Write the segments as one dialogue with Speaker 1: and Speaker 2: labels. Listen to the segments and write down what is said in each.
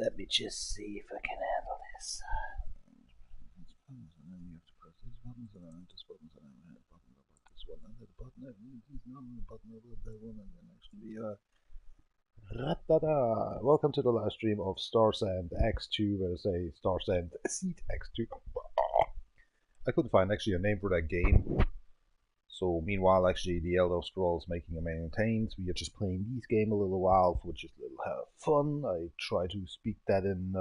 Speaker 1: Let me just see if I can handle this.
Speaker 2: And then you have to press these buttons and then this button and then hit button about this one and hit button and he's not on the button about that one and then actually welcome to the live stream of Star Sand X2, where I say Star Sand Seed X2. I couldn't find actually a name for that game. So meanwhile, actually, the Elder Scrolls Making a Maintains, we are just playing this game a little while for just a little fun. I try to speak that in,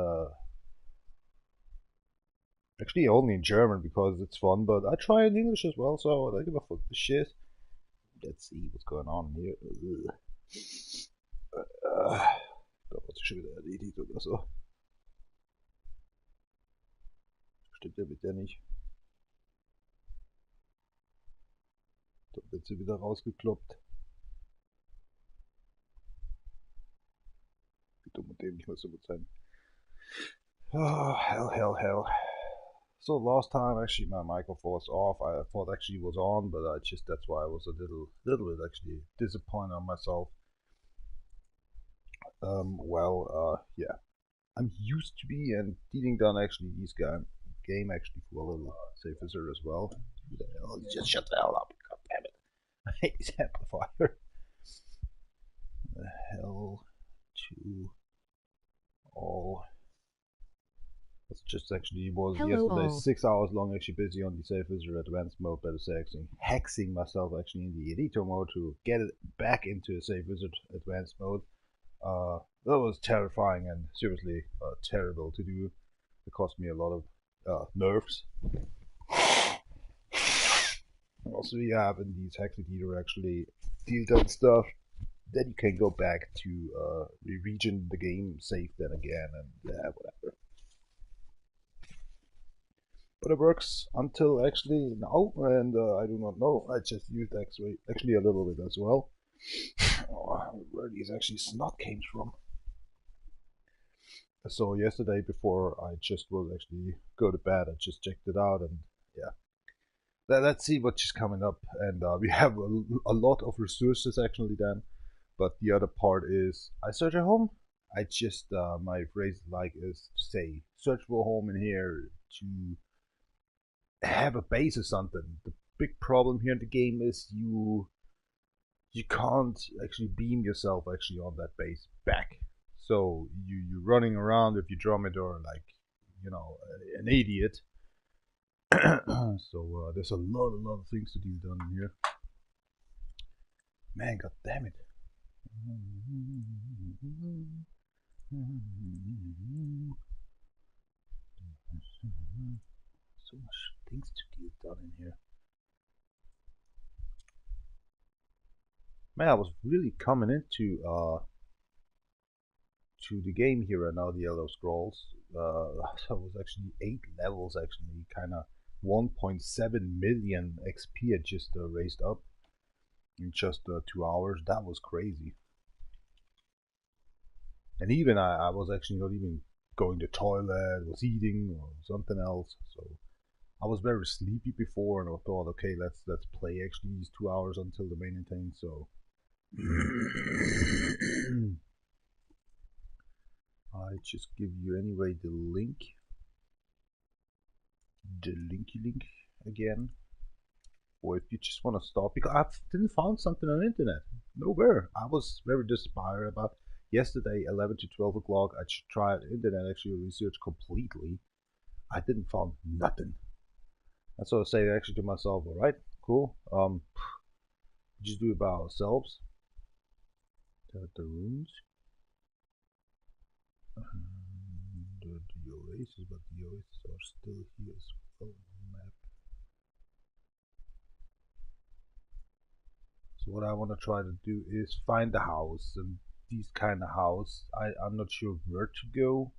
Speaker 2: actually only in German because it's fun, but I try in English as well, so I don't give a fuck the shit. Let's see what's going on here. Da war es schon wieder erledigt oder so. Stimmt ja mit der nicht. Da wird sie wieder rausgekloppt. Wie dumm und dämlich muss es sein. Oh, hell. So last time actually my microphone was off. I thought actually it was on, but that's why I was a little bit actually disappointed on myself. Yeah. I'm used to be and dealing done actually this game actually for a little safe visitor as well. Who the hell? Just shut the hell up. God damn it. I hate this amplifier. The hell to all. It's just actually was
Speaker 3: Hello
Speaker 2: yesterday
Speaker 3: all.
Speaker 2: 6 hours long actually busy on the safe visitor advanced mode, better say actually hexing myself actually in the editor mode to get it back into a safe visitor advanced mode. That was terrifying and seriously terrible to do. It cost me a lot of nerves. Also, you have in these hex editor actually deal done stuff. Then you can go back to re-region the game, save then again, and whatever. But it works until actually now, and I do not know. I just used X-ray actually a little bit as well. Where these actually snot came from. So yesterday before I just was actually go to bed, I just checked it out and yeah. Let's see what's just coming up, and we have a lot of resources actually then. But the other part is I search a home. I just my phrase like is to say search for a home in here to have a base or something. The big problem here in the game is you can't actually beam yourself actually on that base back. So you're running around with your Dromedar like, you know, an idiot. So there's a lot of things to do done in here. Man, god damn it. So much things to do done in here. Man, I was really coming into to the game here right now, the Elder Scrolls. So it was actually 8 levels actually, kind of 1.7 million XP I just raised up in just 2 hours. That was crazy. And even I was actually not even going to the toilet, was eating or something else. So I was very sleepy before, and I thought, okay, let's play actually these 2 hours until the main thing. So I just give you anyway the link, the linky link again, or if you just want to stop, because I didn't find something on the internet, nowhere. I was very inspired about yesterday 11 to 12 o'clock. I tried internet actually research completely. I didn't find nothing. And so I say actually to myself, all right, cool, just do it by ourselves. The runes. The oasis, but the oasis are still here as well on the map. So what I want to try to do is find the house, and these kind of house, I'm not sure where to go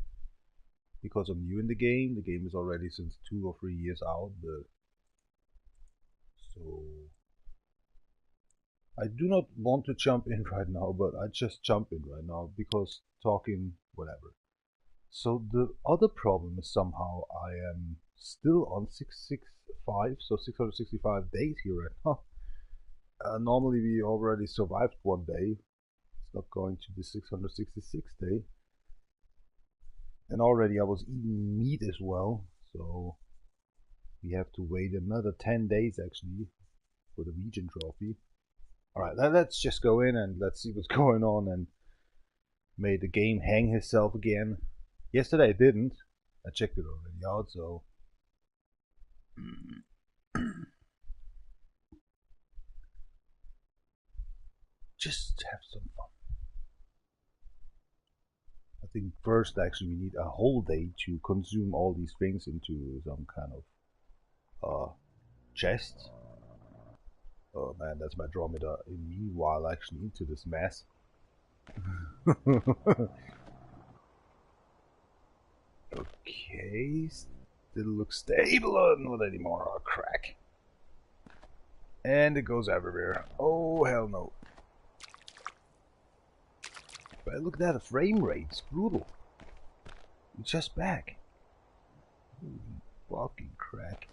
Speaker 2: because I'm new in the game. The game is already since 2 or 3 years out, so I do not want to jump in right now, but I just jump in right now because talking whatever. So the other problem is somehow I am still on 665, so 665 days here right now. Normally we already survived one day. It's not going to the 666 day. And already I was eating meat as well, so we have to wait another 10 days actually for the region trophy. Alright, let's just go in and let's see what's going on and made the game hang itself again. Yesterday it didn't. I checked it already out, so just have some fun. I think first actually we need a whole day to consume all these things into some kind of chest. Oh man, that's my Andromeda in me while actually into this mess. Okay, still looks stable, not anymore. Oh, crack. And it goes everywhere. Oh, hell no. But look at that, the frame rate, it's brutal. It's just back. Holy fucking crack.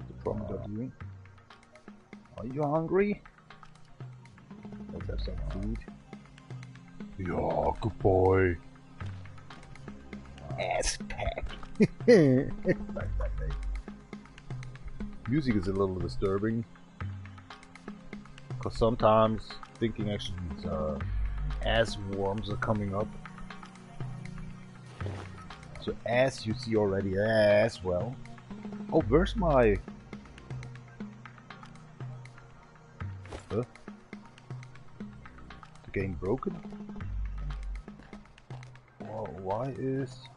Speaker 2: The Andromeda doing? Are you hungry? Let's have some food. Yeah, good boy. Ass pack. Like that day. Music is a little disturbing. Because sometimes thinking actually these ass worms are coming up. So as you see already as well. Oh, where's my... Huh? The game broken? Oh, why is...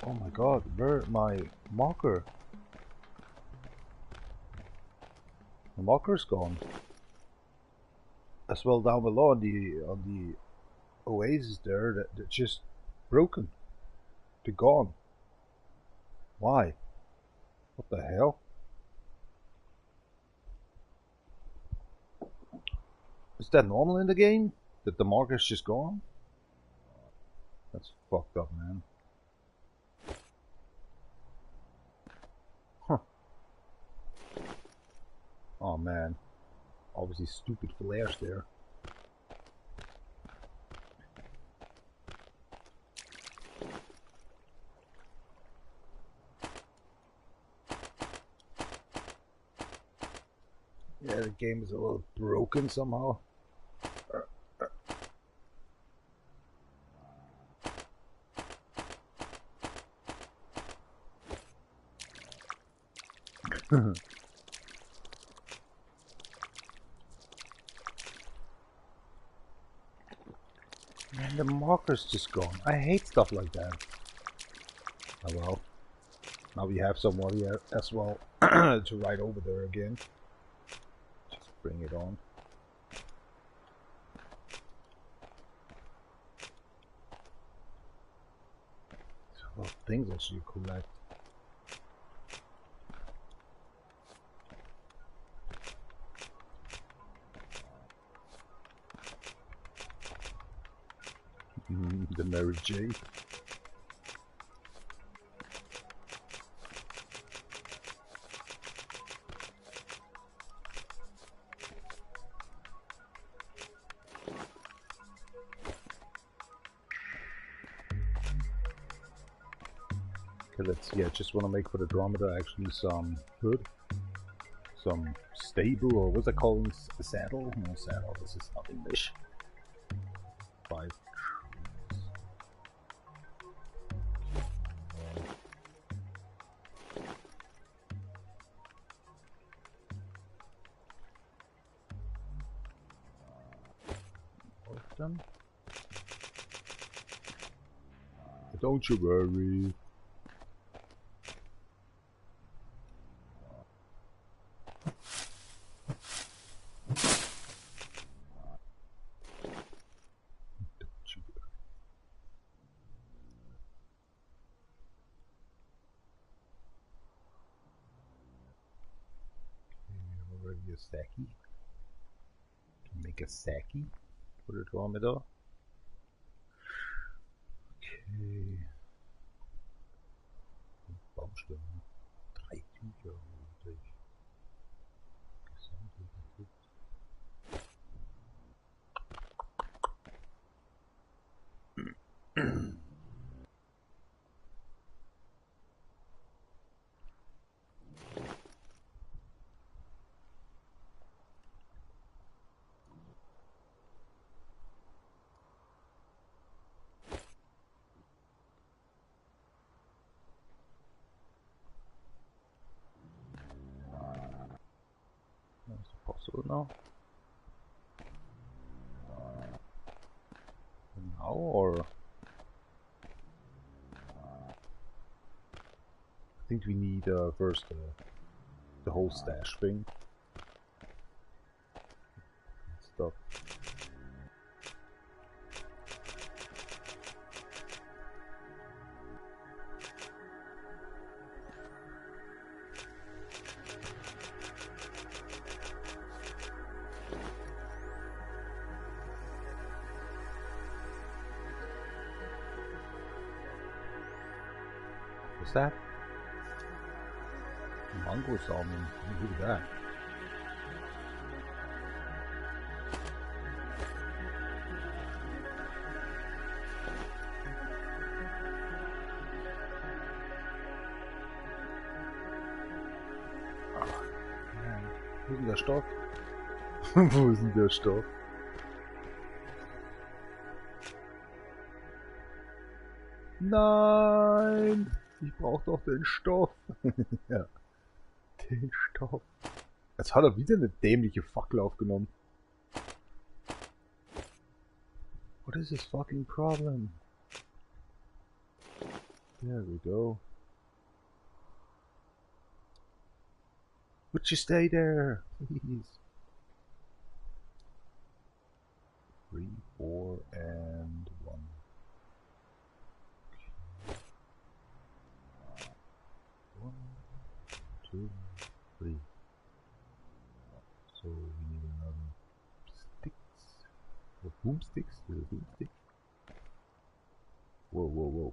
Speaker 2: Oh my god, where my marker? The marker's gone. As well down below on the oasis there, they're just broken. They're gone. Why? What the hell? Is that normal in the game? That the marker's just gone? That's fucked up, man. Huh. Oh man. Obviously stupid flares there. Yeah, the game is a little broken somehow. Man, the marker's just gone. I hate stuff like that. Oh well. Now we have somebody as well to ride over there again. Just bring it on. There's a lot of things that you collect. The Mary J. Okay, let's see. I just want to make for the Andromeda actually some hood, some stable, or what's that called? A saddle? No saddle. This is not English. 5 trees. All of them. Don't you worry. A saki. Can make a saki for the Andromeda. Okay. Baumstämme. 3 Tücher. possible now? Now or? I think we need first the whole stash thing. Stuff. What's that? Mango salmon. Look at that. Wo ist denn der Stoff? Wo ist denn der Stoff? Nein! Ich brauch doch den Stoff. Ja. Den Stoff. Jetzt hat er wieder eine dämliche Fackel aufgenommen. What is his fucking problem? There we go. Would you stay there, please? 3, 4, and 1. Okay. 1, 2, 3. So we need another sticks. Or boomsticks? There's a boomstick. Whoa, whoa, whoa.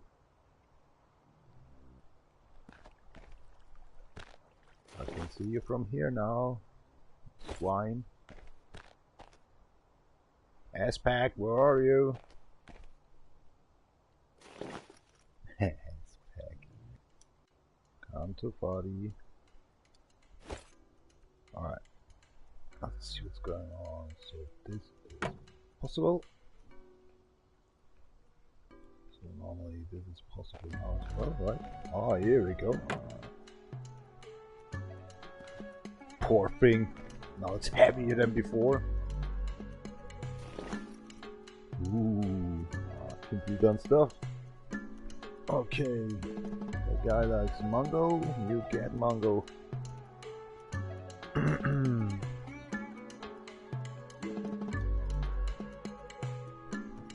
Speaker 2: I can see you from here now. Swine. Ass-pack, where are you? Ass-pack. Come to party. Alright. Let's see what's going on. So this is possible. So normally this is possible now as well, right? Oh, here we go. Poor thing. Now it's heavier than before. Ooh, simply done stuff. Okay, the guy likes mango, you get mango.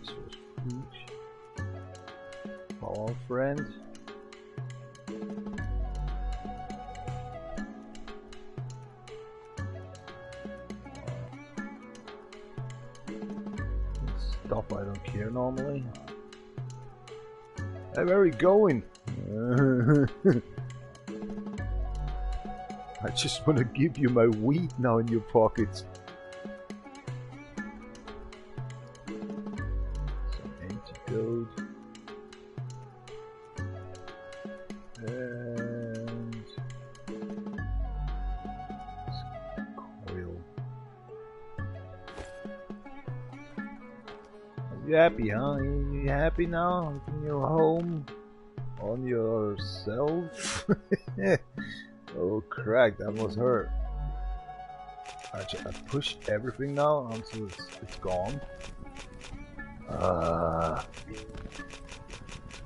Speaker 2: This was huge. Our friend. Stuff I don't care normally. Hey, where are we going? I just want to give you my wheat now in your pockets. Some antidote. And coil. You happy, huh? You happy now in your home? On yourself? Oh, crack, that must hurt. I push everything now until it's gone.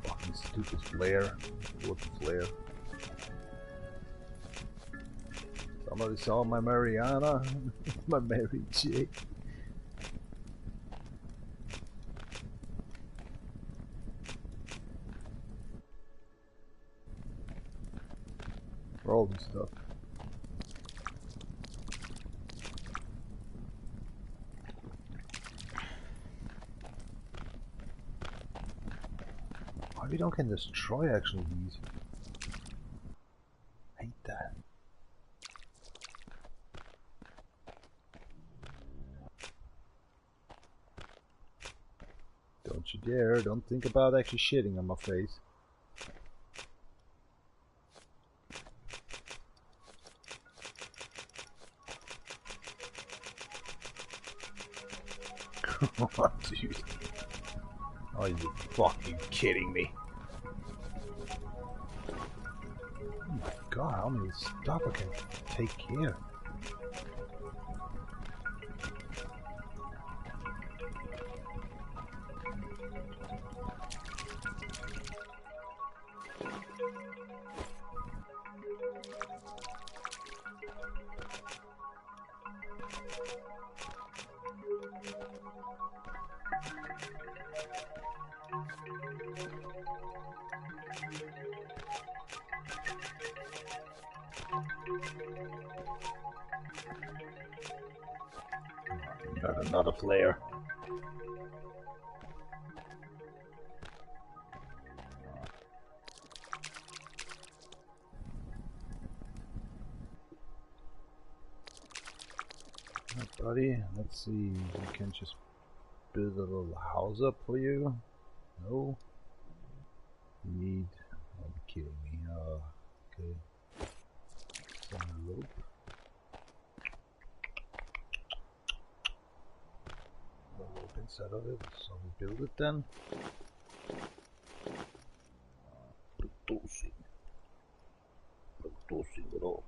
Speaker 2: Fucking stupid flare. What flare? Somebody saw my Mariana? My Mary J. All this stuff. Why we don't can destroy actually these? I hate that. Don't you dare! Don't think about actually shitting on my face. Oh, dude. Are you fucking kidding me? Oh my god, how many stuff I can take here?
Speaker 1: Got another player.
Speaker 2: Buddy, let's see. We can just build a little house up for you. No. You need. Don't be kidding me. Okay. Some rope. No rope inside of it, so we build it then. Producing rope.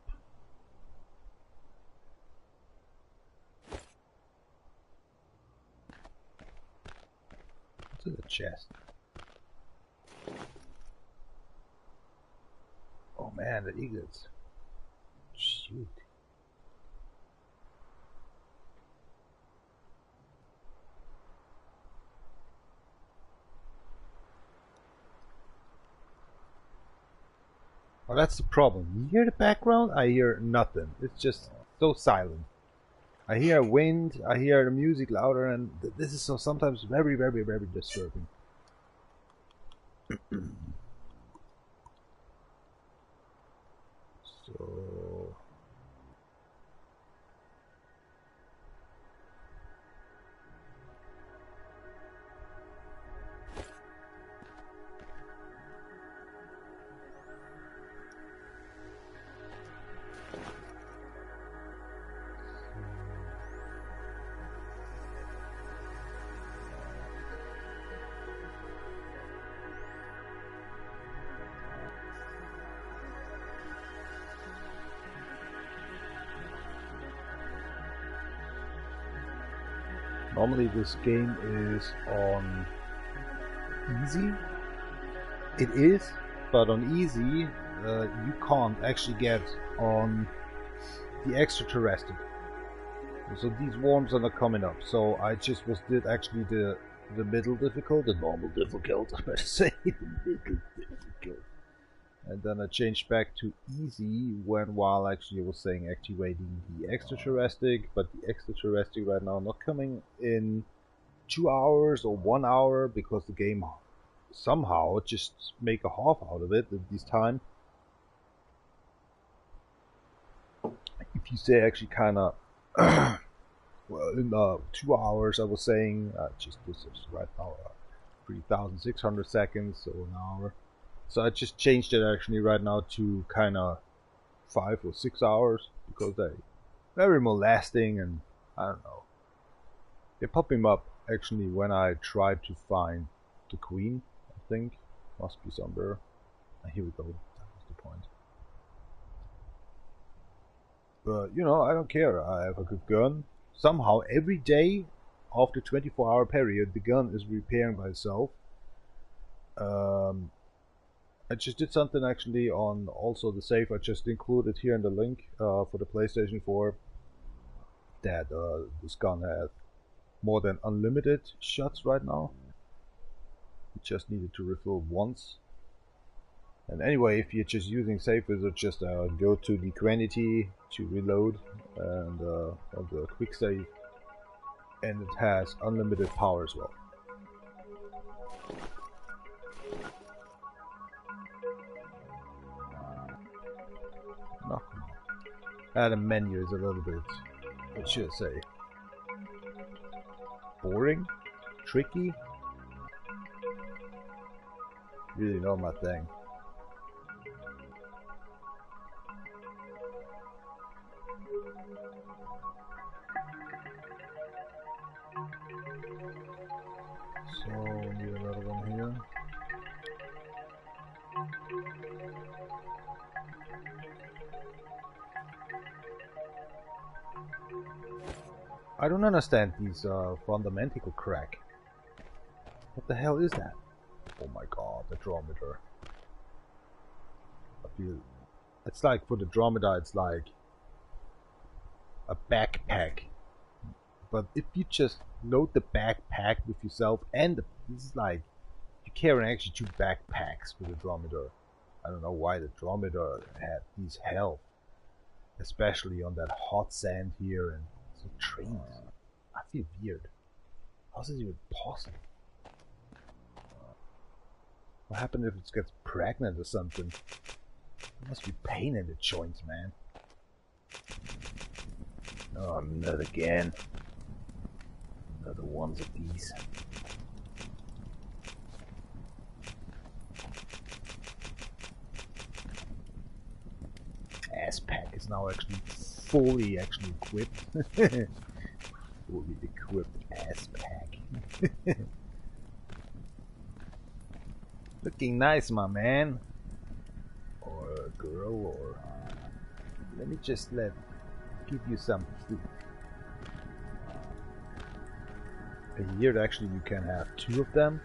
Speaker 2: To the chest. Oh man, the eagles. Shoot. Well, that's the problem. You hear the background? I hear nothing. It's just so silent. I hear wind, I hear the music louder, and this is so sometimes very, very, very disturbing. So... Normally this game is on easy. It is, but on easy you can't actually get on the extraterrestrial. So these worms are not coming up. So I just did actually the middle difficult, the normal difficult, I better say, the middle difficult. And then I changed back to easy while actually I was saying activating the extraterrestrial, but the extraterrestrial right now not coming in 2 hours or 1 hour because the game somehow just make a half out of it at this time. If you say actually kind of well, in 2 hours I was saying just this is right now 3,600 seconds, so an hour. So I just changed it actually right now to kind of 5 or 6 hours because they're very more lasting, and I don't know. They pop him up actually when I tried to find the queen. I think must be somewhere. Here we go. That was the point. But you know, I don't care. I have a good gun. Somehow every day after 24-hour period, the gun is repairing by itself. I just did something actually on also the save. I just included here in the link for the PlayStation 4 that this gun has more than unlimited shots right now. You just needed to refill once. And anyway, if you're just using save wizard, just go to the quantity to reload and on the quick save, and it has unlimited power as well. The menu is a little bit, what should I say, boring, tricky. Really not my thing. So need another one here. I don't understand these fundamental crack. What the hell is that? Oh my god, the Drometer. I feel it's like for the Drometer, it's like a backpack. But if you just load the backpack with yourself, and this is like you carry actually 2 backpacks with the Dromedar. I don't know why the Dromedar had these health, especially on that hot sand here and the trees. I feel weird. How's this even possible? What happened if it gets pregnant or something? There must be pain in the joints, man.
Speaker 1: Oh, not again. Another ones of these.
Speaker 2: Ass pack is now actually fully equipped. Fully equipped ass pack. Looking nice, my man. Or a girl, or let me just give you some food. Here actually you can have 2 of them.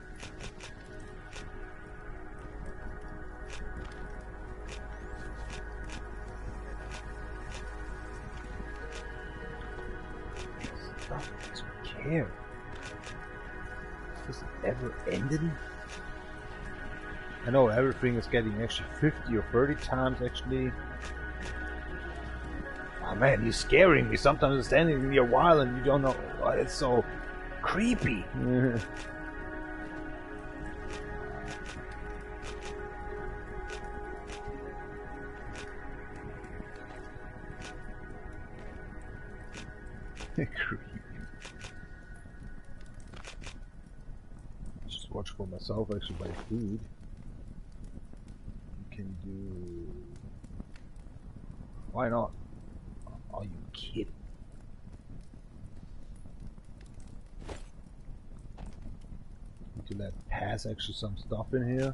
Speaker 2: Stuff to care. Is this ever ending? I know everything is getting actually 50 or 30 times actually. Oh man, you're scaring me. Sometimes I'm standing near a while and you don't know. Oh, it's so creepy. Creepy. Just watch for myself actually buy food. Can do. Why not? Are you kidding? Need to let pass actually some stuff in here.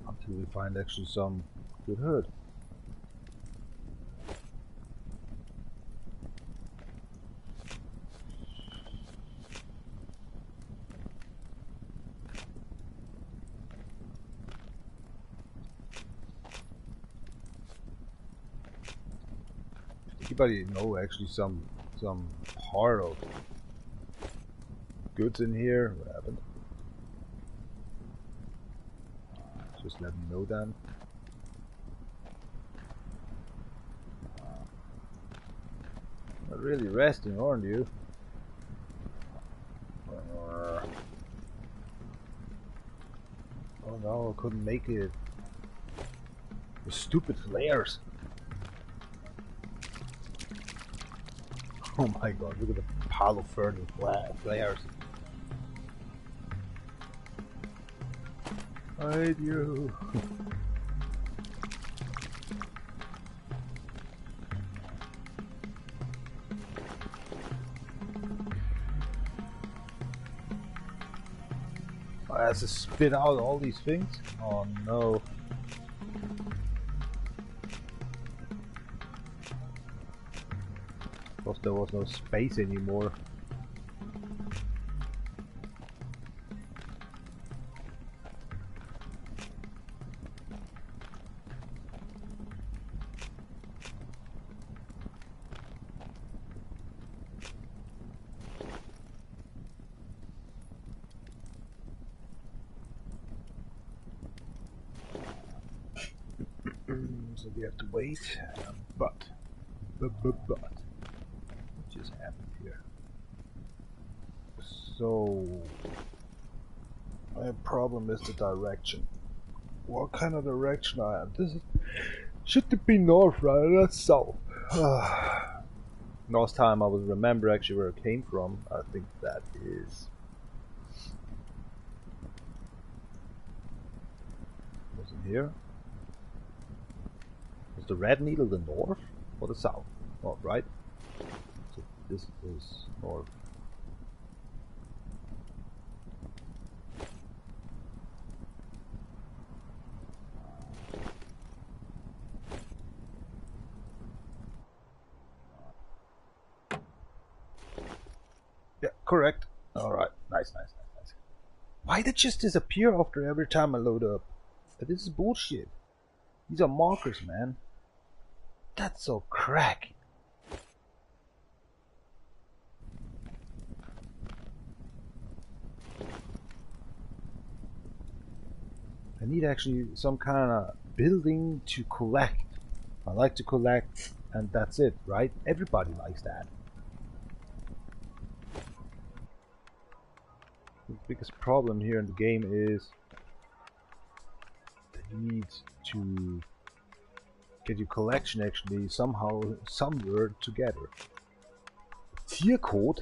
Speaker 2: Until we find actually some good herd. Anybody know actually some part of goods in here? What happened? Just let me know then. Not really resting, aren't you? Oh no, I couldn't make it. The stupid flares. Oh my god, look at the pile of burning flares. Hide you. I have to spit out all these things? Oh no. Because there was no space anymore. So we have to wait. But what just happened here? So my problem is the direction. What kind of direction I am? This is should it be north, right? That's south. Last time I would remember actually where it came from. I think that is. Was it here? Was the red needle the north or the south? Oh, right. So this is north. Yeah, correct. Alright, nice. Why did it just disappear after every time I load up? This is bullshit. These are markers, man. That's so crack. I need actually some kind of building to collect. I like to collect, and that's it, right? Everybody likes that. The biggest problem here in the game is that you need to get your collection actually somehow, somewhere together. Tier code?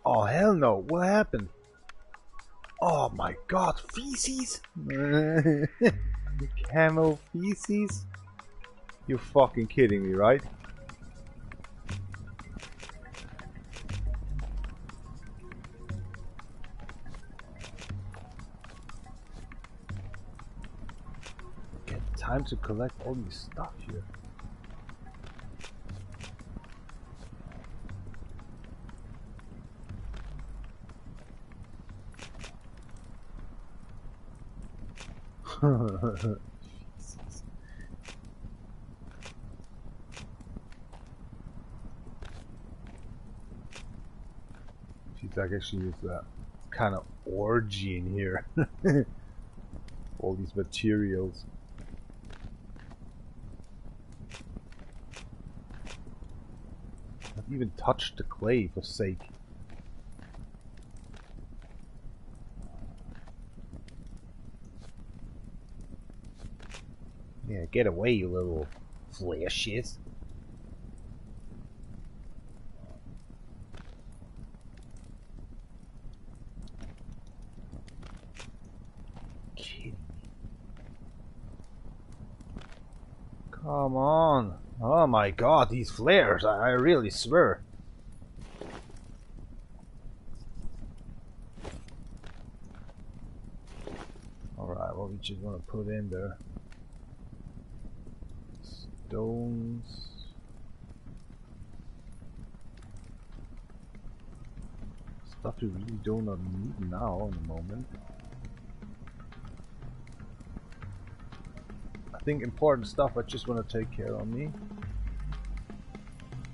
Speaker 2: Oh hell no, what happened? Oh my god, feces? Camel feces? You're fucking kidding me, right? Get time to collect all this stuff here. Feels like actually it's a kind of orgy in here. All these materials. I've even touched the clay for sake. Yeah, get away, you little flashes. Come on. Oh my god, these flares, I really swear. Alright, what we just want to put in there. Stones. Stuff we really do not need now in the moment. I think important stuff I just want to take care of me.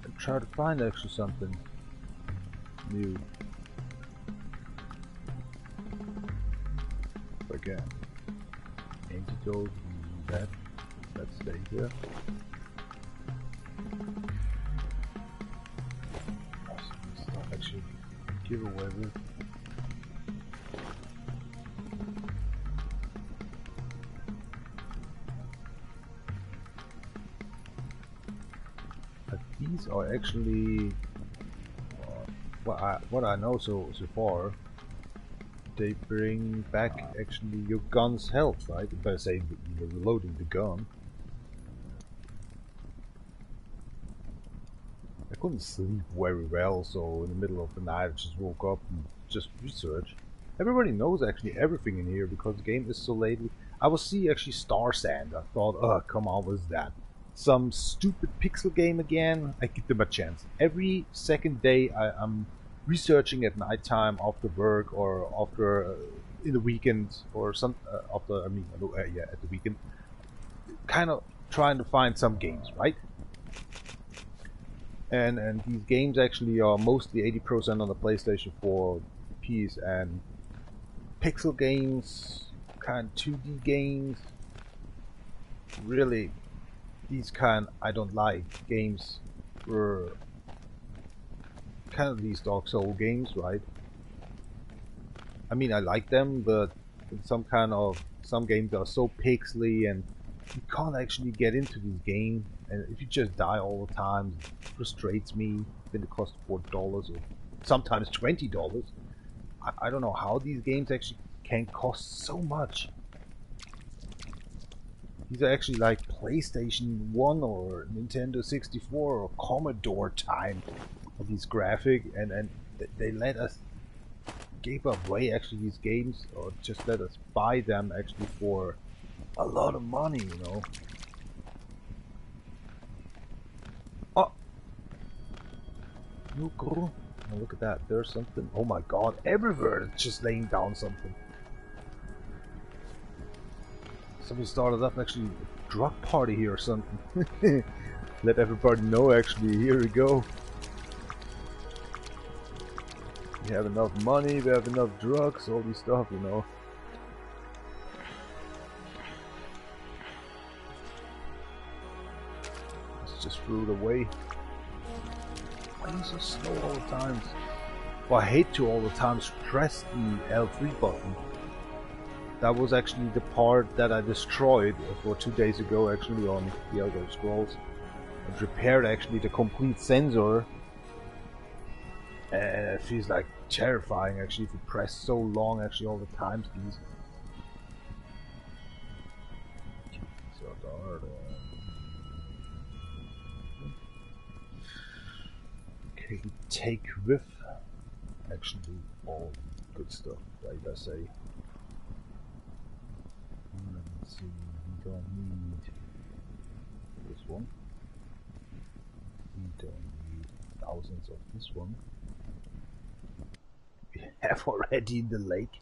Speaker 2: And try to find actually something new. Again. Antidote, that stay here. Stuff actually give away with. But these are actually what I know so far. They bring back actually your gun's health, right? If I say you're reloading the gun. I couldn't sleep very well, so in the middle of the night I just woke up and just researched. Everybody knows actually everything in here because the game is so lately. I will see actually Star Sand. I thought, oh come on, what's that? Some stupid pixel game again? I give them a chance. Every second day I'm researching at nighttime after work or after in the weekend or some after yeah, at the weekend, kind of trying to find some games, right? And these games actually are mostly 80% on the PlayStation 4 piece, and pixel games, kind of 2D games. Really, these kind I don't like. Games were kind of these Dark Souls games, right? I mean, I like them, but some games are so pixely and you can't actually get into this game. And if you just die all the time, it frustrates me. Then it costs $4 or sometimes $20. I don't know how these games actually can cost so much. These are actually like PlayStation 1 or Nintendo 64 or Commodore time. These graphic and they let us give away actually these games, or just let us buy them actually for a lot of money, you know. Oh, oh look at that, there's something. Oh my god, everywhere it's just laying down something. Somebody started up actually drug party here or something. Let everybody know actually, here we go. We have enough money, we have enough drugs, all this stuff, you know. Let's just throw it away. Why are you so slow all the time? Well, I hate to all the times press the L3 button. That was actually the part that I destroyed for 2 days ago actually on the Elder Scrolls. I repaired actually the complete sensor. And it feels like terrifying actually if you press so long actually all the times these. So dark. Okay, take with actually all good stuff, right? I say. Let's see, we don't need this one. We don't need thousands of this one. We have already the lake.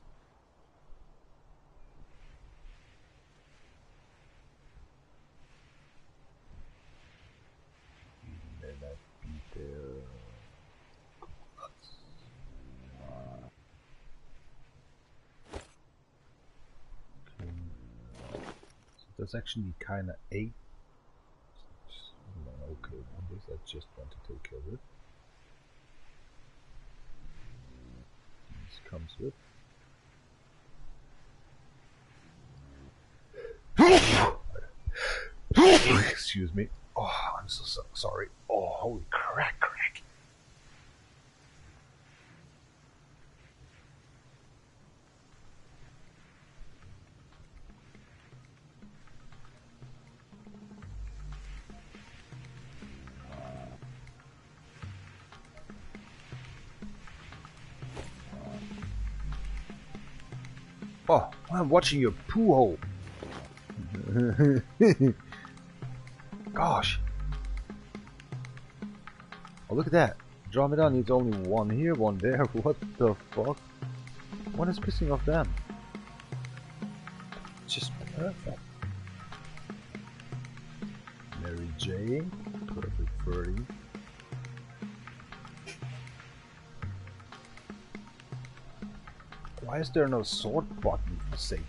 Speaker 2: May that be there. Okay. So that's actually kind of 8. Okay, numbers I just want to take care of it. This comes with. Excuse me. Oh, I'm so sorry. Oh, holy crack. Oh, I'm watching your poo hole. Gosh. Oh, look at that. Andromeda needs only one here, one there. What the fuck? What is pissing off them? Just perfect. Mary J. Perfect 30. Why is there no sort button for sake?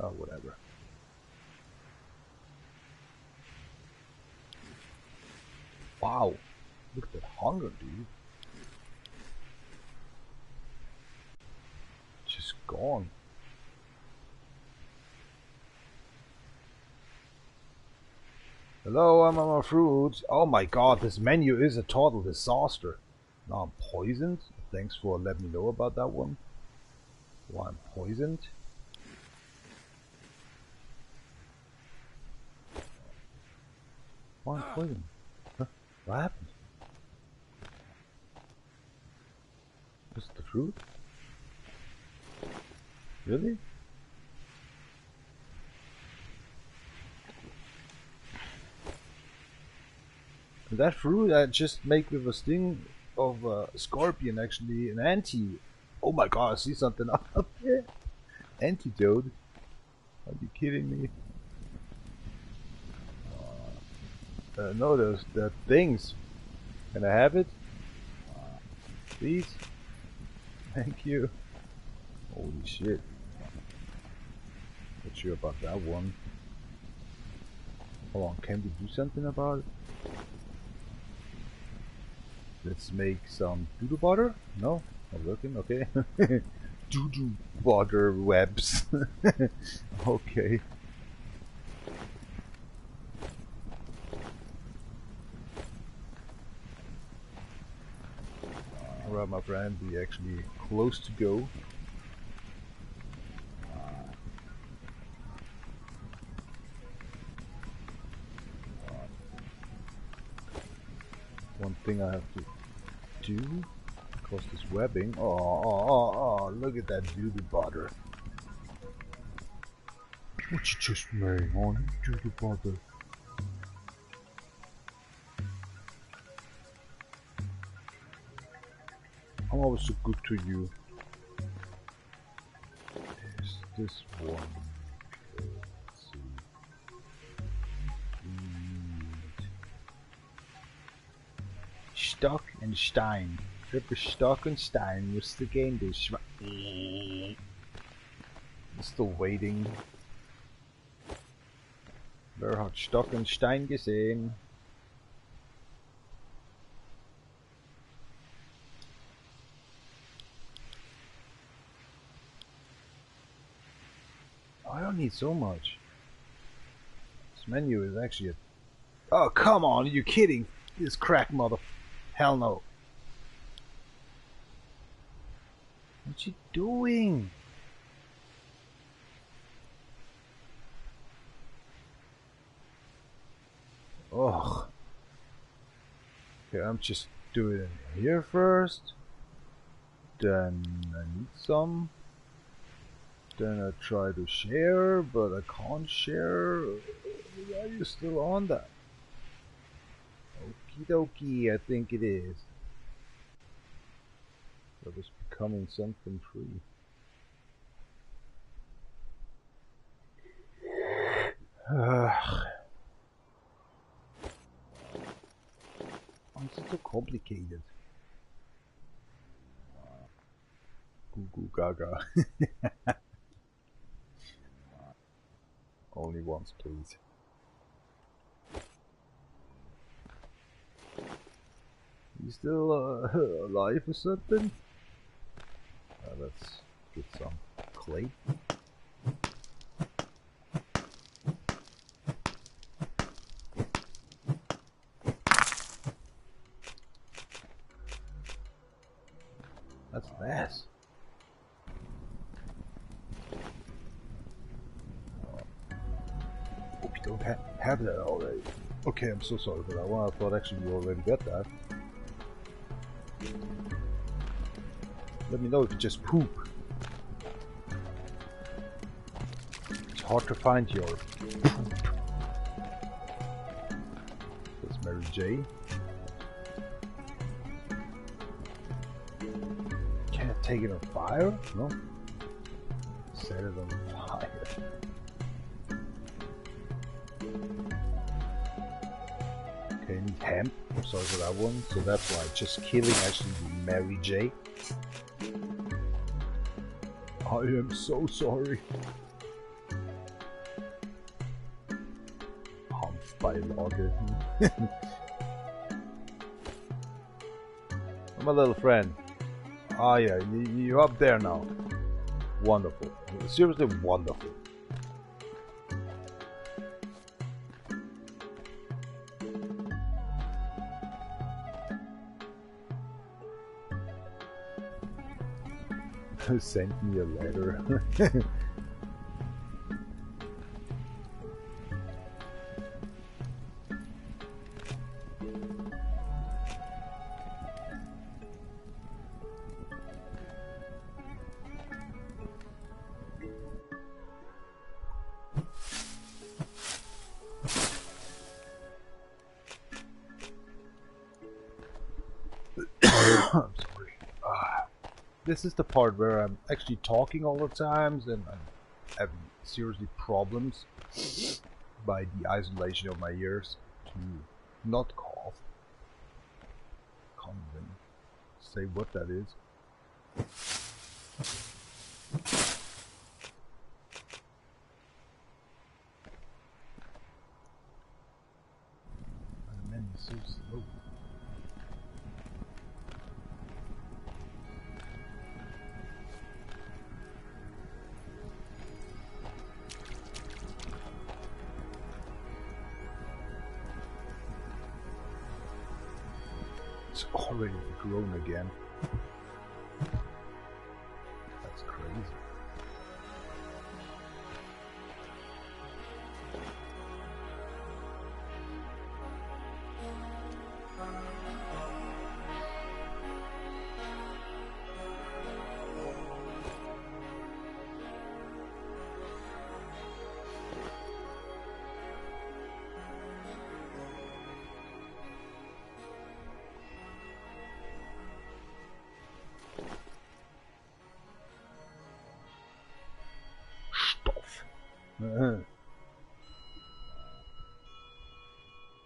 Speaker 2: Oh, whatever. Wow. Look at that hunger, dude. Just gone. Hello, I'm on my fruit. Oh my god, this menu is a total disaster. Now I'm poisoned. Thanks for letting me know about that one. Why I'm poisoned. Why I'm poisoned? Huh? What happened? Is it the fruit? Really? That fruit I just make with a sting of a scorpion actually an anti. Oh my god, I see something up there. Antidote? Are you kidding me? No, the things. Can I have it? Please? Thank you. Holy shit. Not sure about that one. Hold on, can we do something about it? Let's make some doodle butter? No? Not working? Okay. Doodle butter webs. Okay. Alright, my friend, we actually close to go. One thing I have to do, because this webbing. Oh, look at that doodle butter. What you just made, huh? Doodle butter. I'm always so good to you. Is this one? Let's see. Stock and Stein. Triple Stock and Stein musste gehen, du Schwein. Still waiting. Wer hat Stock und Stein gesehen? I don't need so much. This menu is actually a... Oh, come on, are you kidding? This crack mother... Hell no. What's she doing? Ugh. Okay, I'm just doing it here first. Then I need some. Then I try to share, but I can't share. Are you still on that? Okie dokie, I think it is. That is becoming something free. It's so complicated. Goo goo gaga. Only once, please. You still alive or something? Let's get some clay. That's nice. Hope you don't have that already. Okay, I'm so sorry for that one. I thought actually you already got that. Let me know if you just poop. It's hard to find your poop. That's Mary J. Can't take it on fire? No? Set it on fire. Okay, I need hemp. I'm sorry for that one. So that's why just killing actually Mary J. I am so sorry. Humpbeilage. My little friend. Ah yeah, you're up there now. Wonderful. Seriously wonderful. Sent me a letter. I'm sorry. This is the part where I'm actually talking all the times and I'm having seriously problems by the isolation of my ears to not cough. Can't even say what that is. The menu is so slow. It's already grown again. That's crazy.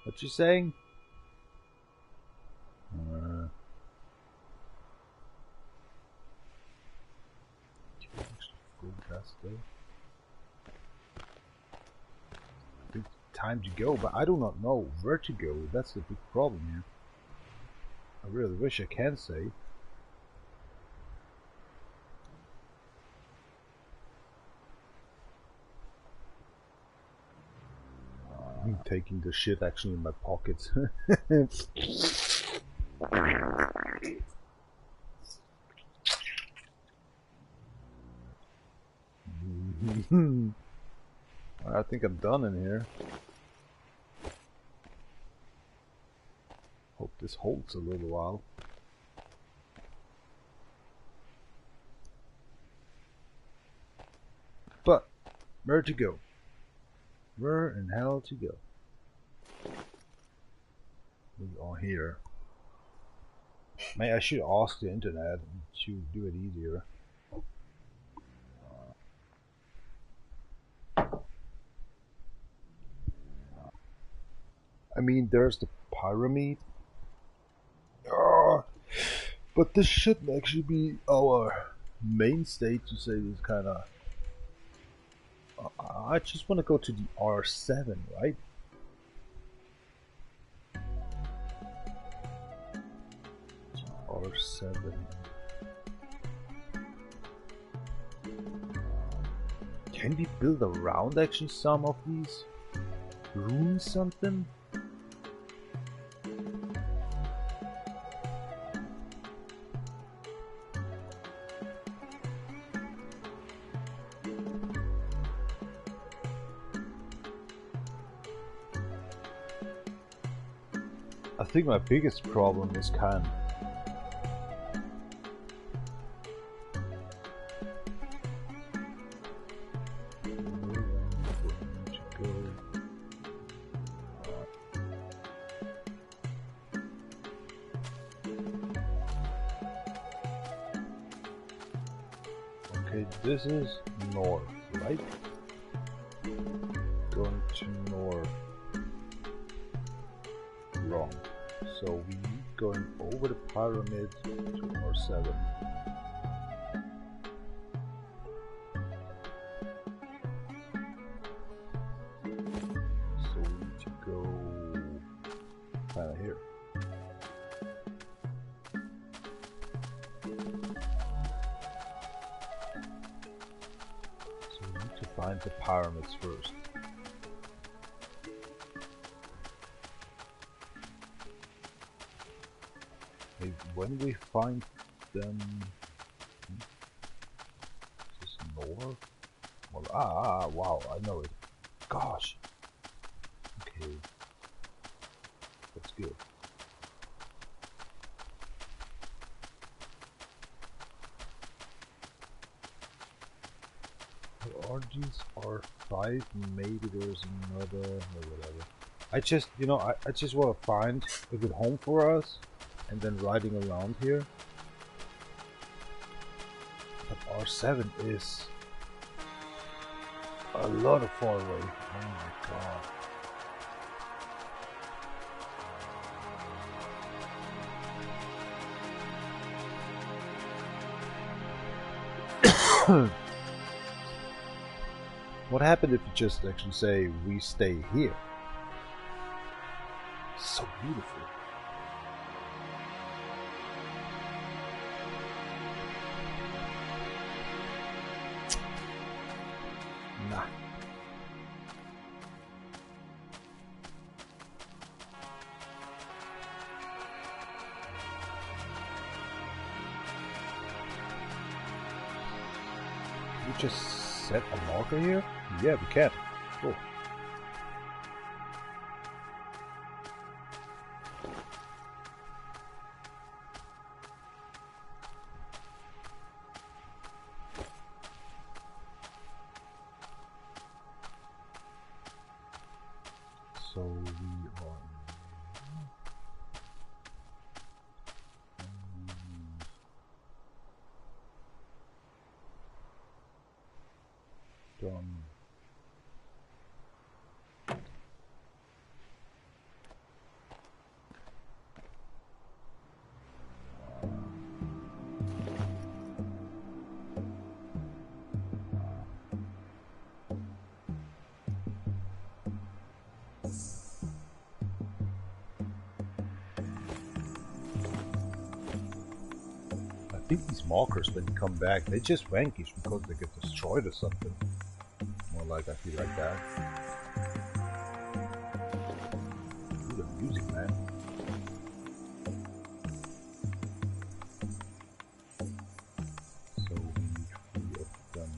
Speaker 2: What you saying? Time to go, but I do not know where to go. That's the big problem here. I really wish I can say. I'm taking the shit actually in my pockets. I think I'm done in here. Hope this holds a little while. But where to go? Where in hell to go? We are here. Maybe I should ask the internet to do it easier. I mean, there's the pyramid. But this shouldn't actually be our mainstay to say this kind of. I just want to go to the R7, right? R7. Can we build around actually some of these? Ruin something? I think my biggest problem is kind of this is north, right? Going to north. Wrong. So we need going over the pyramid to R7. So we need to go kind of here. Find the pyramids first. Maybe when we find them, is this north? Well, wow, I know it. Gosh. Okay, that's good. Are these R5? Maybe there's another or whatever. I just, you know, I just want to find a good home for us and then riding around here. But R7 is a lot of far away. Oh my god. What happened if you just actually say, we stay here? So beautiful. Nah. You just set a marker here? Yeah, we can. Cool. So we are done. think these markers, when you come back, they just vanquish because they get destroyed or something. More like, I feel like that. Ooh, the music, man. So we need 3 of them.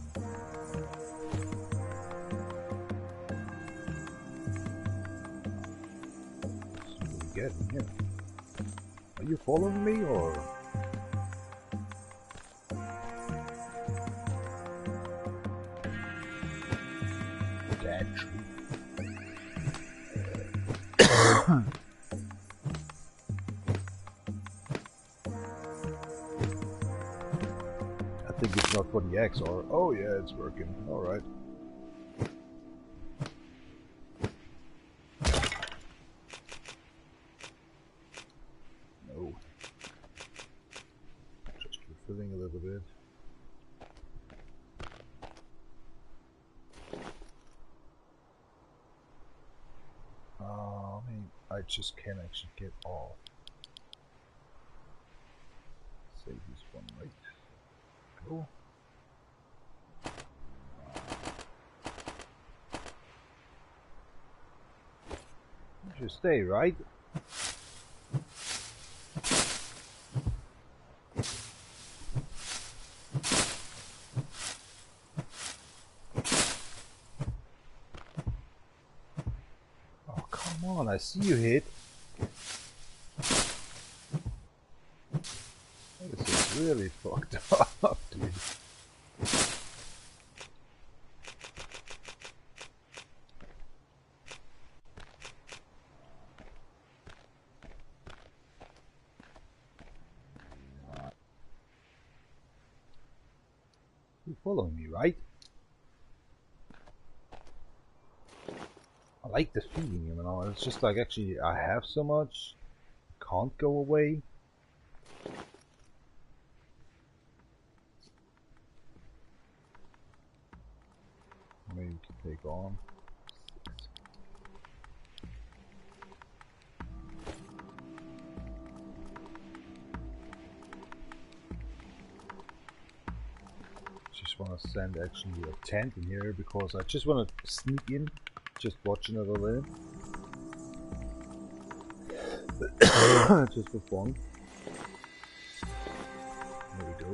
Speaker 2: Let's see what we get in here. Are you following me, or...? I think it's not for the XR. Oh yeah, it's working. Alright. No. Just refilling a little bit. I mean, I just can't actually get off. Save this one, right? Go. You should stay, right? Oh, come on, I see you hit. This is really fucked up, dude. You're following me, right? I like the feeling, you know, it's just like, actually, I have so much, can't go away. Maybe we can take on 6. Just want to send actually a tent in here because I just want to sneak in, just watch another layer. Just for fun. There we go.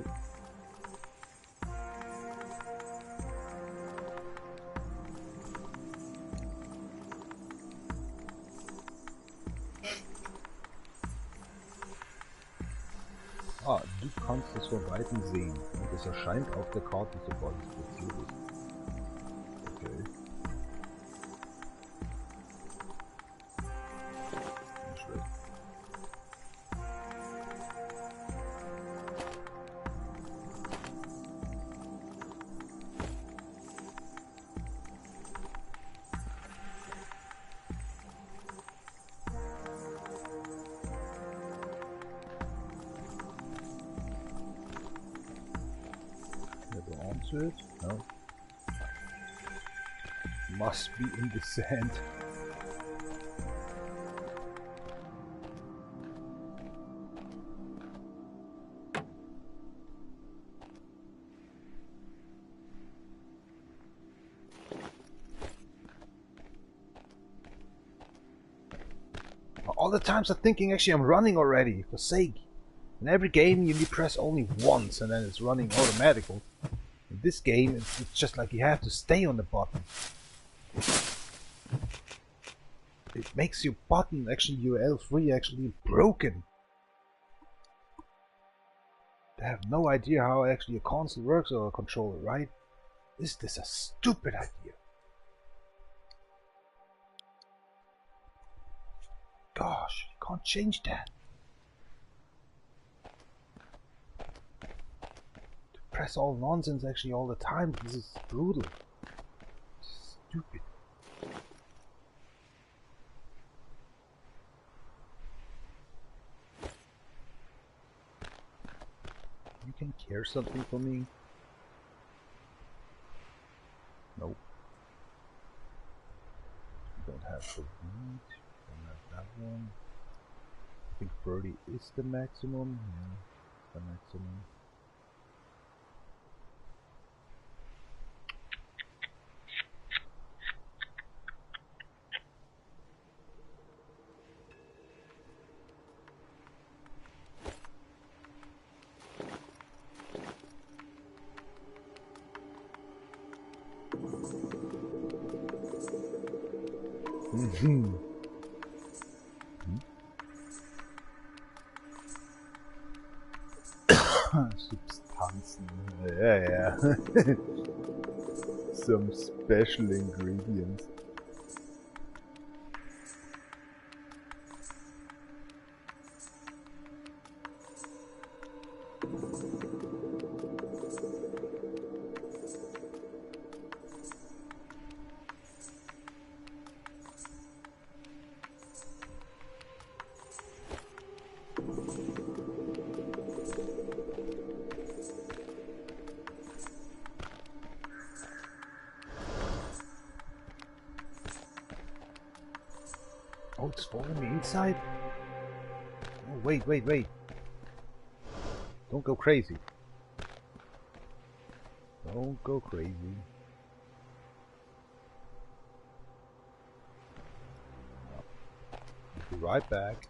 Speaker 2: Ah, du kannst es von Weitem sehen und es erscheint auf der Karte, sobald es platziert ist. Okay. Nicht schlecht. Onto it? No. Must be in the sand. All the times I'm thinking actually I'm running already, for sake. In every game you press only once and then it's running automatically. In this game it's just like you have to stay on the button. It makes your button, actually your L3 actually broken. They have no idea how actually a console works or a controller, right? Is this a stupid idea? Gosh, you can't change that. To press all nonsense actually all the time, this is brutal. Stupid. You can care something for me? Nope. You don't have the weed. Don't have that one. I think 30 is the maximum. Yeah, the maximum. Mhm. Substanzen. Ja, ja. Some special ingredients. Oh, it's falling inside? Oh, wait, wait, wait. Don't go crazy. Don't go crazy. I'll be right back.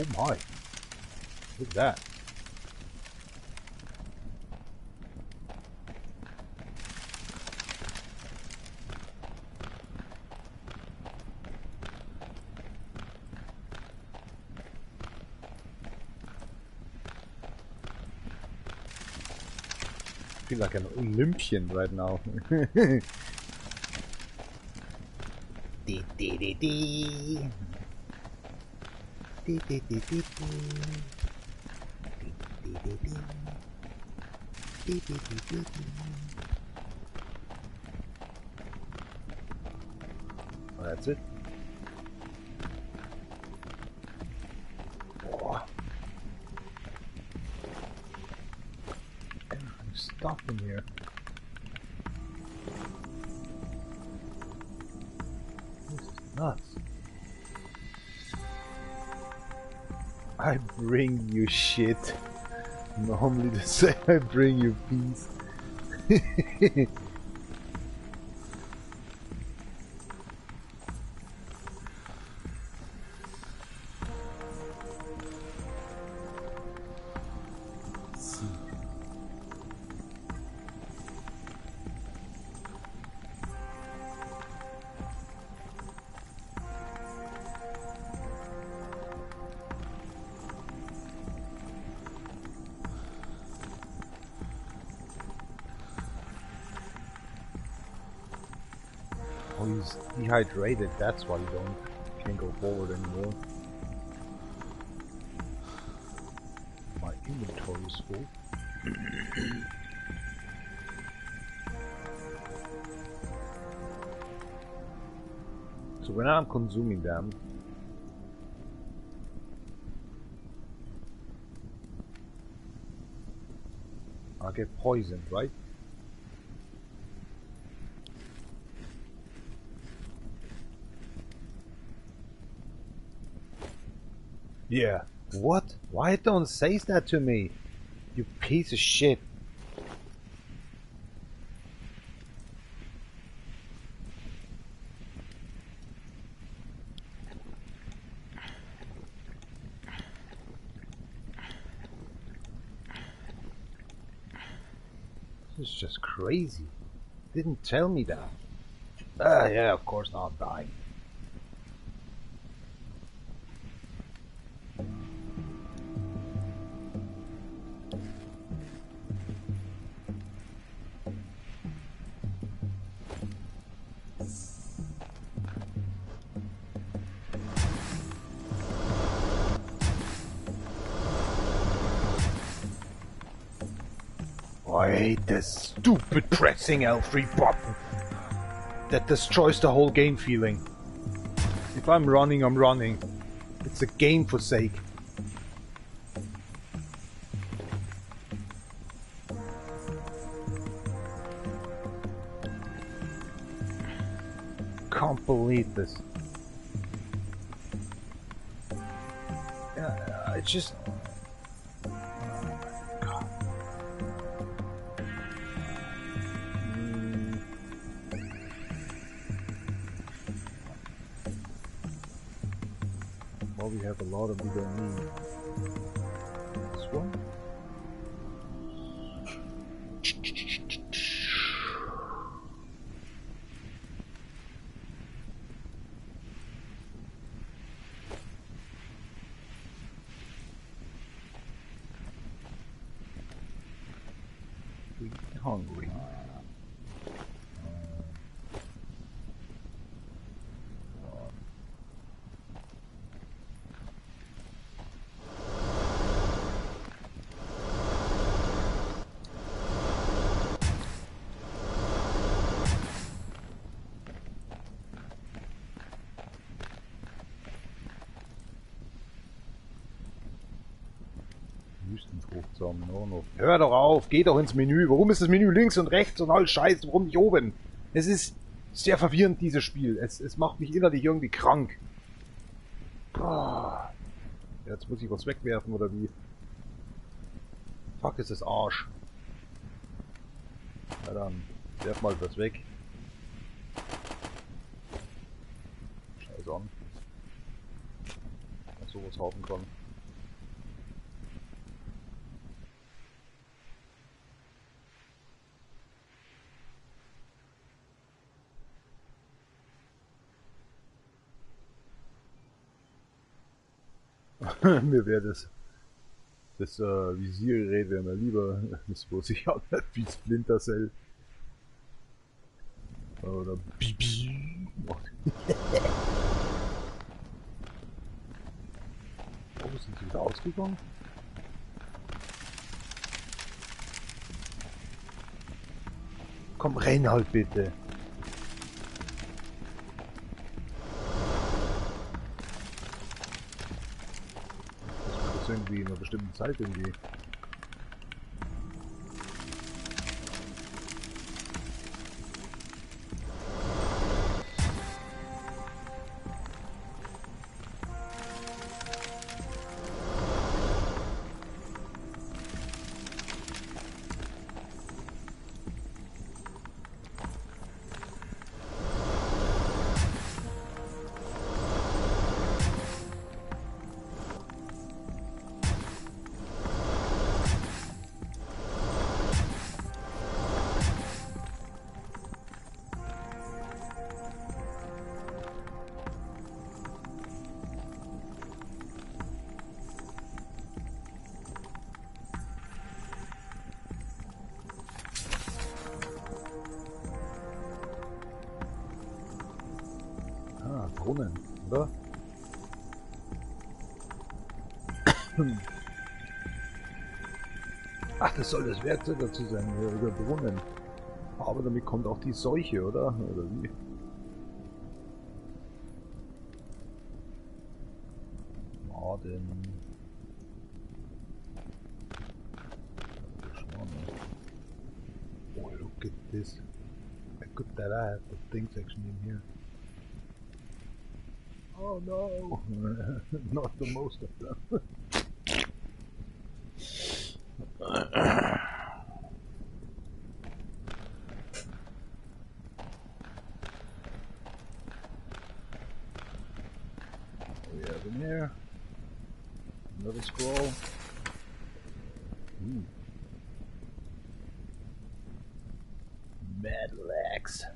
Speaker 2: Oh my. Look at that. I feel like an Olympian right now. Dee dee dee dee. Dee dee dee dee dee. Dee dee dee dee. Dee dee dee dee dee. Oh, that's it. Oh. I'm stuck in here. This is nuts. I bring you shit. Normally they say I bring you peace. Oh, he's dehydrated, that's why you can't go forward anymore. My inventory is full. So when I'm consuming them, I get poisoned, right? Yeah. What? Why don't say that to me? You piece of shit. This is just crazy. Didn't tell me that. Ah, yeah, of course I'll die. I hate this stupid pressing L3 button that destroys the whole game feeling. If I'm running, I'm running. It's a game for sake. Can't believe this. I just... Well, we have a lot and we don't need. This one? We're hungry. Wüstenfrucht sammeln auch noch. Hör doch auf, geh doch ins Menü. Warum ist das Menü links und rechts und alles Scheiße? Warum nicht oben? Es ist sehr verwirrend, dieses Spiel. Es macht mich innerlich irgendwie krank. Boah. Jetzt muss ich was wegwerfen oder wie? Fuck, ist das Arsch. Na dann, werf mal was weg. Scheiße an. Dass sowas haben kann. Mir wäre das Visiergerät wäre mir lieber, das muss ich auch nicht wie Splinter Cell. Oder Bibi. Oh, sind die wieder ausgegangen? Komm, renn halt bitte. Irgendwie in einer bestimmten Zeit irgendwie. Brunnen, oder? Ach, das soll das Werkzeug dazu sein, der Brunnen. Aber damit kommt auch die Seuche, oder? Oder wie? Maden. Oh, look at this. Look at that, I have the things actually in here. Oh no! Not the most of them. We have in here another scroll. Ooh. Madlax.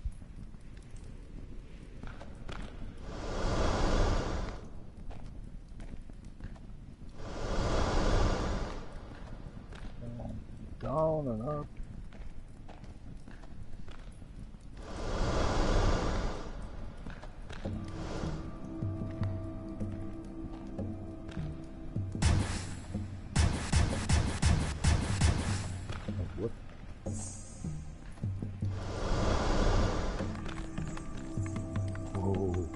Speaker 2: Down and up. What? Whoa.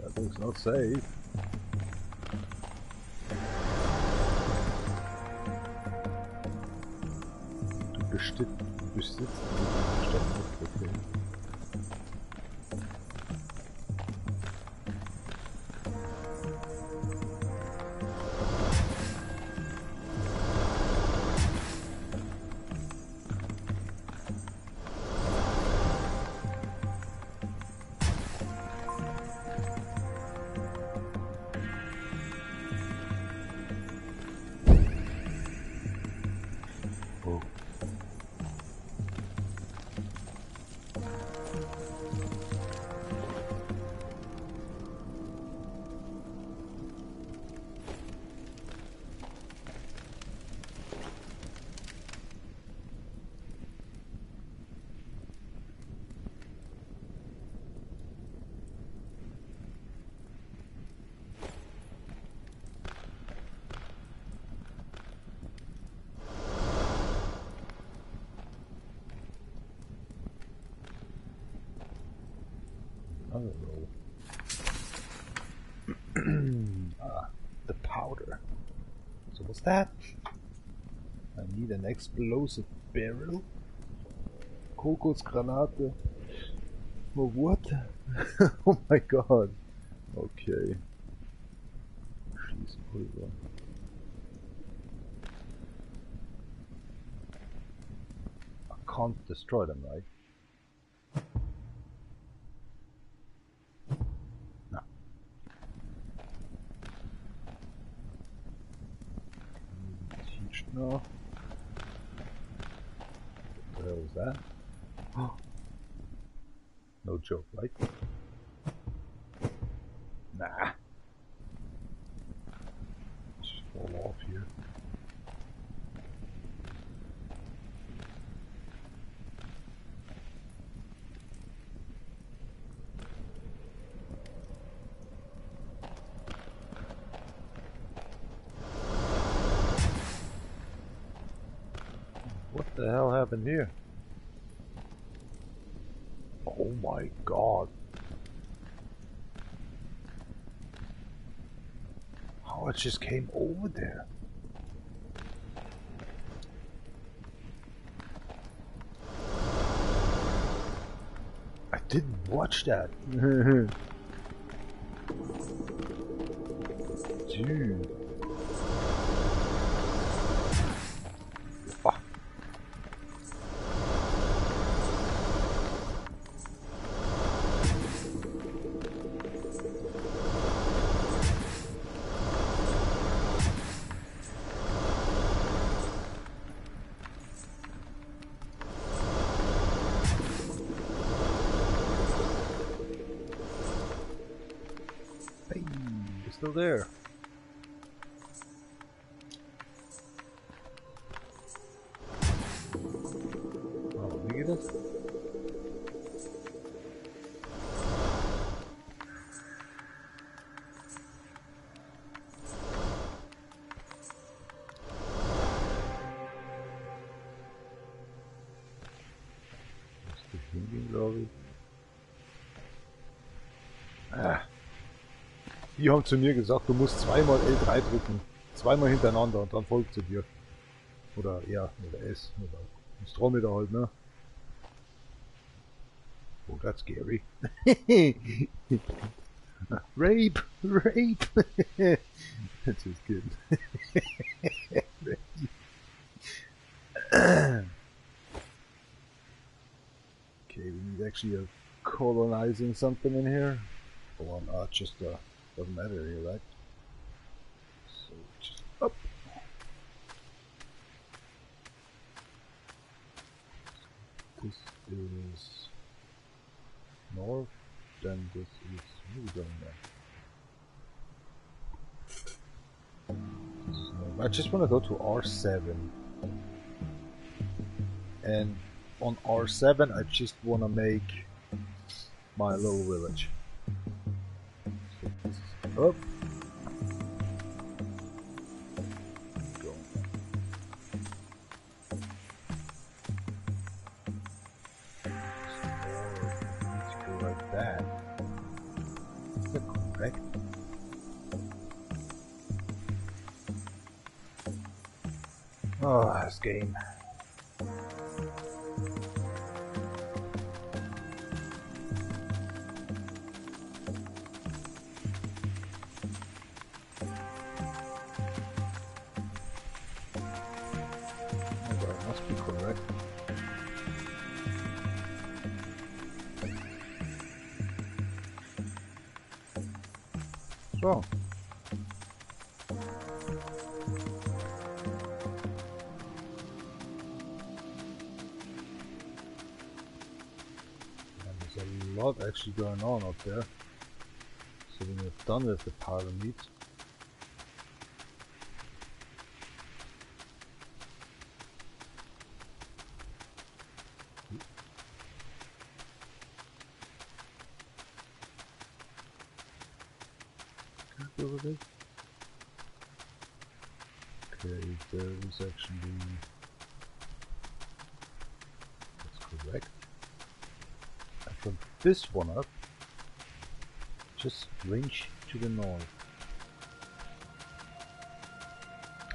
Speaker 2: That looks not safe. Besitzt okay. cargo roll. The powder. So what's that? I need an explosive barrel. Kokosgranate. Oh, what? Oh my god. Okay. Schießpulver. I can't destroy them, right? No. Teach now. What the hell is that? No joke, right? Nah. Just fall off here. What the hell happened here? Oh my god. How it just came over there. I didn't watch that. Dude. Fuck. Hey, you're still there. Oh, let me get it. Ist das hingehen, glaube ich. Die haben zu mir gesagt, du musst zweimal L3 drücken. Zweimal hintereinander und dann folgt sie dir. Oder R oder S oder Astrometer halt, ne? Oh, that's scary. Rape! Rape! That's just kidding. Okay, we need actually a colonizing something in here. Or not, just doesn't matter here, right? So just up. This is north, then this is maybe going there. This is north. I just want to go to R7. And on R7 I just want to make my little village. So this is up. Go. Let's go like that. Is that correct? Oh, this game. Must be correct. So. And there's a lot actually going on up there. So when we're done with the pyramids. Over there. Okay, there is actually, that's correct. And from this one up, Just range to the north.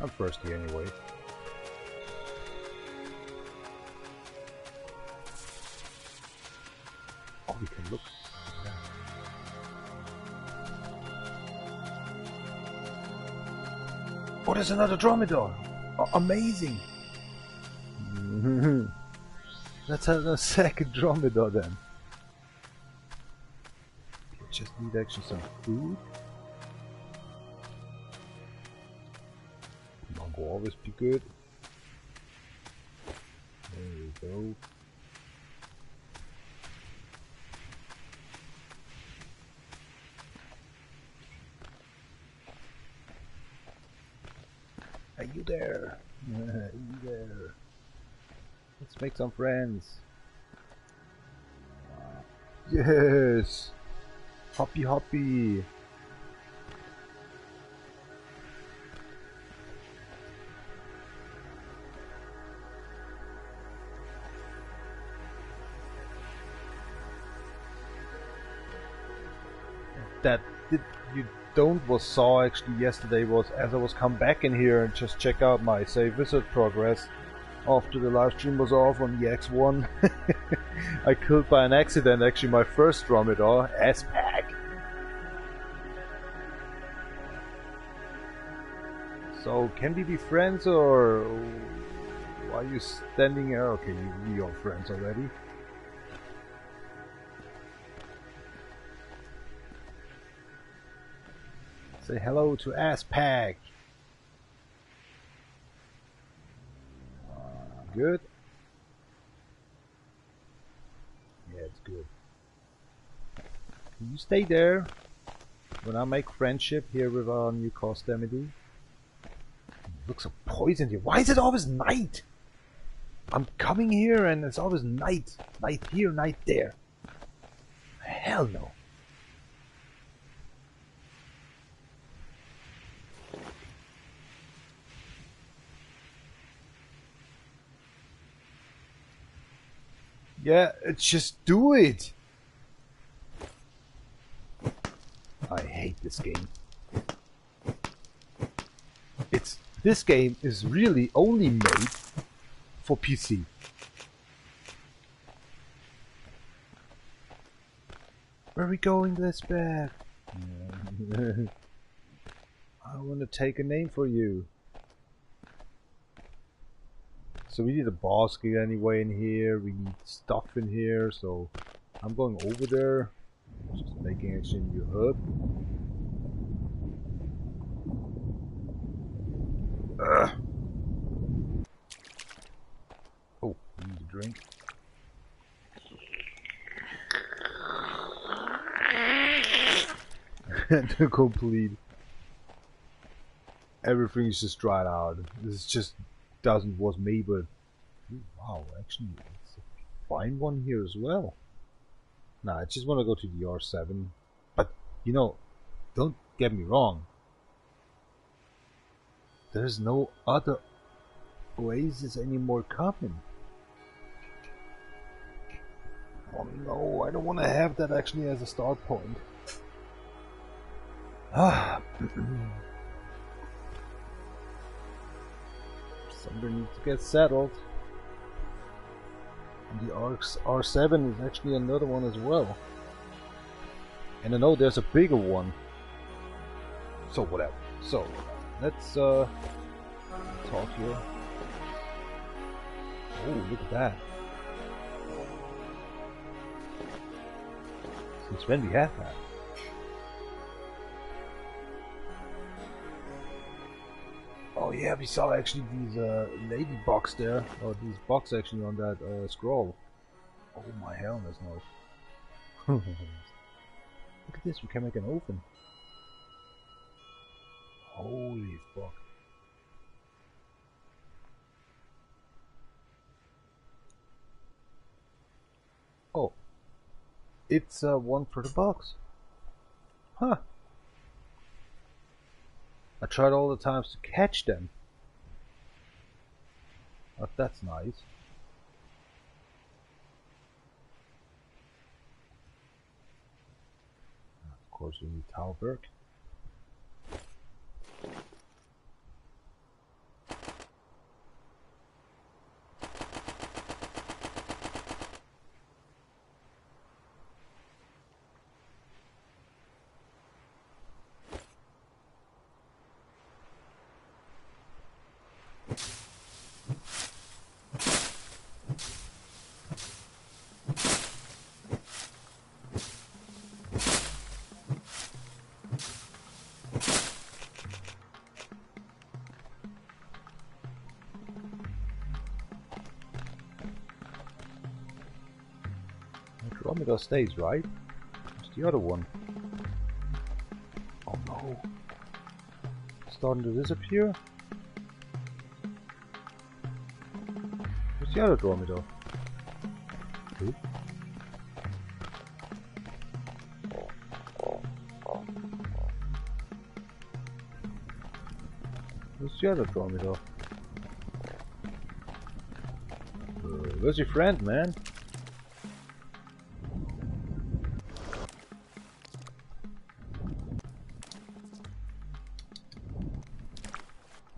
Speaker 2: I'm thirsty anyway. Oh, we can look. Yeah. Oh, there's another dromedar! Oh, amazing! Let's have a second dromedar then. Just need actually some food. Mango will always be good. There we go. Are you there? Are you there? Let's make some friends. Yes! Hoppy hoppy! That you saw actually yesterday was as I was come back in here and just check out my save wizard progress after the live stream was off on the X1. I killed by an accident actually my first dromedar, S-Pack. So can we be friends or are you standing here? Okay, we are friends already. Say hello to S-Pack. Good. Yeah, it's good. Can you stay there when I make friendship here with our new Costamedy? Looks so poisoned here. Why is it always night? I'm coming here and it's always night. Night here, night there. Hell no. Yeah, just do it. I hate this game. This game is really only made for PC. Where are we going, Lisbeth? I want to take a name for you. So we need a basket anyway in here, we need stuff in here, so I'm going over there, just making actually a new hut. Oh, I need a drink. To complete. Everything's just dried out. This just was me, but ooh, wow, actually it's a fine one here as well. Nah, I just want to go to the R7, but you know, don't get me wrong, there's no other oasis anymore coming. Oh no, I don't want to have that actually as a start point. Ah. Somebody needs to get settled. And the R7 is actually another one as well. And I know there's a bigger one. So whatever. So let's talk here. Oh, look at that. Since when we have that? Oh yeah, we saw actually these lady box there, or these box actually on that scroll. Oh my hell, that's nice. Look at this, we can make an oven. Holy fuck. Oh. It's one for the box. Huh. I tried all the times to catch them. But that's nice. Of course we need Tauberg. Andromeda stays, right? Where's the other one? Oh no. It's starting to disappear? Where's the other Andromeda? Who? Where's the other Andromeda? Where's your friend, man?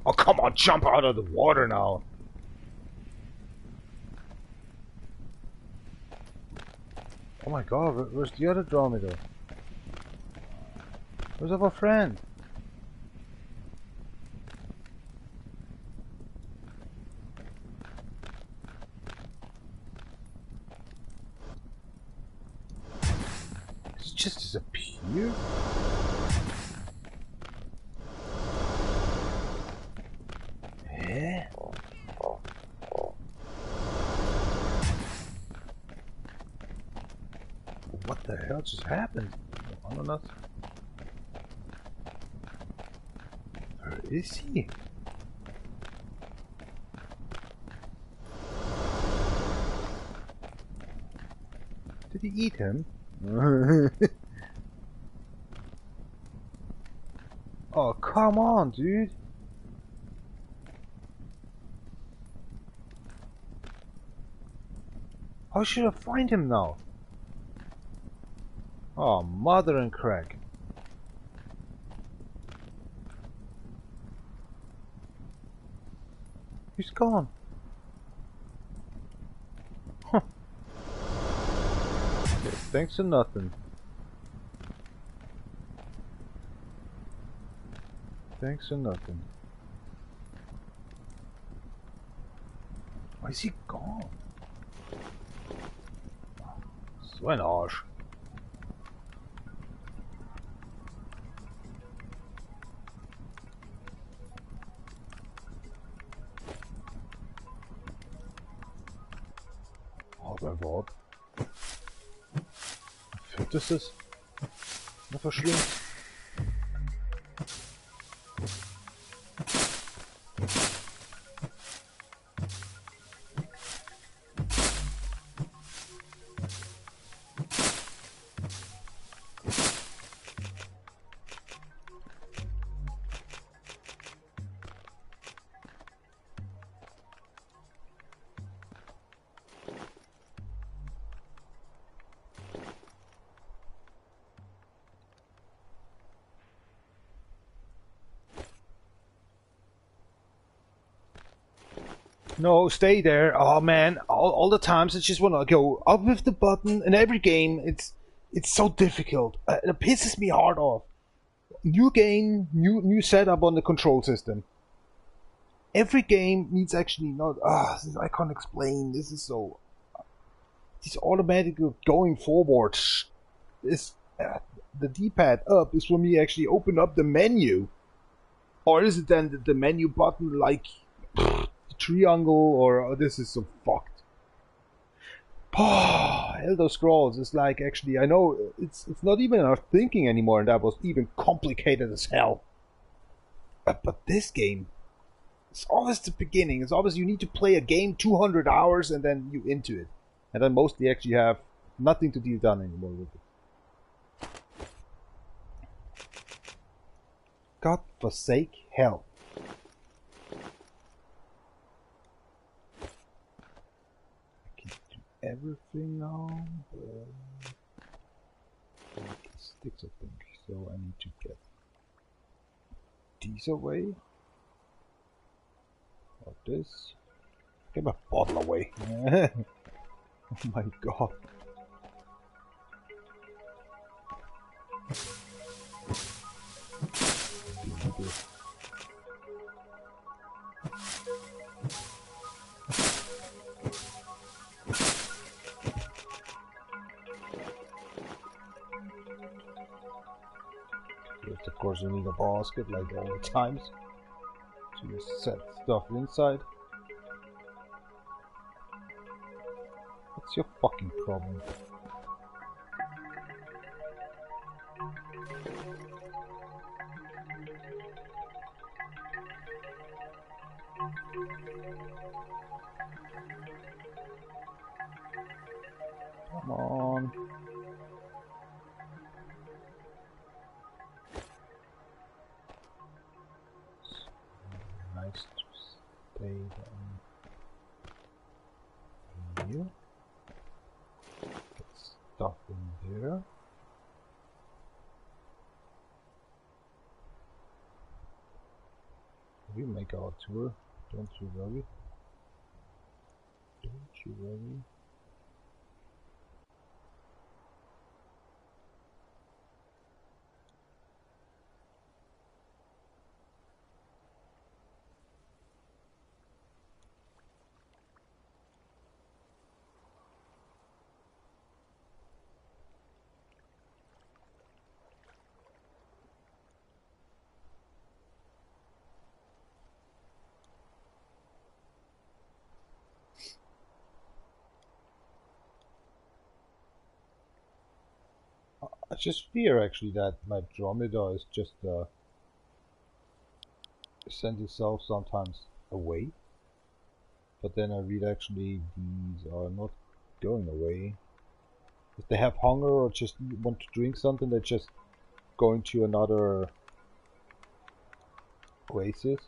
Speaker 2: Oh, come on, jump out of the water now. Oh my god, where's the other Andromeda? Where's our friend? Did it just disappear? Eh? What the hell just happened? I don't know. Where is he? Did he eat him? Oh, come on, dude. How should I find him now? Oh, mother and crack. He's gone. Huh. Okay, thanks for nothing. Thanks for nothing. Why is he gone? So ein Arsch. Einfach ab. Fett ist es? Na, verschlingt. No, stay there. Oh man, all the times I just want to go up with the button in every game. It's so difficult. It pisses me hard off. New game, new setup on the control system. Every game needs actually not. I can't explain. This is so. This automatically going forward. This the D-pad up is for me actually open up the menu, or is it then the menu button like? Triangle, or this is so fucked. Elder Scrolls is like, actually, I know it's not even our thinking anymore, and that was even complicated as hell. But this game, it's always the beginning. It's always you need to play a game 200 hours and then you into it, and then mostly actually have nothing to be done anymore with it. God forsake hell. Everything now. Sticks, I think. So I need to get these away. Or this. Get my bottle away. Oh my god. Yes, of course you need a basket like all the times to set stuff inside. What's your fucking problem? Come on. Nice to stay down here. Get stuff in there. We make our tour, don't you worry. Don't you worry. I just fear actually that my Dromedar is just sends itself sometimes away. But then I read actually these are not going away. If they have hunger or just want to drink something, they're just going to another oasis.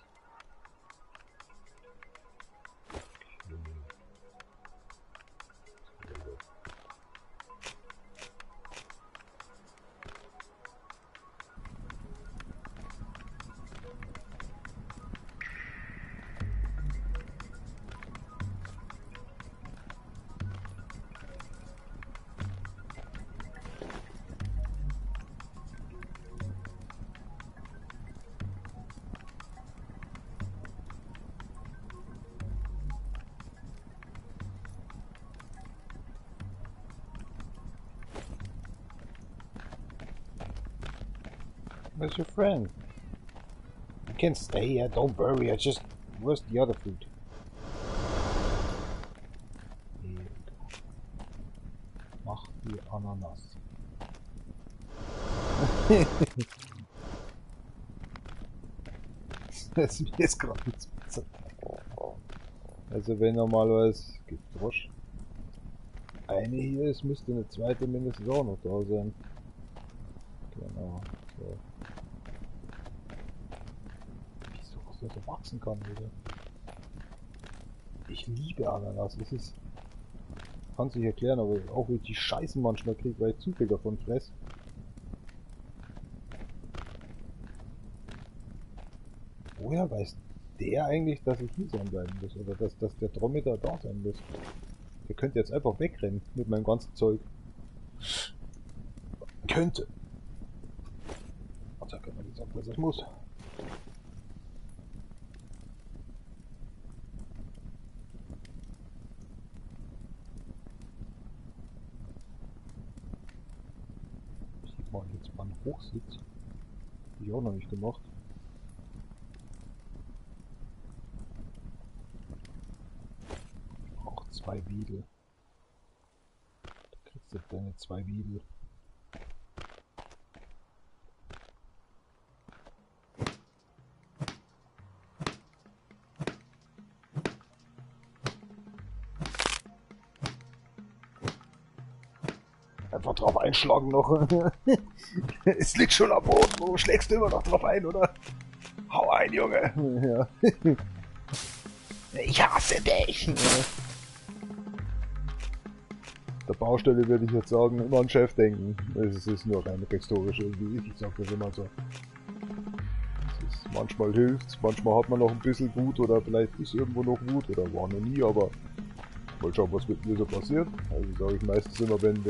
Speaker 2: Where's your friend? You can stay here, don't worry, where's the other food? Here we go. Mach die Ananas. Das ist mir jetzt gerade nichts besser. Also wenn normalerweise gibt Frosch. Eine hier ist, müsste eine zweite mindestens auch noch da sein. Genau. So. Wieso das so wachsen kann wieder. Ich liebe Ananas. Das ist. Kann sich erklären, aber auch wie ich die Scheißen manchmal kriege, weil ich zu viel davon fresse. Woher weiß der eigentlich, dass ich hier sein bleiben muss? Oder dass der Dromedar da sein muss? Der könnte jetzt einfach wegrennen mit meinem ganzen Zeug. Könnte. Also kann man nicht sagen, was ich muss. Sieht man jetzt beim Hochsitz. Hab ich auch noch nicht gemacht. Auch 2 Wiedel. Da kriegst du deine 2 Wiedel. Einfach drauf einschlagen noch. Es liegt schon am Boden. Warum schlägst du immer noch drauf ein, oder? Hau ein, Junge. Ja. Ich hasse dich. der Baustelle würde ich jetzt sagen, immer an Chef denken. Es ist nur rein historisch irgendwie, ich sag das immer so. Es ist, manchmal hilft's, manchmal hat man noch ein bisschen Wut oder vielleicht ist irgendwo noch Wut oder war noch nie, aber mal schauen, was mit mir so passiert. Also sage ich meistens immer, wenn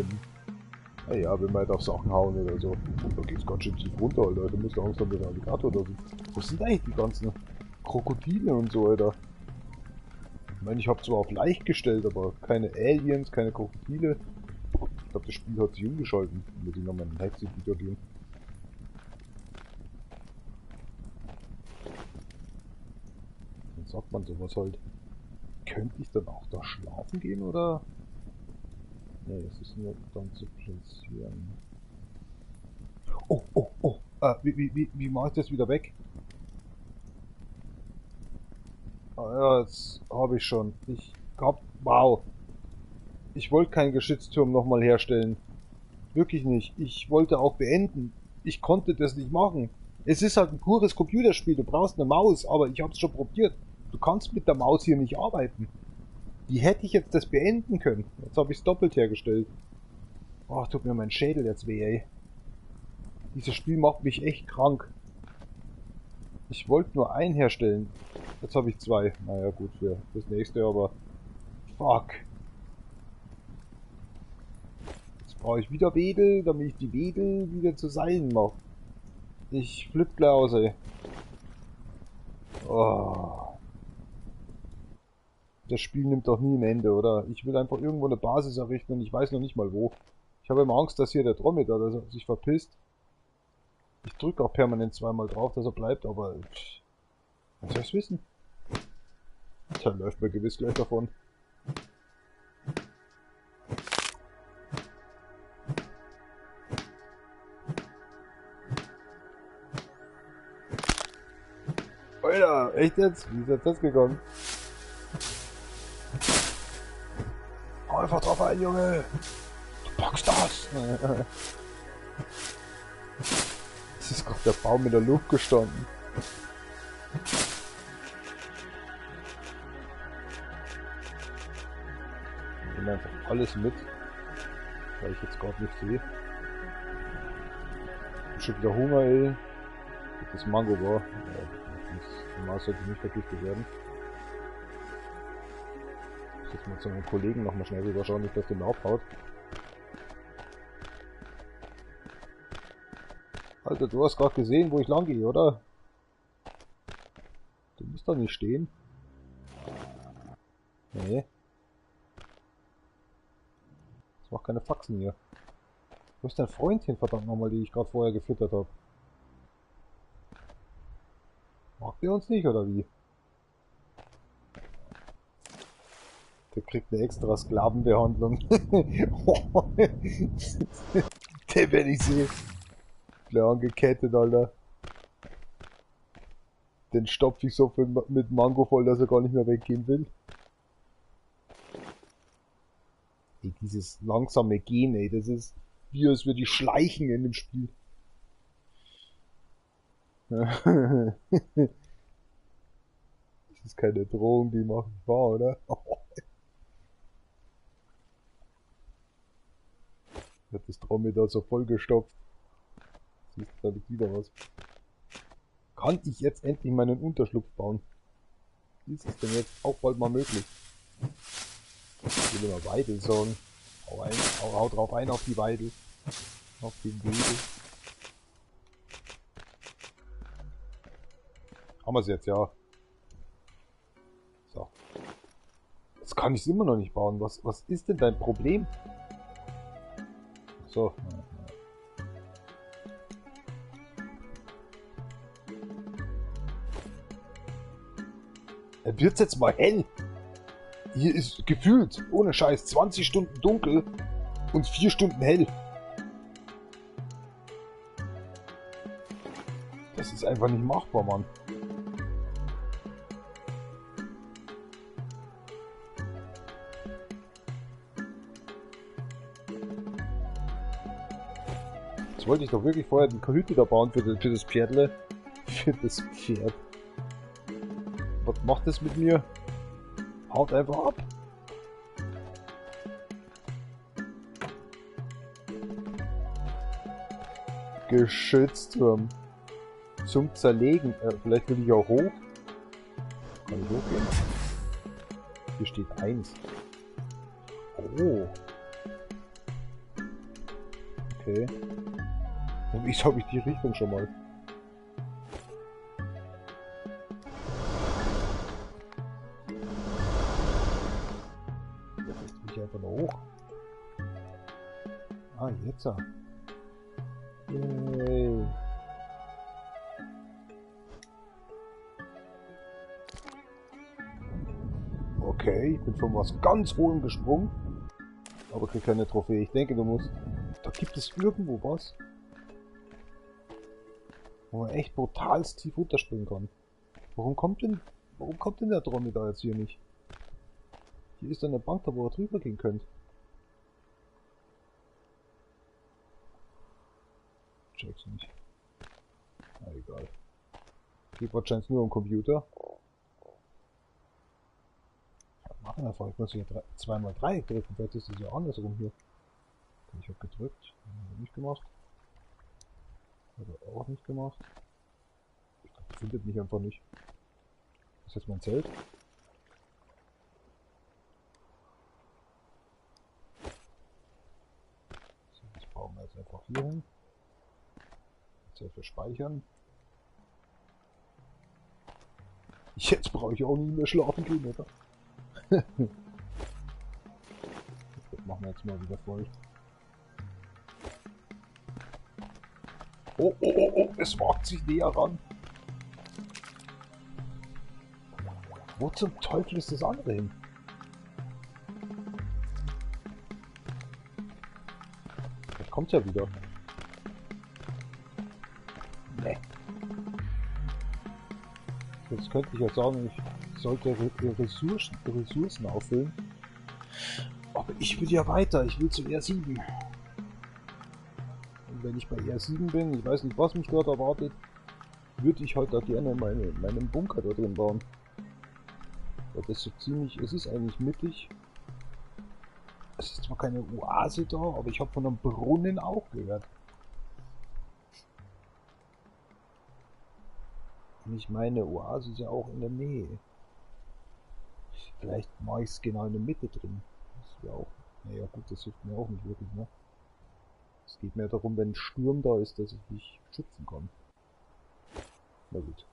Speaker 2: naja, wenn wir halt auf Sachen hauen oder so. Da geht's ganz schön tief runter, Alter. Du musst Angst haben, dass der Alligator da sind. Wo sind eigentlich die ganzen Krokodile und so, Alter? Ich meine, ich habe zwar auf leicht gestellt, aber keine Aliens, keine Krokodile. Ich glaube, das Spiel hat sich umgeschalten. Muss ich nochmal in den Exit wieder gehen. Dann sagt man sowas halt. Könnte ich dann auch da schlafen gehen, oder? Nee, es ist nur dann zu platzieren. Oh, oh, oh. Wie mache ich das wieder weg? Ah, ja, jetzt habe ich schon. Wow. Ich wollte keinen Geschützturm nochmal herstellen. Wirklich nicht. Ich wollte auch beenden. Ich konnte das nicht machen. Es ist halt ein pures Computerspiel. Du brauchst eine Maus, aber ich habe es schon probiert. Du kannst mit der Maus hier nicht arbeiten. Wie hätte ich jetzt das beenden können? Jetzt habe ich es doppelt hergestellt. Oh, tut mir mein Schädel jetzt weh, ey. Dieses Spiel macht mich echt krank. Ich wollte nur einen herstellen. Jetzt habe ich zwei. Naja, gut, für das nächste, aber... Fuck. Jetzt brauche ich wieder Wedel, damit ich die Wedel wieder zu Seilen mache. Ich flipp gleich aus, ey. Oh. Das Spiel nimmt doch nie ein Ende, oder? Ich will einfach irgendwo eine Basis errichten und ich weiß noch nicht mal wo. Ich habe immer Angst, dass hier der Dromedar sich verpisst. Ich drücke auch permanent zweimal drauf, dass er bleibt, aber... Was soll ich's wissen? Da läuft mir gewiss gleich davon. Alter, echt jetzt? Wie ist jetzt das gegangen? Hau einfach drauf ein, Junge! Du packst das! Es ist gerade der Baum in der Luft gestanden. Ich nehme einfach alles mit, weil ich jetzt gerade nicht sehe. Ich hab schon wieder Hunger, ey. Das Mango war. Die Maus sollte nicht vergiftet werden. Ich muss jetzt mal zu meinem Kollegen nochmal schnell rüber schauen, nicht dass der mir abhaut. Alter, du hast gerade gesehen, wo ich lang gehe, oder? Du musst doch nicht stehen. Nee. Das macht keine Faxen hier. Wo ist dein Freund hin, verdammt nochmal, die ich gerade vorher gefüttert habe? Mag der uns nicht, oder wie? Der kriegt eine extra Sklavenbehandlung. Der werde ich sehen. Klar angekettet, Alter. Den stopfe ich so mit Mango voll, dass er gar nicht mehr weggehen will. Ey, dieses langsame Gehen, ey, das ist wie als würde ich schleichen in dem Spiel. Das ist keine Drohung, die mache ich wahr, oder? Wird das Dromedar so vollgestopft. Siehst du, da liegt wieder was. Kann ich jetzt endlich meinen Unterschlupf bauen? Ist es denn jetzt auch bald mal möglich? Ich will immer Weidel sagen. Hau drauf ein auf die Weidel. Auf den Wedel. Haben wir es jetzt, ja. So. Jetzt kann ich es immer noch nicht bauen. Was ist denn dein Problem? So. Wird's jetzt mal hell? Hier ist gefühlt, ohne Scheiß, 20 Stunden dunkel und 4 Stunden hell. Das ist einfach nicht machbar, Mann. Jetzt wollte ich doch wirklich vorher die Kahüte da bauen für das Pferdle. Für das Pferd. Was macht das mit mir? Haut einfach ab. Geschützturm. Zum Zerlegen. Vielleicht will ich auch hoch. Kann ich hochgehen? Hier steht 1. Oh. Okay. Und wieso habe ich die Richtung schon mal? Jetzt will ich einfach noch hoch. Ah, jetzt. Yay. Okay, ich bin von was ganz Hohem gesprungen. Aber krieg keine Trophäe. Ich denke, du musst... Da gibt es irgendwo was, wo man echt brutal tief runterspringen kann. Warum kommt denn der Drohne da jetzt hier nicht? Hier ist eine Bank da, wo ihr drüber gehen könnt. Check's nicht. Na egal. Geht wahrscheinlich nur am Computer. Machen einfach, ich muss hier 2x3 drücken, vielleicht ist das ja andersrum hier. Ich habe gedrückt, habe nicht gemacht. Habe auch nicht gemacht. Ich glaube, findet mich einfach nicht. Das ist jetzt mein Zelt. So, das brauchen wir jetzt einfach hier hin. Zelt für Speichern. Jetzt brauche ich auch nie mehr schlafen gehen, oder? Das machen wir jetzt mal wieder voll. Oh, oh, oh, oh, es wagt sich näher ran. Wo zum Teufel ist das andere hin? Das kommt ja wieder. Nee. Jetzt könnte ich ja sagen, ich sollte Ressourcen auffüllen. Aber ich will ja weiter, ich will zu R7. Und wenn ich bei R7 bin, ich weiß nicht, was mich dort erwartet, würde ich halt da gerne meinen Bunker da drin bauen. Weil das so ziemlich, es ist eigentlich mittig. Es ist zwar keine Oase da, aber ich habe von einem Brunnen auch gehört. Und ich meine, Oase ist ja auch in der Nähe. Vielleicht mache ich es genau in der Mitte drin. Das wäre auch, naja gut, das hilft mir auch nicht wirklich, ne? Es geht mehr darum, wenn ein Sturm da ist, dass ich mich schützen kann. Na gut.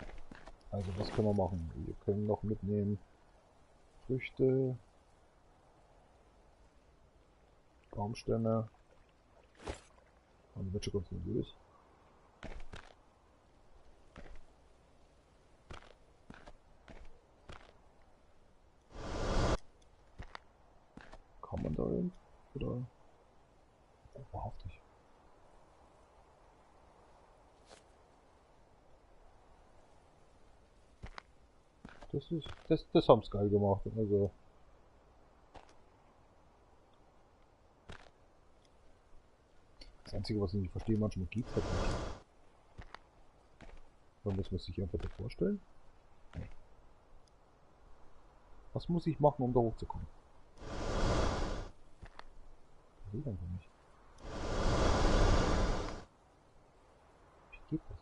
Speaker 2: Also was können wir machen? Wir können noch mitnehmen Früchte, Baumstämme. Und wird schon ganz durch. Kann man da hin? Oder? Oh, wahrhaftig. Das haben sie geil gemacht. Also. Das Einzige, was ich nicht verstehe, manchmal geht's halt nicht. Man muss man sich einfach da vorstellen. Nee. Was muss ich machen, um da hochzukommen? Das geht einfach nicht. Wie geht das?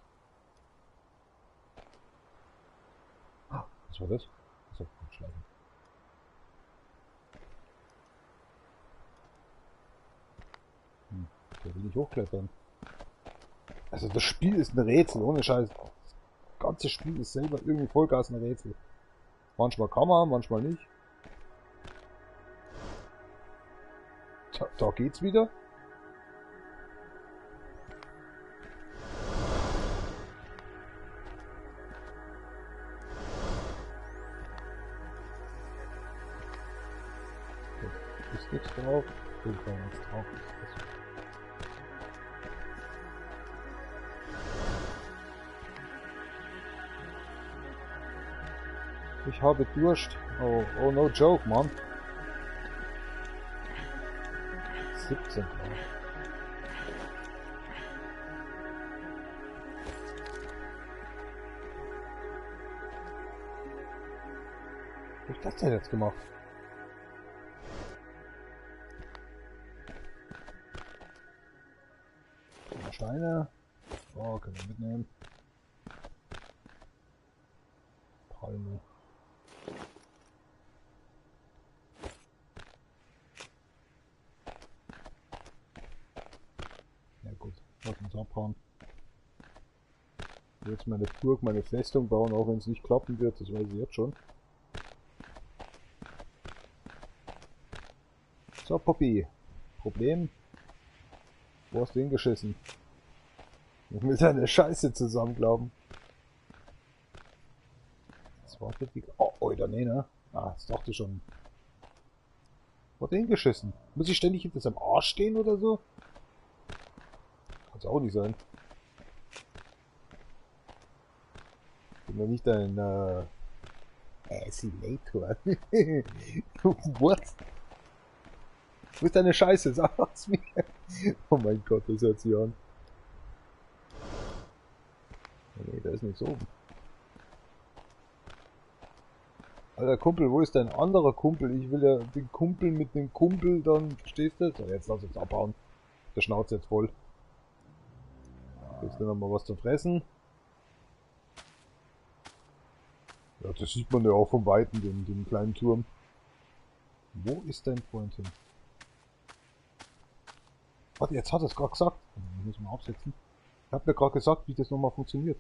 Speaker 2: Ah, was war das? Das hat gut schleifen. Der will nicht hochklettern. Also das Spiel ist ein Rätsel, ohne Scheiß. Das ganze Spiel ist selber irgendwie Vollgas ein Rätsel. Manchmal kann man, manchmal nicht. Da geht's wieder. Da ist nichts drauf. Da ist nichts drauf. Ich habe Durst. Oh no joke, Mann. 17 Grad. Was hab ich das denn jetzt gemacht? Steine. Können wir mitnehmen. Palme. Ja gut, lass uns abhauen. Ich will jetzt meine Burg, meine Festung bauen, auch wenn es nicht klappen wird, das weiß ich jetzt schon. So, Poppy. Problem? Wo hast du hingeschissen? Ich will seine Scheiße zusammenglauben. Das war für die... Oh, oder nee, ne? Ah, das dachte ich schon. Wo hat er hingeschissen? Muss ich ständig hinter seinem Arsch stehen oder so? Kann's auch nicht sein. Bin ja nicht ein, Assilator. What? Wo ist deine Scheiße? Sag's mir. Oh mein Gott, das hört sich an. Nee, da ist nichts oben. Alter Kumpel, wo ist dein anderer Kumpel? Ich will ja den Kumpel mit dem Kumpel, dann verstehst du? So, jetzt lass uns abhauen. Der Schnauze jetzt voll. Jetzt noch mal was zum Fressen. Ja, das sieht man ja auch vom Weiten, den kleinen Turm. Wo ist dein Freund hin? Warte, jetzt hat er es gerade gesagt. Ich muss mal aufsetzen. Ich habe mir gerade gesagt, wie das nochmal funktioniert.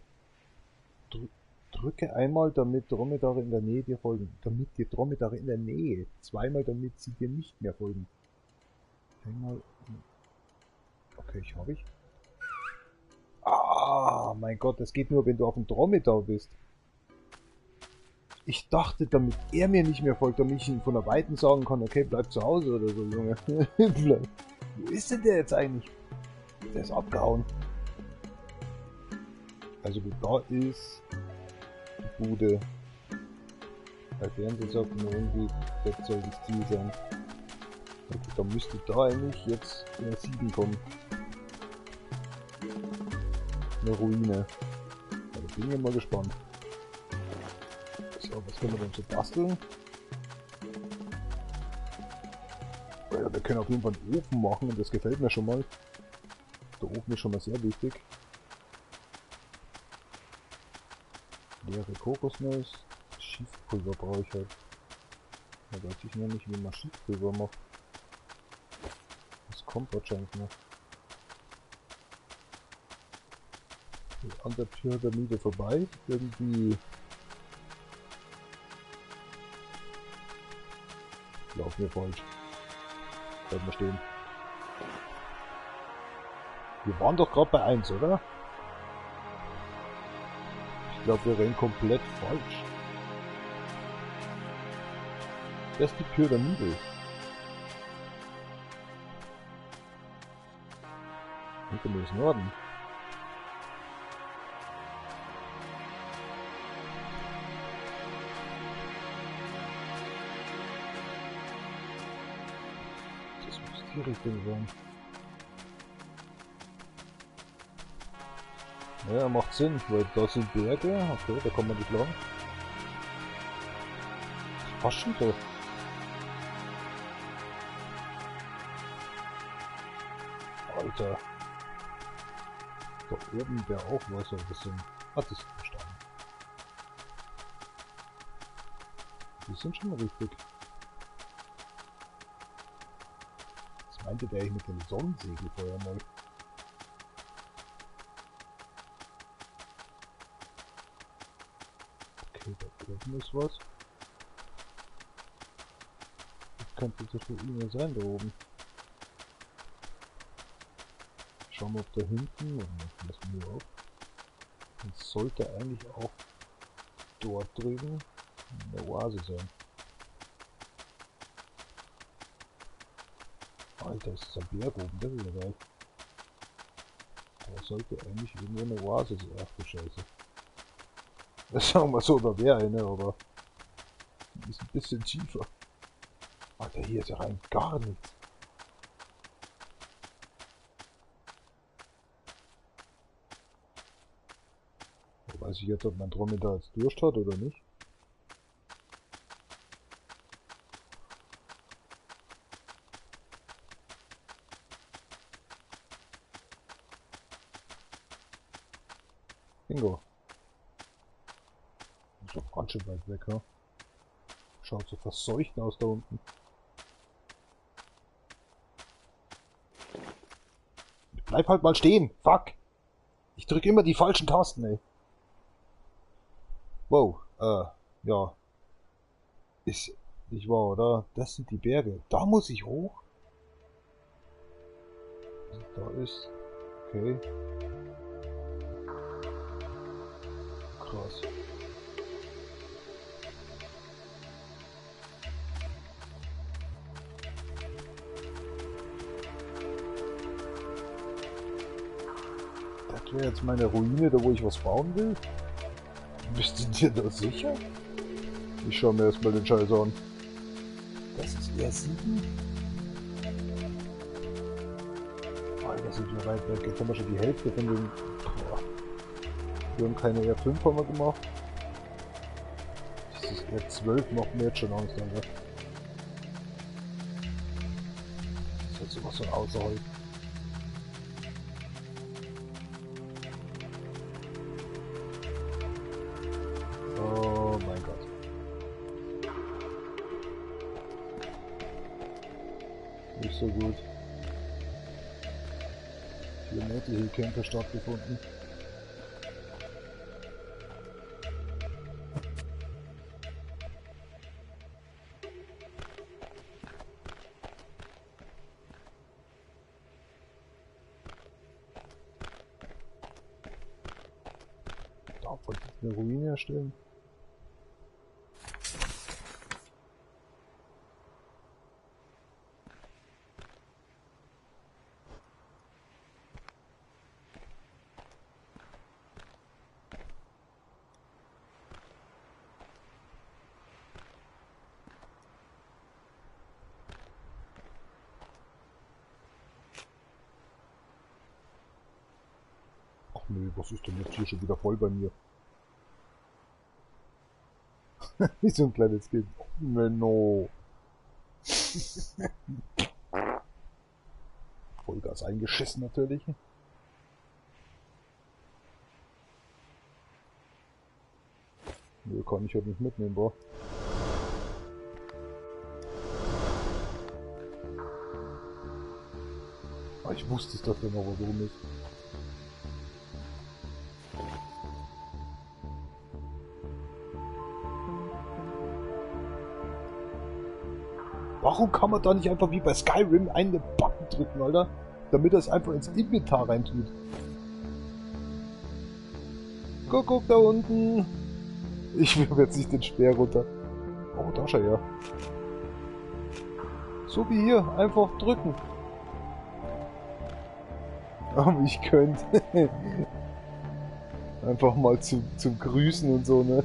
Speaker 2: Drücke einmal, damit Dromedare in der Nähe dir folgen. Damit dir Dromedare in der Nähe. Zweimal, damit sie dir nicht mehr folgen. Einmal. Okay, habe ich. Ah, mein Gott, das geht nur, wenn du auf dem Dromedar bist. Ich dachte, damit er mir nicht mehr folgt, damit ich ihn von der Weiten sagen kann, okay, bleib zu Hause oder so, Junge. Wo ist denn der jetzt eigentlich? Der ist abgehauen. Also gut, da ist die Bude. Bei Fernsehen sagt man irgendwie, das soll das Ziel sein. Okay, da müsste da eigentlich jetzt eine 7 kommen. Eine Ruine. Da bin ich mal gespannt. So, was können wir denn so basteln? Ja, wir können auf jeden Fall einen Ofen machen und das gefällt mir schon mal. Der Ofen ist schon mal sehr wichtig. Leere Kokosnuss. Schiffpulver brauche ich halt. Da weiß ich noch nicht, wie man Schiffpulver macht. Das kommt wahrscheinlich noch. An der Pyramide vorbei. Irgendwie laufen wir falsch. Bleiben wir stehen. Wir waren doch gerade bei 1, oder? Ich glaube, wir rennen komplett falsch. Das ist die Pyramide. Hinter mir ist Norden. Das muss die Richtung sein. Ja, macht Sinn, weil da sind Berge. Okay, da kann man nicht lang. Was schon so? Alter. Da oben wäre auch was, aber das sind... Ah, das sind Steine. Die sind schon mal richtig. Was meinte der eigentlich mit dem Sonnensegel vorher mal? Okay, da oben ist was. Das könnte das für ihn sein, da oben. Schauen wir, ob da hinten, lassen wir auf. Das sollte eigentlich auch dort drüben eine Oase sein. Alter, ist das ein Berg oben, das ist ja geil. Da sollte eigentlich irgendwo eine Oase sein. Ach du Scheiße. Das sagen wir so, da wäre eine, aber die ist ein bisschen tiefer. Alter, hier ist ja rein gar nichts. Weiß ich jetzt, ob mein Dromedar jetzt Durst hat oder nicht. Bingo. Ist doch ganz schön weit weg, ne? Schaut so verseucht aus da unten. Bleib halt mal stehen! Fuck! Ich drücke immer die falschen Tasten, ey. Wow, ja. Ist nicht wahr, oder? Das sind die Berge. Da muss ich hoch? Da ist... Okay. Krass. Das wäre jetzt meine Ruine, da wo ich was bauen will? Bist du dir da sicher? Ich schaue mir erstmal den Scheiß an. Das ist R7? Alter, sind wir weit weg. Jetzt haben wir schon die Hälfte von dem... Boah. Wir haben keine R5 haben wir gemacht. Das ist R12 macht mir jetzt schon Angst, Alter. Das ist jetzt sowas von außerhalb. Oh mein Gott. Nicht so gut. 4 Meter hier Camper stattgefunden. Da wollte ich eine Ruine erstellen. Ach nee, was ist denn jetzt hier schon wieder voll bei mir? Wie so ein kleines Kind. Menno. Vollgas eingeschissen natürlich. Nö, kann ich halt nicht mitnehmen, boah. Ah, ich wusste es, dass der noch was oben ist. Warum kann man da nicht einfach wie bei Skyrim einen Button drücken, Alter? Damit er es einfach ins Inventar reintut. Guck da unten! Ich wirf jetzt nicht den Speer runter. Oh, da schau ja. So wie hier, einfach drücken. Aber ich könnte. Einfach mal zum Grüßen und so, ne?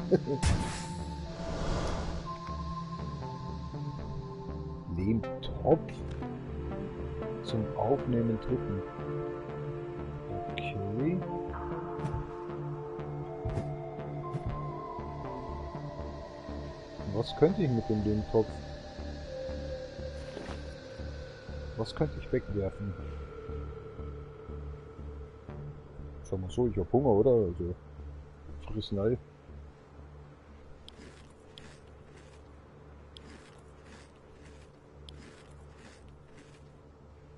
Speaker 2: Lehmtopf zum Aufnehmen drücken. Okay. Was könnte ich mit dem Lehmtopf? Was könnte ich wegwerfen? Sag mal so, ich hab Hunger, oder? Also, friss ein Ei.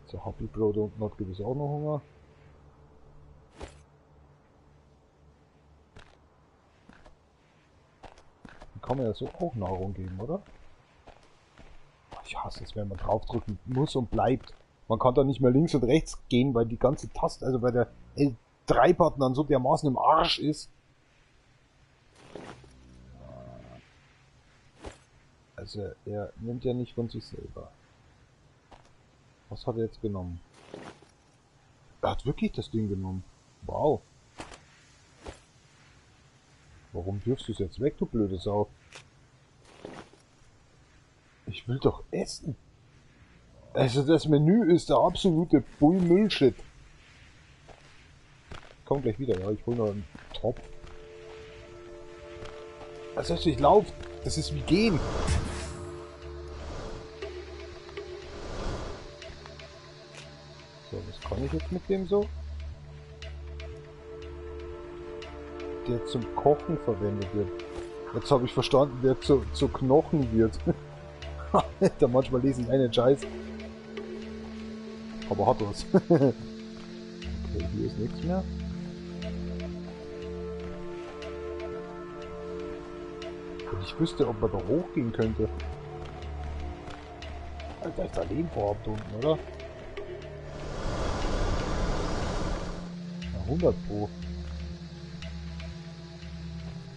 Speaker 2: So, Happy Bro da unten hat gewiss auch noch Hunger. Dann kann man ja so auch Nahrung geben, oder? Ich hasse es, wenn man draufdrücken muss und bleibt. Man kann da nicht mehr links und rechts gehen, weil die ganze Taste, also weil der L3-Button dann so dermaßen im Arsch ist. Also er nimmt ja nicht von sich selber. Was hat er jetzt genommen? Er hat wirklich das Ding genommen. Wow. Warum wirfst du es jetzt weg, du blöde Sau? Ich will doch essen. Also das Menü ist der absolute Bullshit. Komm gleich wieder, ja, ich hol noch einen Topf. Also ich lauf, das ist wie gehen. So, was kann ich jetzt mit dem so? der zum Kochen verwendet wird. Jetzt habe ich verstanden, der zu Knochen wird. Da manchmal lese ich einen Scheiß. Aber hat was. Okay, hier ist nichts mehr. Wenn ich wüsste, ob man da hochgehen könnte. Alter, ist da Leben vorhabt unten, oder? Ja, 100 Pro.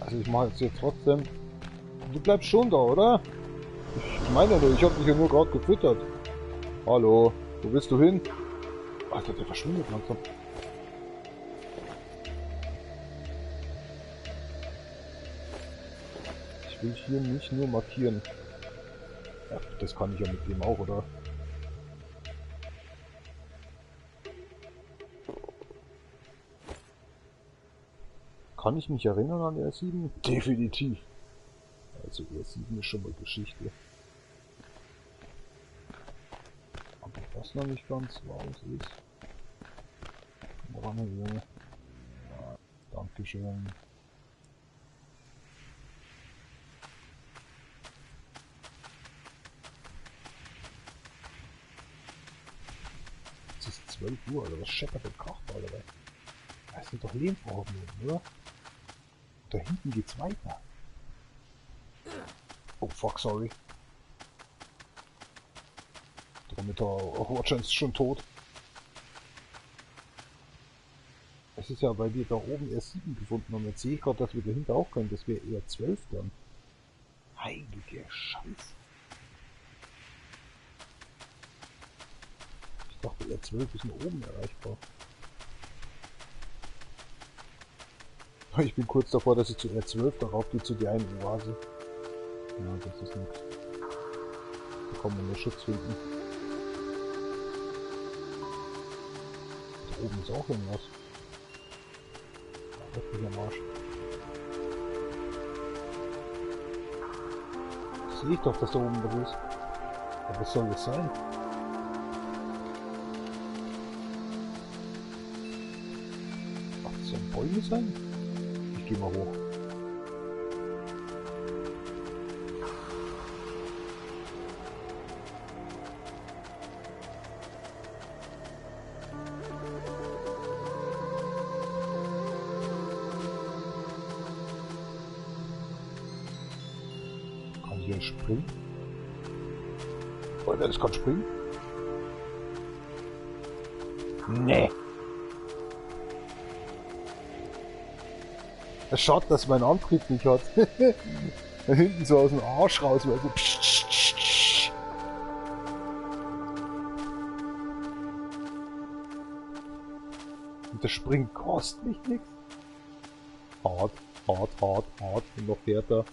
Speaker 2: Also ich mache jetzt trotzdem... Du bleibst schon da, oder? Ich meine nur, ich habe dich ja nur gerade gefüttert. Hallo, wo willst du hin? Alter, der verschwindet langsam. Ich will hier nicht nur markieren. Ja, das kann ich ja mit dem auch, oder? Kann ich mich erinnern an R7? Definitiv. Also R7 ist schon mal Geschichte. Aber was noch nicht ganz raus ist. Woran Junge? Ja, Dankeschön. Es ist 12 Uhr, oder was scheppert der Krach, Alter? Das sind doch Lehmvorhaben, oder? Da hinten geht's weiter. Oh fuck, sorry. Damit der Roger ist schon tot. Es ist ja, weil wir da oben erst 7 gefunden haben. Jetzt sehe ich gerade, dass wir dahinter auch können. Das wäre eher 12 dann. Heilige Scheiße. Ich dachte, eher 12 ist nur oben erreichbar. Ich bin kurz davor, dass ich zu R12 darauf gehe, zu der einen Oase. Ja, das ist nichts. Da kann man nur Schutz finden. Da oben ist auch irgendwas. Das ist am Arsch. Sehe ich doch, dass da oben was ist. Aber was soll das sein? Ach, das sollen Bäume sein? Ich geh mal hoch. Kann hier springen? Oder das kann springen? Nee. Es schaut, dass mein Antrieb nicht hat. Da hinten so aus dem Arsch raus, weil so psch, psch, psch, psch. Und das Springen kostet mich nichts. Hart, hart, hart, hart. Und noch härter.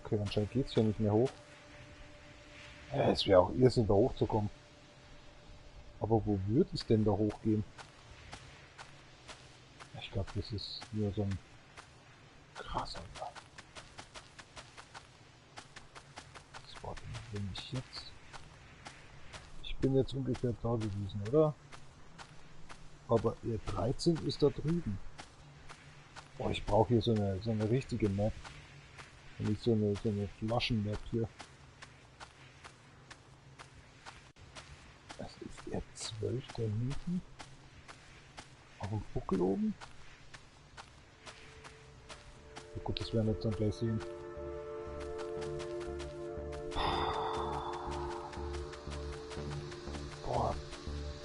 Speaker 2: Okay, anscheinend geht's hier nicht mehr hoch. Es wäre auch irrsinnig, da hochzukommen. Aber wo wird es denn da hochgehen? Ich glaube, das ist nur so ein krasser. Das war wenn ich jetzt... Ich bin jetzt ungefähr da gewesen, oder? Aber R13 ist da drüben. Boah, ich brauche hier so eine richtige Map. Und nicht so eine Flaschen-Map hier. Das ist R12 da hinten. Auf dem Buckel oben. Ja, gut, das werden wir jetzt dann gleich sehen. Boah,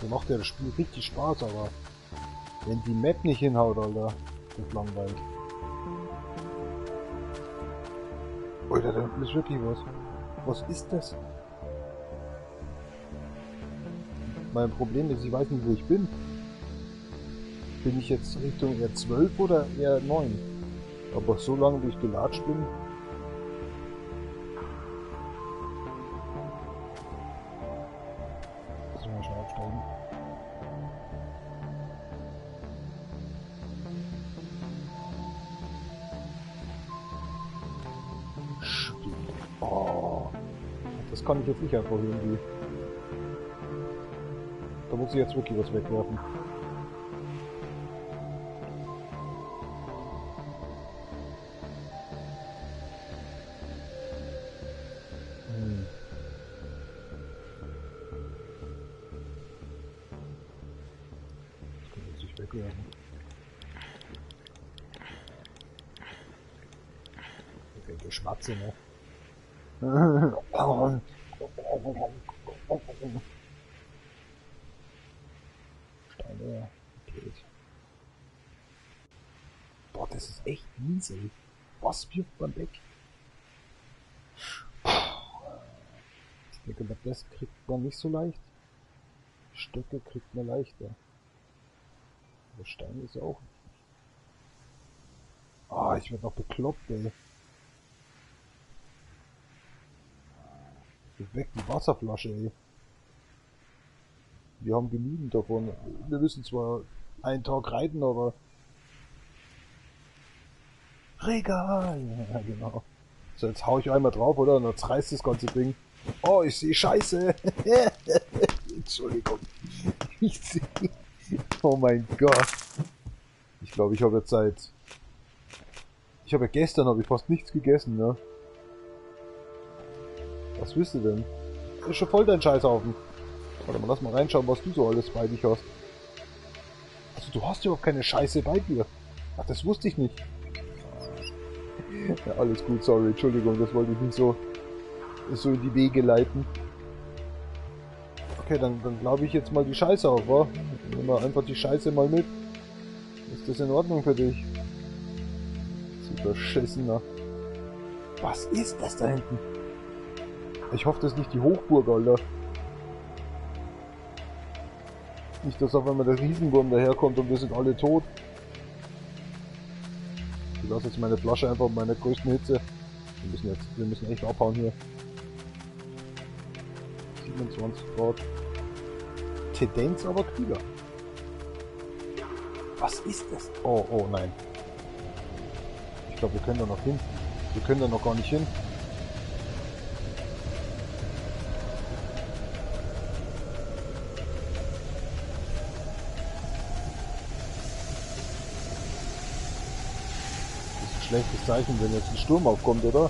Speaker 2: da macht ja das Spiel richtig Spaß, aber wenn die Map nicht hinhaut, Alter, das ist langweilig. Alter, da unten ist wirklich was. Was ist das? Mein Problem ist, ich weiß nicht, wo ich bin. Bin ich jetzt Richtung R12 oder R9? Aber so lange, wie ich gelatscht bin... Müssen wir schon aufsteigen. Oh, das kann ich jetzt nicht einfach irgendwie. Da muss ich jetzt wirklich was wegwerfen. Hm. Das kann ich jetzt nicht wegwerfen. Okay, Geschmatze, ne? Steine, okay. Boah, das ist echt mies, ey. Was wirft man weg? Ich denke mal, das kriegt man nicht so leicht. Stöcke kriegt man leichter. Aber Steine ist ja auch wichtig. Ah, ich werde noch bekloppt, ey. Gib weg die Wasserflasche, ey. Wir haben genügend davon. Wir müssen zwar einen Tag reiten, aber... Regal! Ja, genau. So, jetzt hau ich einmal drauf, oder? Und dann zerreißt das ganze Ding. Oh, ich sehe Scheiße! Entschuldigung. Ich sehe... Oh mein Gott. Ich glaube, ich habe jetzt seit... Ich habe ja gestern fast nichts gegessen, ne? Was willst du denn? Das ist schon voll dein Scheißhaufen. Warte mal, lass mal reinschauen, was du so alles bei dich hast. Also du hast überhaupt keine Scheiße bei dir. Ach, das wusste ich nicht. Ja, alles gut, sorry, Entschuldigung, das wollte ich nicht so in die Wege leiten. Okay, dann glaube ich jetzt mal die Scheiße auf, wa? Nimm mal einfach die Scheiße mal mit. Ist das in Ordnung für dich? Sieht beschissener. Was ist das da hinten? Ich hoffe, das ist nicht die Hochburg, Alter. Nicht, dass auf einmal der Riesenwurm daherkommt und wir sind alle tot. Ich lasse jetzt meine Flasche einfach bei meiner größten Hitze. Wir müssen echt abhauen hier. 27 Grad. Tendenz aber kühler. Was ist das? Oh, oh nein. Ich glaube, wir können da noch hin. Wir können da noch gar nicht hin. Das ist ein schlechtes Zeichen, wenn jetzt ein Sturm aufkommt, oder?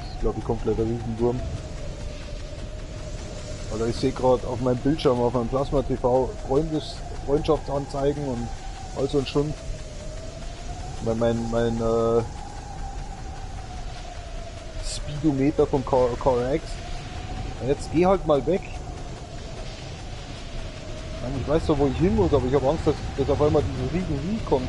Speaker 2: Das ist, glaube ich, kompletter Riesenwurm. Oder ich sehe gerade auf meinem Bildschirm, auf meinem Plasma TV Freundschaftsanzeigen und all so ein Schund. Weil mein Speedometer vom CarX. Jetzt geh halt mal weg. Ich weiß doch, wo ich hin muss, aber ich habe Angst, dass auf einmal dieses Riesenvieh kommt.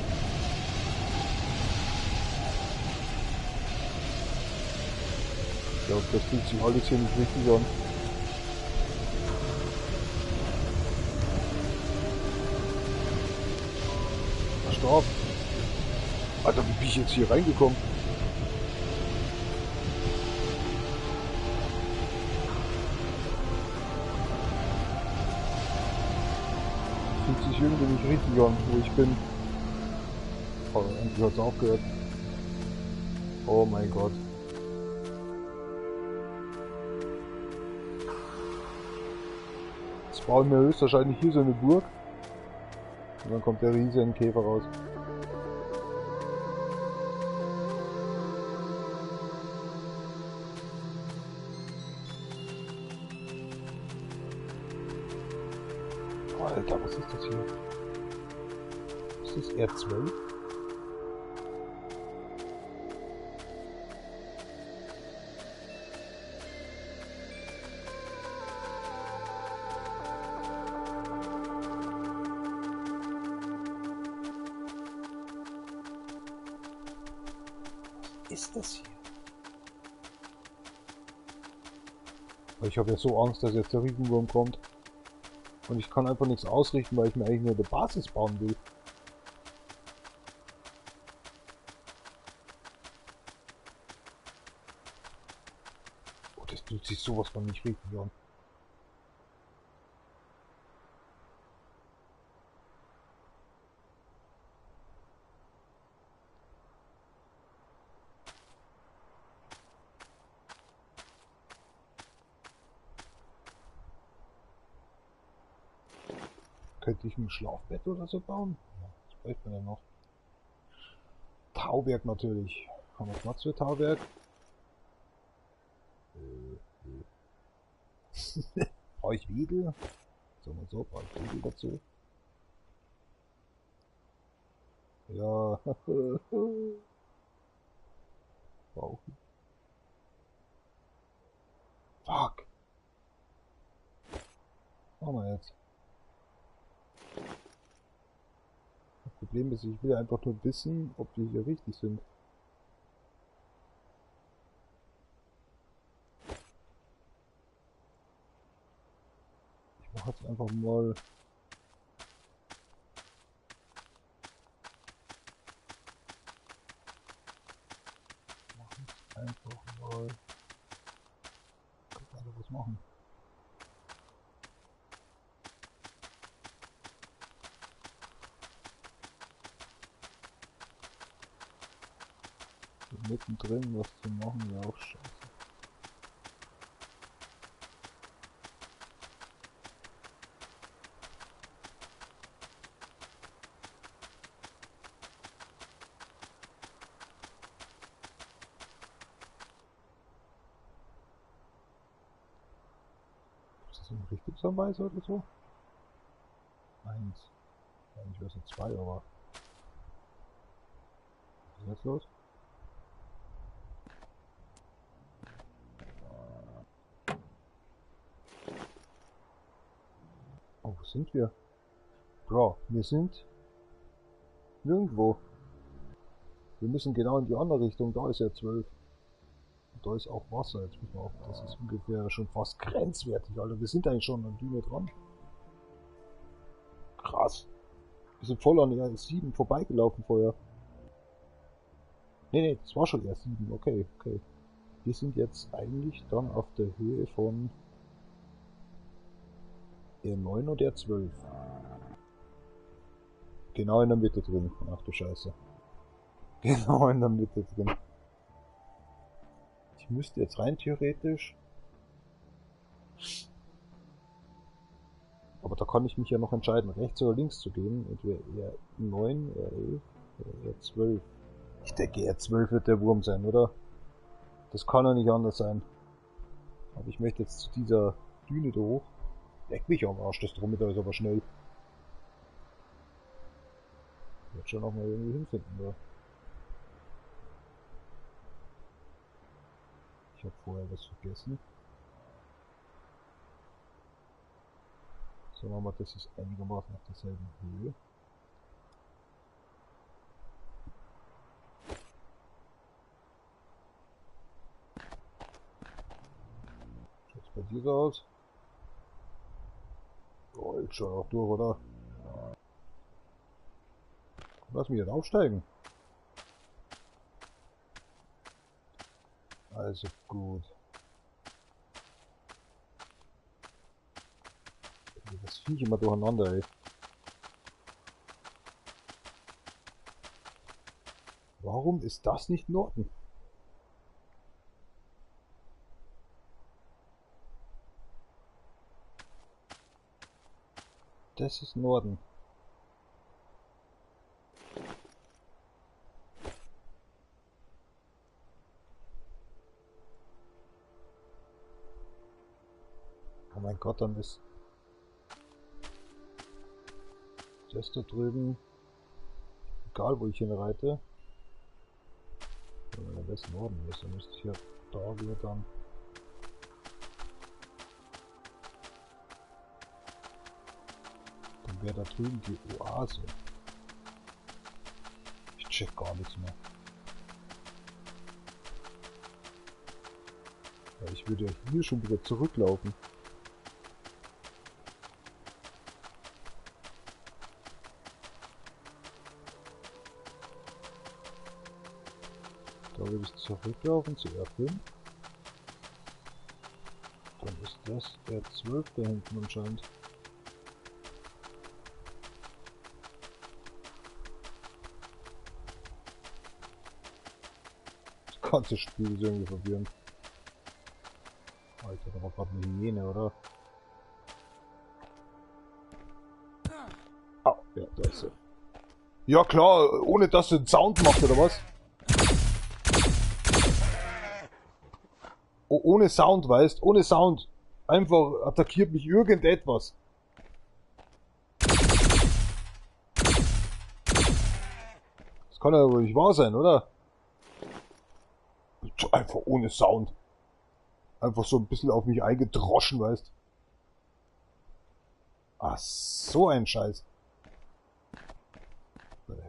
Speaker 2: Ich glaube, das fühlt sich alles hier nicht richtig an. Stopp! Alter, wie bin ich jetzt hier reingekommen? Fühlt sich irgendwie nicht richtig an, wo ich bin. Oh, endlich hat es aufgehört. Oh mein Gott. Jetzt bauen wir höchstwahrscheinlich hier so eine Burg. Und dann kommt der riesen Käfer raus. Oh, Alter, was ist das hier? Ist das R12? Ist das hier? Ich habe ja so Angst, dass jetzt der Riesenwurm kommt. Und ich kann einfach nichts ausrichten, weil ich mir eigentlich nur eine Basis bauen will. Oh, das fühlt sich sowas von nicht richtig an. Könnte ich ein Schlafbett oder so bauen? Ja, was bräuchte man denn noch? Tauwerk natürlich. Haben wir Platz für Tauwerk? Brauche ich Wedel? So und so, brauche ich Wedel dazu? Ja. Brauchen. Fuck. Was machen wir jetzt? Das Problem ist, ich will einfach nur wissen, ob wir hier richtig sind. Ich mache jetzt einfach mal. Einfach mal. Kann gerade was machen. Mittendrin was zu machen, wäre auch scheiße. Ist das eine Richtungsanweisung oder so? Eins. Eigentlich wäre es eine 2, aber. Was ist jetzt los? Oh, wo sind wir? Bro, wir sind nirgendwo. Wir müssen genau in die andere Richtung. Da ist ja 12. Und da ist auch Wasser. Jetzt müssen wir auf. Das ist ungefähr schon fast grenzwertig, Alter. Wir sind eigentlich schon an der Düne dran. Krass. Wir sind voll an der 7 vorbeigelaufen vorher. Nee, das war schon erst 7. Okay, okay. Wir sind jetzt eigentlich dann auf der Höhe von R9 und R12. Genau in der Mitte drin. Ach du Scheiße. Genau in der Mitte drin. Ich müsste jetzt rein theoretisch. Aber da kann ich mich ja noch entscheiden, rechts oder links zu gehen. Entweder R9, R11 oder R12. Ich denke, R12 wird der Wurm sein, oder? Das kann ja nicht anders sein. Aber ich möchte jetzt zu dieser Düne da hoch. Leck mich am Arsch, das Dromedar ist aber schnell. Ich werde schon noch mal irgendwie hinfinden, da. Ich habe vorher was vergessen. Sagen wir mal, das ist einigermaßen auf derselben Höhe. Schaut's bei dir so aus? Rollt schon auch durch, oder? Lass mich jetzt aufsteigen. Also gut. Das Viech immer durcheinander, ey. Warum ist das nicht Norden? Das ist Norden. Oh mein Gott, dann ist das da drüben, egal wo ich hinreite, wenn das Norden ist, dann müsste ich ja da wieder dann. Dann wäre da drüben die Oase. Ich check gar nichts mehr. Ja, ich würde ja hier schon wieder zurücklaufen. Da würde ich zurücklaufen zu R5. Dann ist das R12 da hinten anscheinend. Das ganze Spiel ist irgendwie verwirrend. Alter, da war gerade eine Hyäne, oder? Scheiße. Ja klar, ohne dass du einen Sound macht, oder was? Oh, ohne Sound, weißt? Ohne Sound. Einfach attackiert mich irgendetwas. Das kann ja wohl nicht wahr sein, oder? Einfach ohne Sound. Einfach so ein bisschen auf mich eingedroschen, weißt? Ach, so ein Scheiß.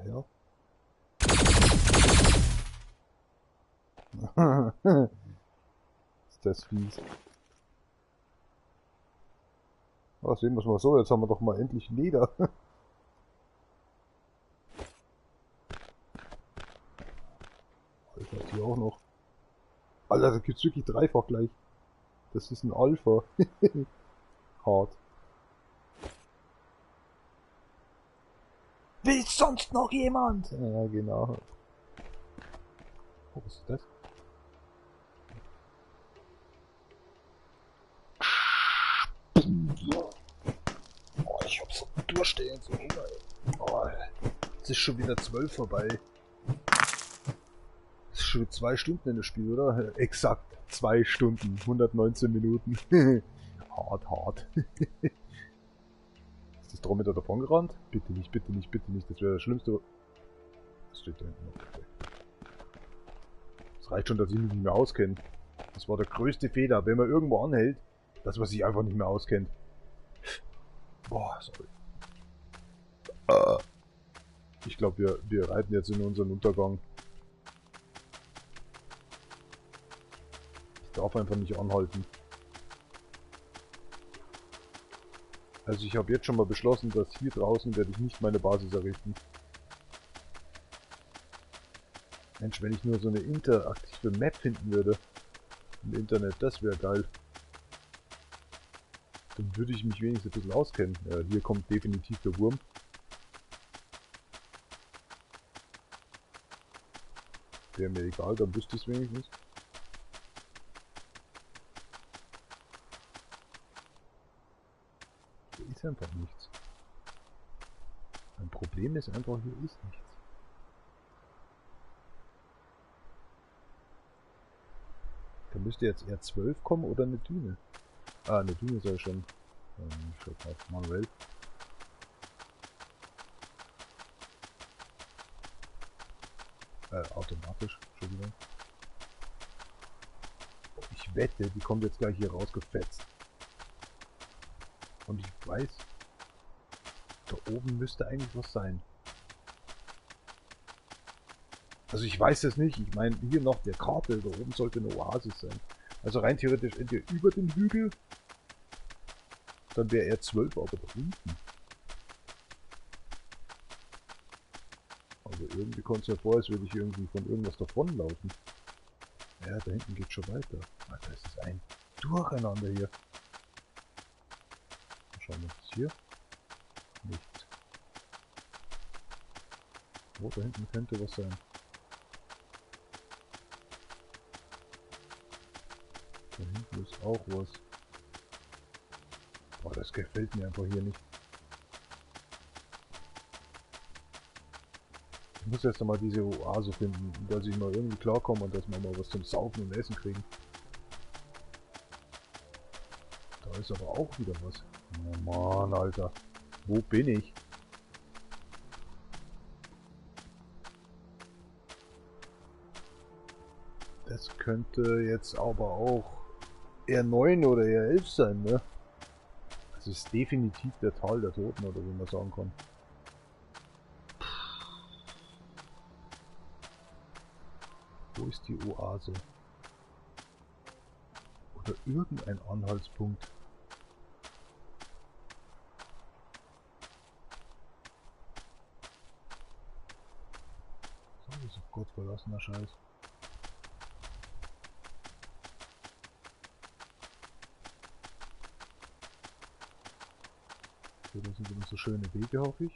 Speaker 2: Ja. Ist das fies. Oh, sehen wir es mal so, jetzt haben wir doch mal endlich Leder. Alter, hier auch noch. Alter, da gibt's wirklich dreifach gleich. Das ist ein Alpha. Hart. Will sonst noch jemand? Ja, genau. Oh, was ist das? Oh, ich hab so durchstehen, so Hunger. Oh, jetzt ist schon wieder 12 vorbei. Das ist schon 2 Stunden in das Spiel, oder? Exakt 2 Stunden, 119 Minuten. Hart, hart. Ist das Dromedar davon gerannt? Bitte nicht, bitte nicht, bitte nicht. Das wäre das Schlimmste. Was steht da hinten noch? Es reicht schon, dass ich mich nicht mehr auskenne. Das war der größte Fehler, wenn man irgendwo anhält, dass man sich einfach nicht mehr auskennt. Boah, sorry. Ich glaube, wir reiten jetzt in unseren Untergang. Ich darf einfach nicht anhalten. Also ich habe jetzt schon mal beschlossen, dass hier draußen werde ich nicht meine Basis errichten. Mensch, wenn ich nur so eine interaktive Map finden würde im Internet, das wäre geil. Dann würde ich mich wenigstens ein bisschen auskennen. Ja, hier kommt definitiv der Wurm. Wäre mir egal, dann wüsste ich es wenigstens. Hier ist einfach nichts. Ein Problem ist einfach, hier ist nichts. Da müsste jetzt eher 12 kommen oder eine Düne. Ah, eine Düne soll schon. Ich schau mal manuell. Automatisch, Entschuldigung. Ich wette, die kommt jetzt gleich hier rausgefetzt. Und ich weiß, da oben müsste eigentlich was sein. Also ich weiß es nicht, ich meine hier noch der Karte, da oben sollte eine Oasis sein. Also rein theoretisch entweder über den Hügel, dann wäre er 12, aber da unten. Also irgendwie kommt es mir vor, als würde ich irgendwie von irgendwas davonlaufen. Ja, da hinten geht schon weiter. Alter, es ist ein Durcheinander hier. Schauen wir uns hier. Nichts. Oh, da hinten könnte was sein. Da hinten ist auch was. Boah, das gefällt mir einfach hier nicht. Ich muss erst einmal diese Oase finden, dass ich mal irgendwie klarkomme und dass wir mal was zum Saufen und Essen kriegen. Da ist aber auch wieder was. Oh Mann, Alter. Wo bin ich? Das könnte jetzt aber auch eher 9 oder eher 11 sein, ne? Das ist definitiv der Tal der Toten, oder wie man sagen kann. Wo ist die Oase? Oder irgendein Anhaltspunkt. So, das ist gottverlassener Scheiß. So, das sind immer so schöne Wege, hoffe ich.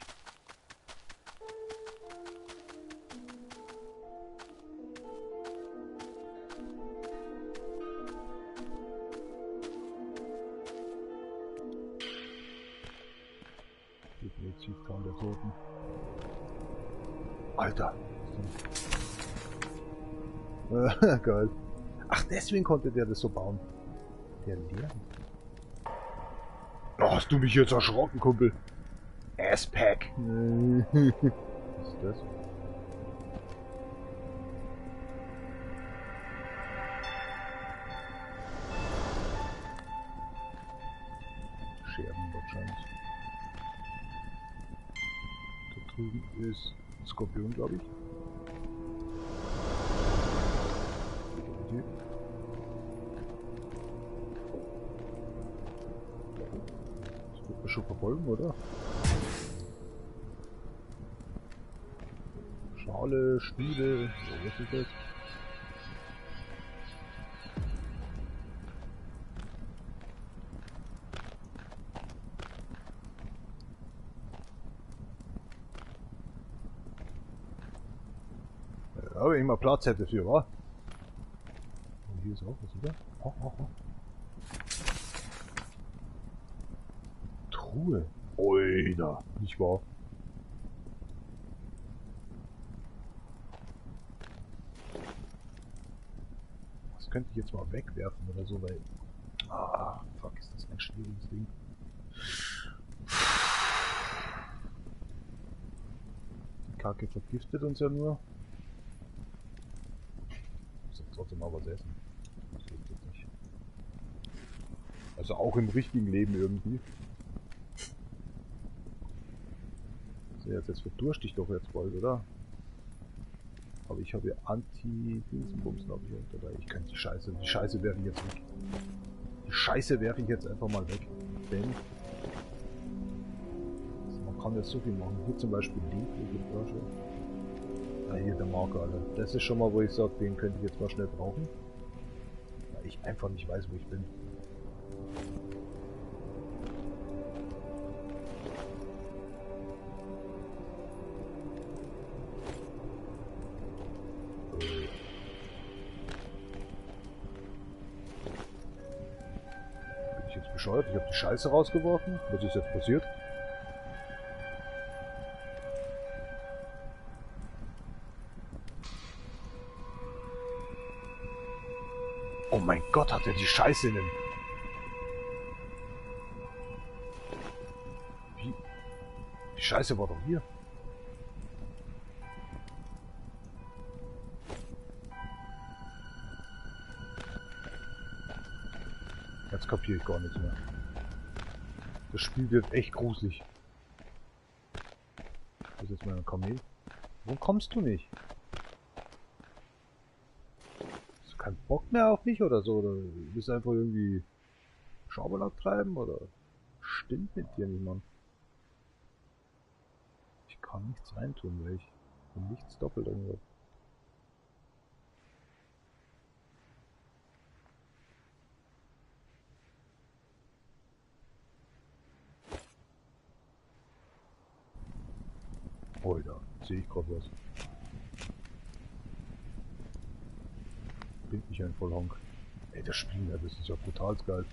Speaker 2: Definitiv Zahl der Toten. Alter. Geil. Ach, deswegen konnte der das so bauen. Der lernt. Oh, hast du mich jetzt erschrocken, Kumpel? Asspack. Was ist das? Scherben wahrscheinlich. Da drüben ist ein Skorpion, glaube ich. Das wird man schon verfolgen, oder? Schale, Stiele, so, was ist das? Ja, wenn ich mal Platz hätte für, wa? Und hier ist auch was, oder? Oh. Truhe. Oida, nicht wahr? Das könnte ich jetzt mal wegwerfen oder so, weil... Ah, fuck, ist das ein schwieriges Ding. Die Kacke vergiftet uns ja nur. Ich muss jetzt trotzdem mal was essen. Das geht jetzt nicht. Also auch im richtigen Leben irgendwie. So, jetzt verdurste ich doch jetzt bald, oder? Aber ich habe ja Anti-Dingsbums, glaube ich, dabei. Ich kann die Scheiße werfe ich jetzt weg. Die Scheiße werfe ich jetzt einfach mal weg. Denn also man kann jetzt so viel machen. Hier zum Beispiel die Flasche. Ah, hier der Marker, Alter. Das ist schon mal, wo ich sage, den könnte ich jetzt mal schnell brauchen. Weil ich einfach nicht weiß, wo ich bin. Bescheuert, ich habe die Scheiße rausgeworfen. Was ist jetzt passiert? Oh mein Gott, hat er die Scheiße in den... Wie? Die Scheiße war doch hier. Jetzt kapiere ich gar nichts mehr. Das Spiel wird echt gruselig. Das ist jetzt mal ein Kamel. Warum kommst du nicht? Hast du keinen Bock mehr auf mich oder so? Oder willst du einfach irgendwie Schabernack treiben? Oder stimmt mit dir nicht, Mann? Ich kann nichts reintun, weil ich nichts doppelt irgendwas. Oh, da sehe ich gerade was. Bin ich ein Vollhonk. Ey, das Spiel, ja, das ist ja brutal geil.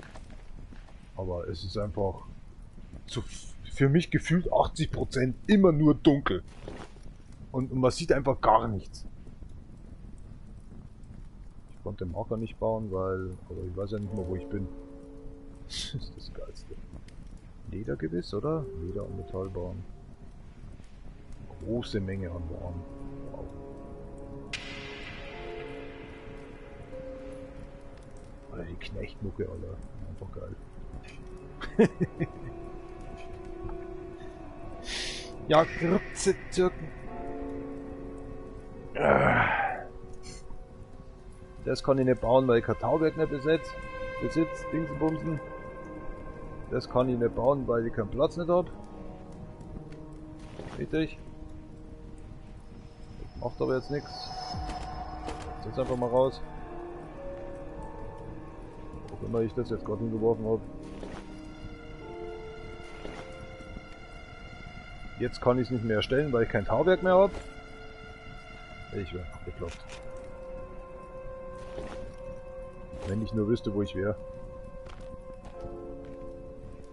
Speaker 2: Aber es ist einfach für mich gefühlt 80% immer nur dunkel. Und man sieht einfach gar nichts. Ich konnte den Marker nicht bauen, weil... Aber ich weiß ja nicht mehr, wo ich bin. Das ist das Geilste. Leder gewiss, oder? Leder und Metall bauen. Große Menge an Waren. Wow. Alter, die Knechtmucke, Alter. Einfach geil. Ja, Grütze, Türken. Das kann ich nicht bauen, weil ich kein Tauwerk nicht besitze. Dingsbumsen. Das kann ich nicht bauen, weil ich keinen Platz nicht habe. Richtig. Macht aber jetzt nichts. Jetzt einfach mal raus. Auch immer ich das jetzt gerade hingeworfen habe. Jetzt kann ich es nicht mehr erstellen, weil ich kein Tauwerk mehr habe. Ich wäre abgeklopft. Wenn ich nur wüsste, wo ich wäre.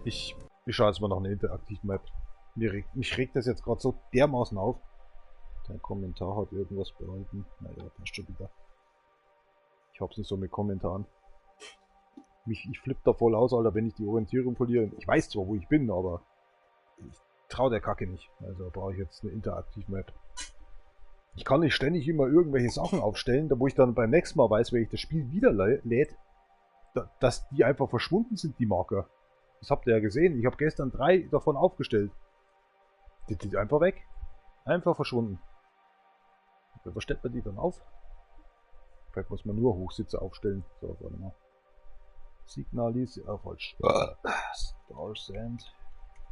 Speaker 2: Ich schaue jetzt mal nach einer interaktiven Map. Mich regt das jetzt gerade so dermaßen auf. Dein Kommentar hat irgendwas behalten. Naja, passt schon wieder. Ich hab's nicht so mit Kommentaren. Ich flippe da voll aus, Alter, wenn ich die Orientierung verliere. Ich weiß zwar, wo ich bin, aber ich trau der Kacke nicht. Also brauche ich jetzt eine Interaktiv-Map. Ich kann nicht ständig immer irgendwelche Sachen aufstellen, da wo ich dann beim nächsten Mal weiß, wenn ich das Spiel wieder lädt, dass die einfach verschwunden sind, die Marker. Das habt ihr ja gesehen. Ich habe gestern 3 davon aufgestellt. Die sind einfach weg. Einfach verschwunden. Was stellt man die dann auf? Vielleicht muss man nur Hochsitze aufstellen. So, warte mal. Signalis, ja falsch. Star Sand.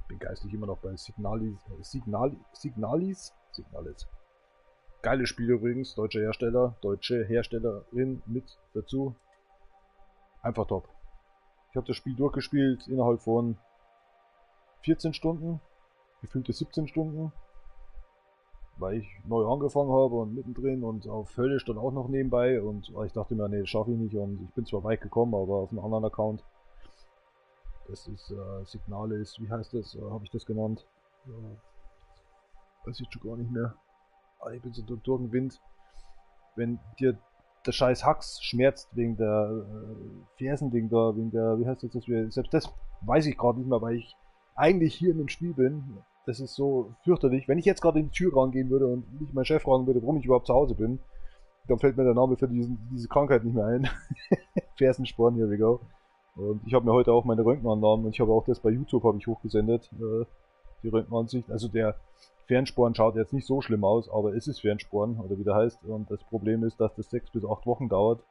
Speaker 2: Bin geistlich immer noch bei Signalis. Geiles Spiel übrigens, deutsche Herstellerin mit dazu. Einfach top. Ich habe das Spiel durchgespielt innerhalb von 14 Stunden, gefühlte 17 Stunden, weil ich neu angefangen habe und mittendrin und auf Höllisch dann auch noch nebenbei und ich dachte mir, nee, das schaffe ich nicht und ich bin zwar weit gekommen, aber auf einem anderen Account. Das ist Signalis, wie heißt das? Habe ich das genannt? Weiß ich schon gar nicht mehr. Ich bin so durch den Wind. Wenn dir der scheiß Hax schmerzt wegen der Fersen, wegen der, wie heißt das, selbst das weiß ich gerade nicht mehr, weil ich eigentlich hier in dem Spiel bin. Das ist so fürchterlich. Wenn ich jetzt gerade in die Tür rangehen würde und nicht meinen Chef fragen würde, warum ich überhaupt zu Hause bin, dann fällt mir der Name für diese Krankheit nicht mehr ein. Fersensporn, here we go. Und ich habe mir heute auch meine Röntgenannahmen und ich habe auch das bei YouTube habe ich hochgesendet, die Röntgenansicht. Also der Fernsporn schaut jetzt nicht so schlimm aus, aber es ist Fernsporn, oder wie der heißt. Und das Problem ist, dass das 6 bis 8 Wochen dauert,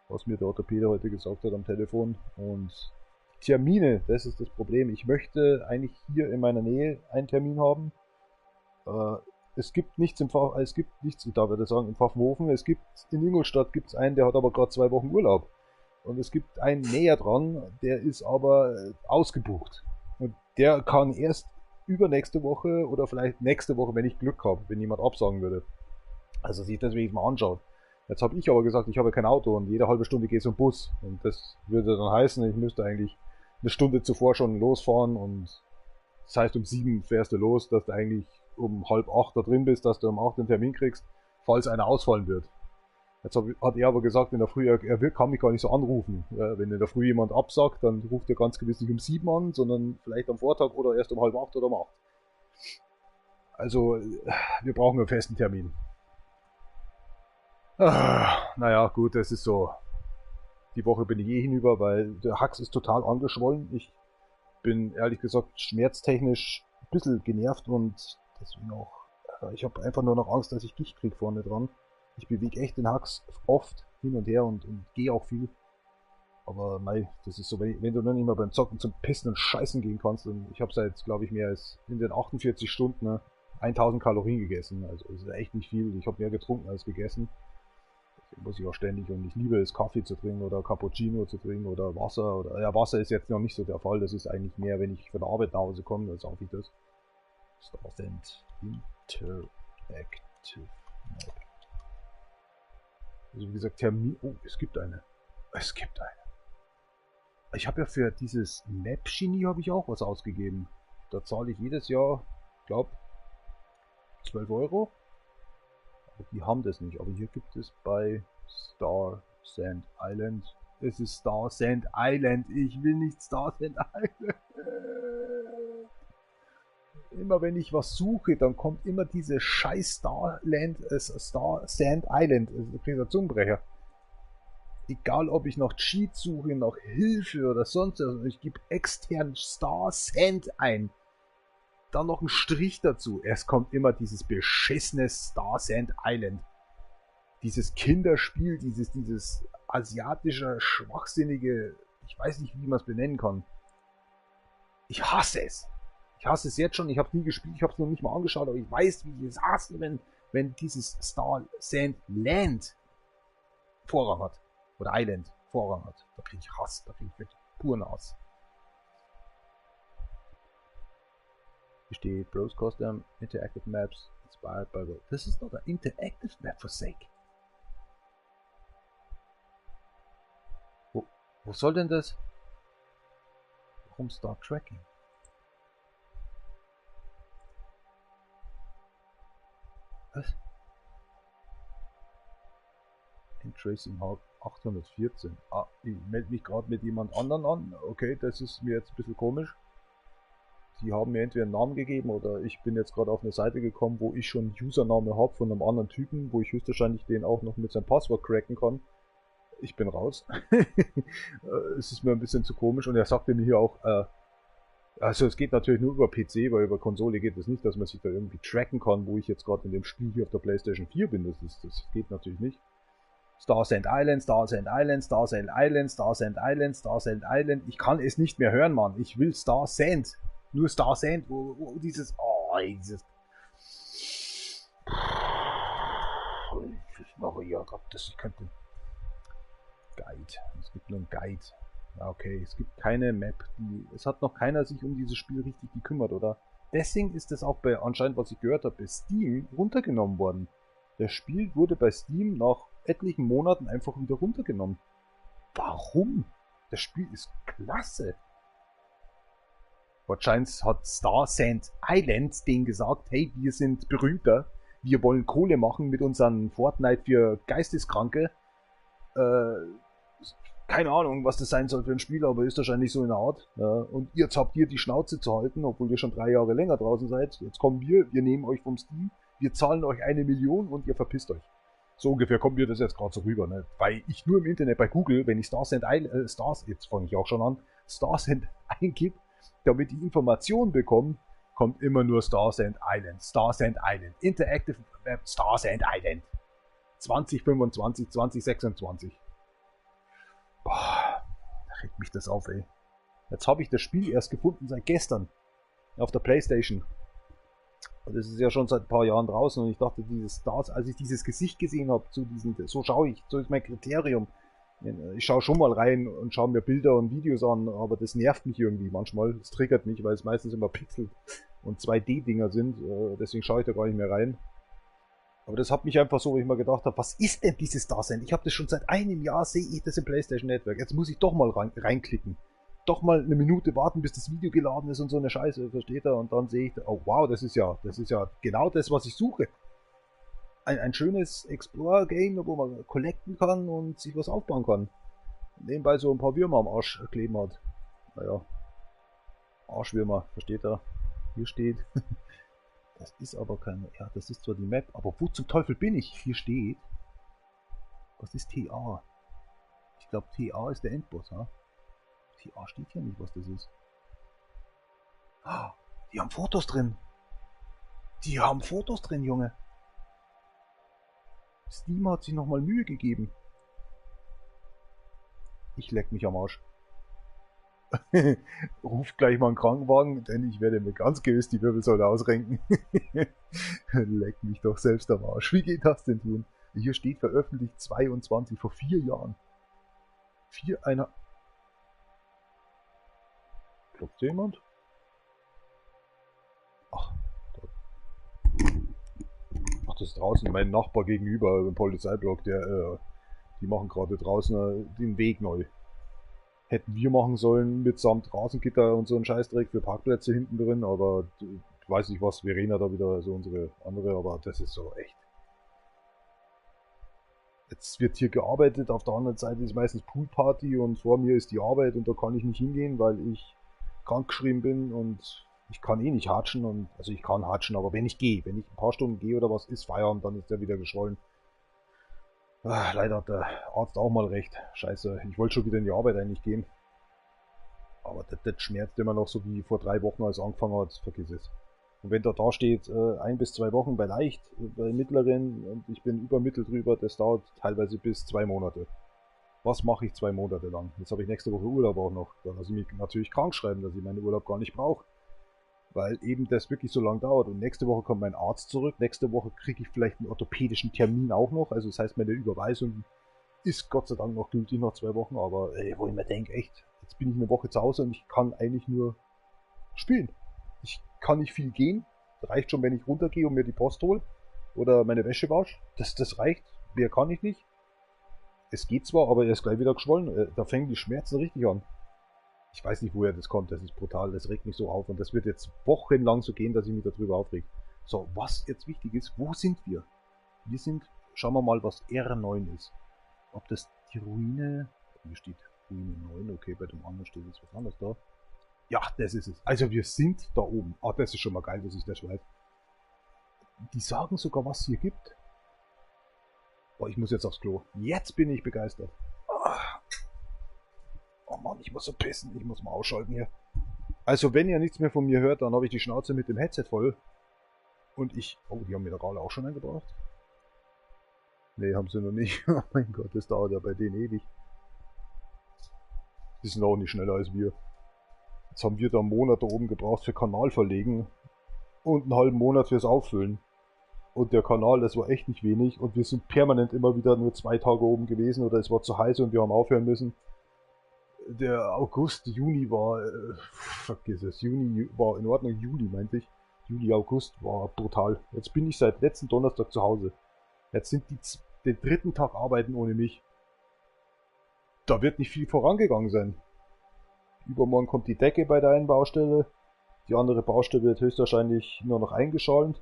Speaker 2: was mir der Orthopäde heute gesagt hat am Telefon. Und Termine, das ist das Problem. Ich möchte eigentlich hier in meiner Nähe einen Termin haben. Es gibt nichts ich darf ja sagen, im Pfaffenhofen. Es gibt in Ingolstadt gibt's einen, der hat aber gerade 2 Wochen Urlaub. Und es gibt einen näher dran, der ist aber ausgebucht. Und der kann erst übernächste Woche oder vielleicht nächste Woche, wenn ich Glück habe, wenn jemand absagen würde. Also sich das wenigstens mal anschaut. Jetzt habe ich aber gesagt, ich habe kein Auto und jede halbe Stunde geht so ein Bus. Und das würde dann heißen, ich müsste eigentlich eine Stunde zuvor schon losfahren und das heißt um 7 fährst du los, dass du eigentlich um 7:30 da drin bist, dass du um 8 den Termin kriegst, falls einer ausfallen wird. Jetzt hat er aber gesagt, in der Früh, er kann mich gar nicht so anrufen. Ja, wenn in der Früh jemand absagt, dann ruft er ganz gewiss nicht um 7 an, sondern vielleicht am Vortag oder erst um 7:30 oder um 8. Also, wir brauchen einen festen Termin. Naja, gut, das ist so. Die Woche bin ich eh hinüber, weil der Hax ist total angeschwollen. Ich bin ehrlich gesagt schmerztechnisch ein bisschen genervt und deswegen auch. Ich habe einfach nur noch Angst, dass ich Gicht kriege vorne dran. Ich bewege echt den Hax oft hin und her und gehe auch viel. Aber mei, das ist so, wenn du dann nicht mehr beim Zocken zum Pissen und Scheißen gehen kannst. Und ich habe seit, glaube ich, mehr als in den 48 Stunden 1000 Kalorien gegessen. Also das ist echt nicht viel. Ich habe mehr getrunken als gegessen. Das muss ich auch ständig. Und ich liebe es, Kaffee zu trinken oder Cappuccino zu trinken oder Wasser. Oder ja, Wasser ist jetzt noch nicht so der Fall. Das ist eigentlich mehr, wenn ich von der Arbeit nach Hause komme, dann saufe ich das. Star Sand Interactive Map. Also wie gesagt, Termin. Oh, es gibt eine. Es gibt eine. Ich habe ja für dieses Map Genie habe ich auch was ausgegeben. Da zahle ich jedes Jahr, glaube 12 Euro. Aber die haben das nicht. Aber hier gibt es bei Star Sand Island. Es ist Star Sand Island. Ich will nicht Star Sand Island. Immer wenn ich was suche, dann kommt immer diese scheiß Star Sand Island. Das ist ein Zungenbrecher. Egal ob ich nach Cheat suche, nach Hilfe oder sonst was, ich gebe extern Star Sand ein. Dann noch ein Strich dazu. Es kommt immer dieses beschissene Star Sand Island. Dieses Kinderspiel, dieses asiatische, schwachsinnige, ich weiß nicht, wie man es benennen kann. Ich hasse es. Ich hasse es jetzt schon, ich habe es nie gespielt, ich habe es noch nicht mal angeschaut, aber ich weiß, wie ich es hasse, wenn dieses Star Sand Land Vorrang hat. Oder Island Vorrang hat. Da kriege ich Hass, da kriege ich wirklich puren Hass. Hier steht Bros Custom Interactive Maps inspired by the. This is not an interactive map for sake. Wo soll denn das? Warum Start Tracking? Was? Tracing Hawk 814. Ah, ich melde mich gerade mit jemand anderen an. Okay, das ist mir jetzt ein bisschen komisch. Die haben mir entweder einen Namen gegeben oder ich bin jetzt gerade auf eine Seite gekommen, wo ich schon einen Username habe von einem anderen Typen, wo ich höchstwahrscheinlich den auch noch mit seinem Passwort cracken kann. Ich bin raus. Es ist mir ein bisschen zu komisch und er sagte mir hier auch, also es geht natürlich nur über PC, weil über Konsole geht es nicht, dass man sich da irgendwie tracken kann, wo ich jetzt gerade in dem Spiel hier auf der PlayStation 4 bin. Das geht natürlich nicht. Star Sand Island, Star Sand Island, Star Sand Island, Star Sand Island, Star Sand Island. Ich kann es nicht mehr hören, Mann. Ich will Star Sand. Nur Star Sand, wo dieses. Oh, dieses. Maria, Gott, das könnte. Guide. Es gibt nur einen Guide. Okay, es gibt keine Map. Es hat noch keiner sich um dieses Spiel richtig gekümmert, oder? Deswegen ist es auch bei, anscheinend, was ich gehört habe, bei Steam runtergenommen worden. Das Spiel wurde bei Steam nach etlichen Monaten einfach wieder runtergenommen. Warum? Das Spiel ist klasse. Wahrscheinlich hat Star Sand Island denen gesagt, hey, wir sind berühmter, wir wollen Kohle machen mit unseren Fortnite für Geisteskranke. Keine Ahnung, was das sein soll für ein Spiel, aber ist wahrscheinlich so in der Art. Ja, und jetzt habt ihr die Schnauze zu halten, obwohl ihr schon 3 Jahre länger draußen seid. Jetzt kommen wir nehmen euch vom Steam, wir zahlen euch 1 Million und ihr verpisst euch. So ungefähr kommt mir das jetzt gerade so rüber, ne? Weil ich nur im Internet bei Google, wenn ich jetzt fange ich auch schon an, Starsend eingib, damit die Informationen bekommen, kommt immer nur Star Sand Island, Interactive Web, Star Sand Island. 2025, 2026. Boah, da regt mich das auf, ey. Jetzt habe ich das Spiel erst gefunden seit gestern auf der PlayStation. Und das ist ja schon seit ein paar Jahren draußen und ich dachte, dieses Stars, als ich dieses Gesicht gesehen habe, so schaue ich, so ist mein Kriterium. Ich schaue schon mal rein und schaue mir Bilder und Videos an, aber das nervt mich irgendwie manchmal. Das triggert mich, weil es meistens immer Pixel und 2D-Dinger sind. Deswegen schaue ich da gar nicht mehr rein. Aber das hat mich einfach so, wo ich mir gedacht habe, was ist denn dieses Dasein? Ich habe das schon seit einem Jahr, sehe ich das im PlayStation Network. Jetzt muss ich doch mal reinklicken. Doch mal eine Minute warten, bis das Video geladen ist und so eine Scheiße, versteht er? Und dann sehe ich, oh wow, das ist ja genau das, was ich suche. Ein schönes Explorer-Game, wo man collecten kann und sich was aufbauen kann. Nebenbei so ein paar Würmer am Arsch kleben hat. Naja, Arschwürmer, versteht er? Hier steht. Das ist aber keine. Ja, das ist zwar die Map, aber wo zum Teufel bin ich? Hier steht. Was ist TA? Ich glaube, TA ist der Endboss, ha? TA steht hier nicht, was das ist. Ah, die haben Fotos drin. Die haben Fotos drin, Junge. Steam hat sich nochmal Mühe gegeben. Ich leck mich am Arsch. Ruf gleich mal einen Krankenwagen, denn ich werde mir ganz gewiss die Wirbelsäule ausrenken. Leck mich doch selbst am Arsch. Wie geht das denn tun? Hier steht veröffentlicht 22 vor 4 Jahren. 4 einer. Klopft jemand? Ach, das ist draußen mein Nachbar gegenüber, im Polizeiblock, die machen gerade draußen den Weg neu. Hätten wir machen sollen mitsamt Rasengitter und so ein Scheißdreck für Parkplätze hinten drin, aber ich weiß nicht was, Verena da wieder, also unsere andere, aber das ist so echt. Jetzt wird hier gearbeitet, auf der anderen Seite ist meistens Poolparty und vor mir ist die Arbeit und da kann ich nicht hingehen, weil ich krankgeschrieben bin und ich kann eh nicht hatschen und, also ich kann hatschen, aber wenn ich ein paar Stunden gehe oder was, ist Feierabend, dann ist der wieder geschwollen. Leider hat der Arzt auch mal recht. Scheiße, ich wollte schon wieder in die Arbeit eigentlich gehen. Aber das schmerzt immer noch so wie vor 3 Wochen, als es angefangen hat. Vergiss es. Und wenn da steht, 1 bis 2 Wochen bei leicht, bei mittleren und ich bin über Mittel drüber, das dauert teilweise bis 2 Monate. Was mache ich 2 Monate lang? Jetzt habe ich nächste Woche Urlaub auch noch. Da lasse ich mich natürlich krank schreiben, dass ich meinen Urlaub gar nicht brauche. Weil eben das wirklich so lange dauert. Und nächste Woche kommt mein Arzt zurück. Nächste Woche kriege ich vielleicht einen orthopädischen Termin auch noch. Also das heißt, meine Überweisung ist Gott sei Dank noch gültig nach 2 Wochen. Aber wo ich mir denke, echt, jetzt bin ich eine Woche zu Hause und ich kann eigentlich nur spielen. Ich kann nicht viel gehen. Das reicht schon, wenn ich runtergehe und mir die Post hole. Oder meine Wäsche wasche. Das reicht. Mehr kann ich nicht. Es geht zwar, aber er ist gleich wieder geschwollen. Da fängen die Schmerzen richtig an. Ich weiß nicht, woher das kommt, das ist brutal, das regt mich so auf und das wird jetzt wochenlang so gehen, dass ich mich darüber aufrege. So, was jetzt wichtig ist, wo sind wir? Wir sind, schauen wir mal, was R9 ist. Ob das die Ruine, hier steht Ruine 9, okay, bei dem anderen steht jetzt was anderes da. Ja, das ist es. Also wir sind da oben. Ah, das ist schon mal geil, dass ich das weiß. Die sagen sogar, was es hier gibt. Oh, ich muss jetzt aufs Klo. Jetzt bin ich begeistert. Oh Mann, ich muss so pissen. Ich muss mal ausschalten hier. Also wenn ihr nichts mehr von mir hört, dann habe ich die Schnauze mit dem Headset voll. Und ich... Oh, die haben Minerale auch schon eingebracht. Nee, haben sie noch nicht. Oh mein Gott, das dauert ja bei denen ewig. Die sind auch nicht schneller als wir. Jetzt haben wir da einen Monat da oben gebraucht für Kanal verlegen. Und einen halben Monat fürs Auffüllen. Und der Kanal, das war echt nicht wenig. Und wir sind permanent immer wieder nur 2 Tage oben gewesen. Oder es war zu heiß und wir haben aufhören müssen. Der August, Juni war... vergiss es. Juni war in Ordnung. Juli meinte ich. Juli, August war brutal. Jetzt bin ich seit letzten Donnerstag zu Hause. Jetzt sind die den 3. Tag arbeiten ohne mich. Da wird nicht viel vorangegangen sein. Übermorgen kommt die Decke bei der einen Baustelle. Die andere Baustelle wird höchstwahrscheinlich nur noch eingeschaltet.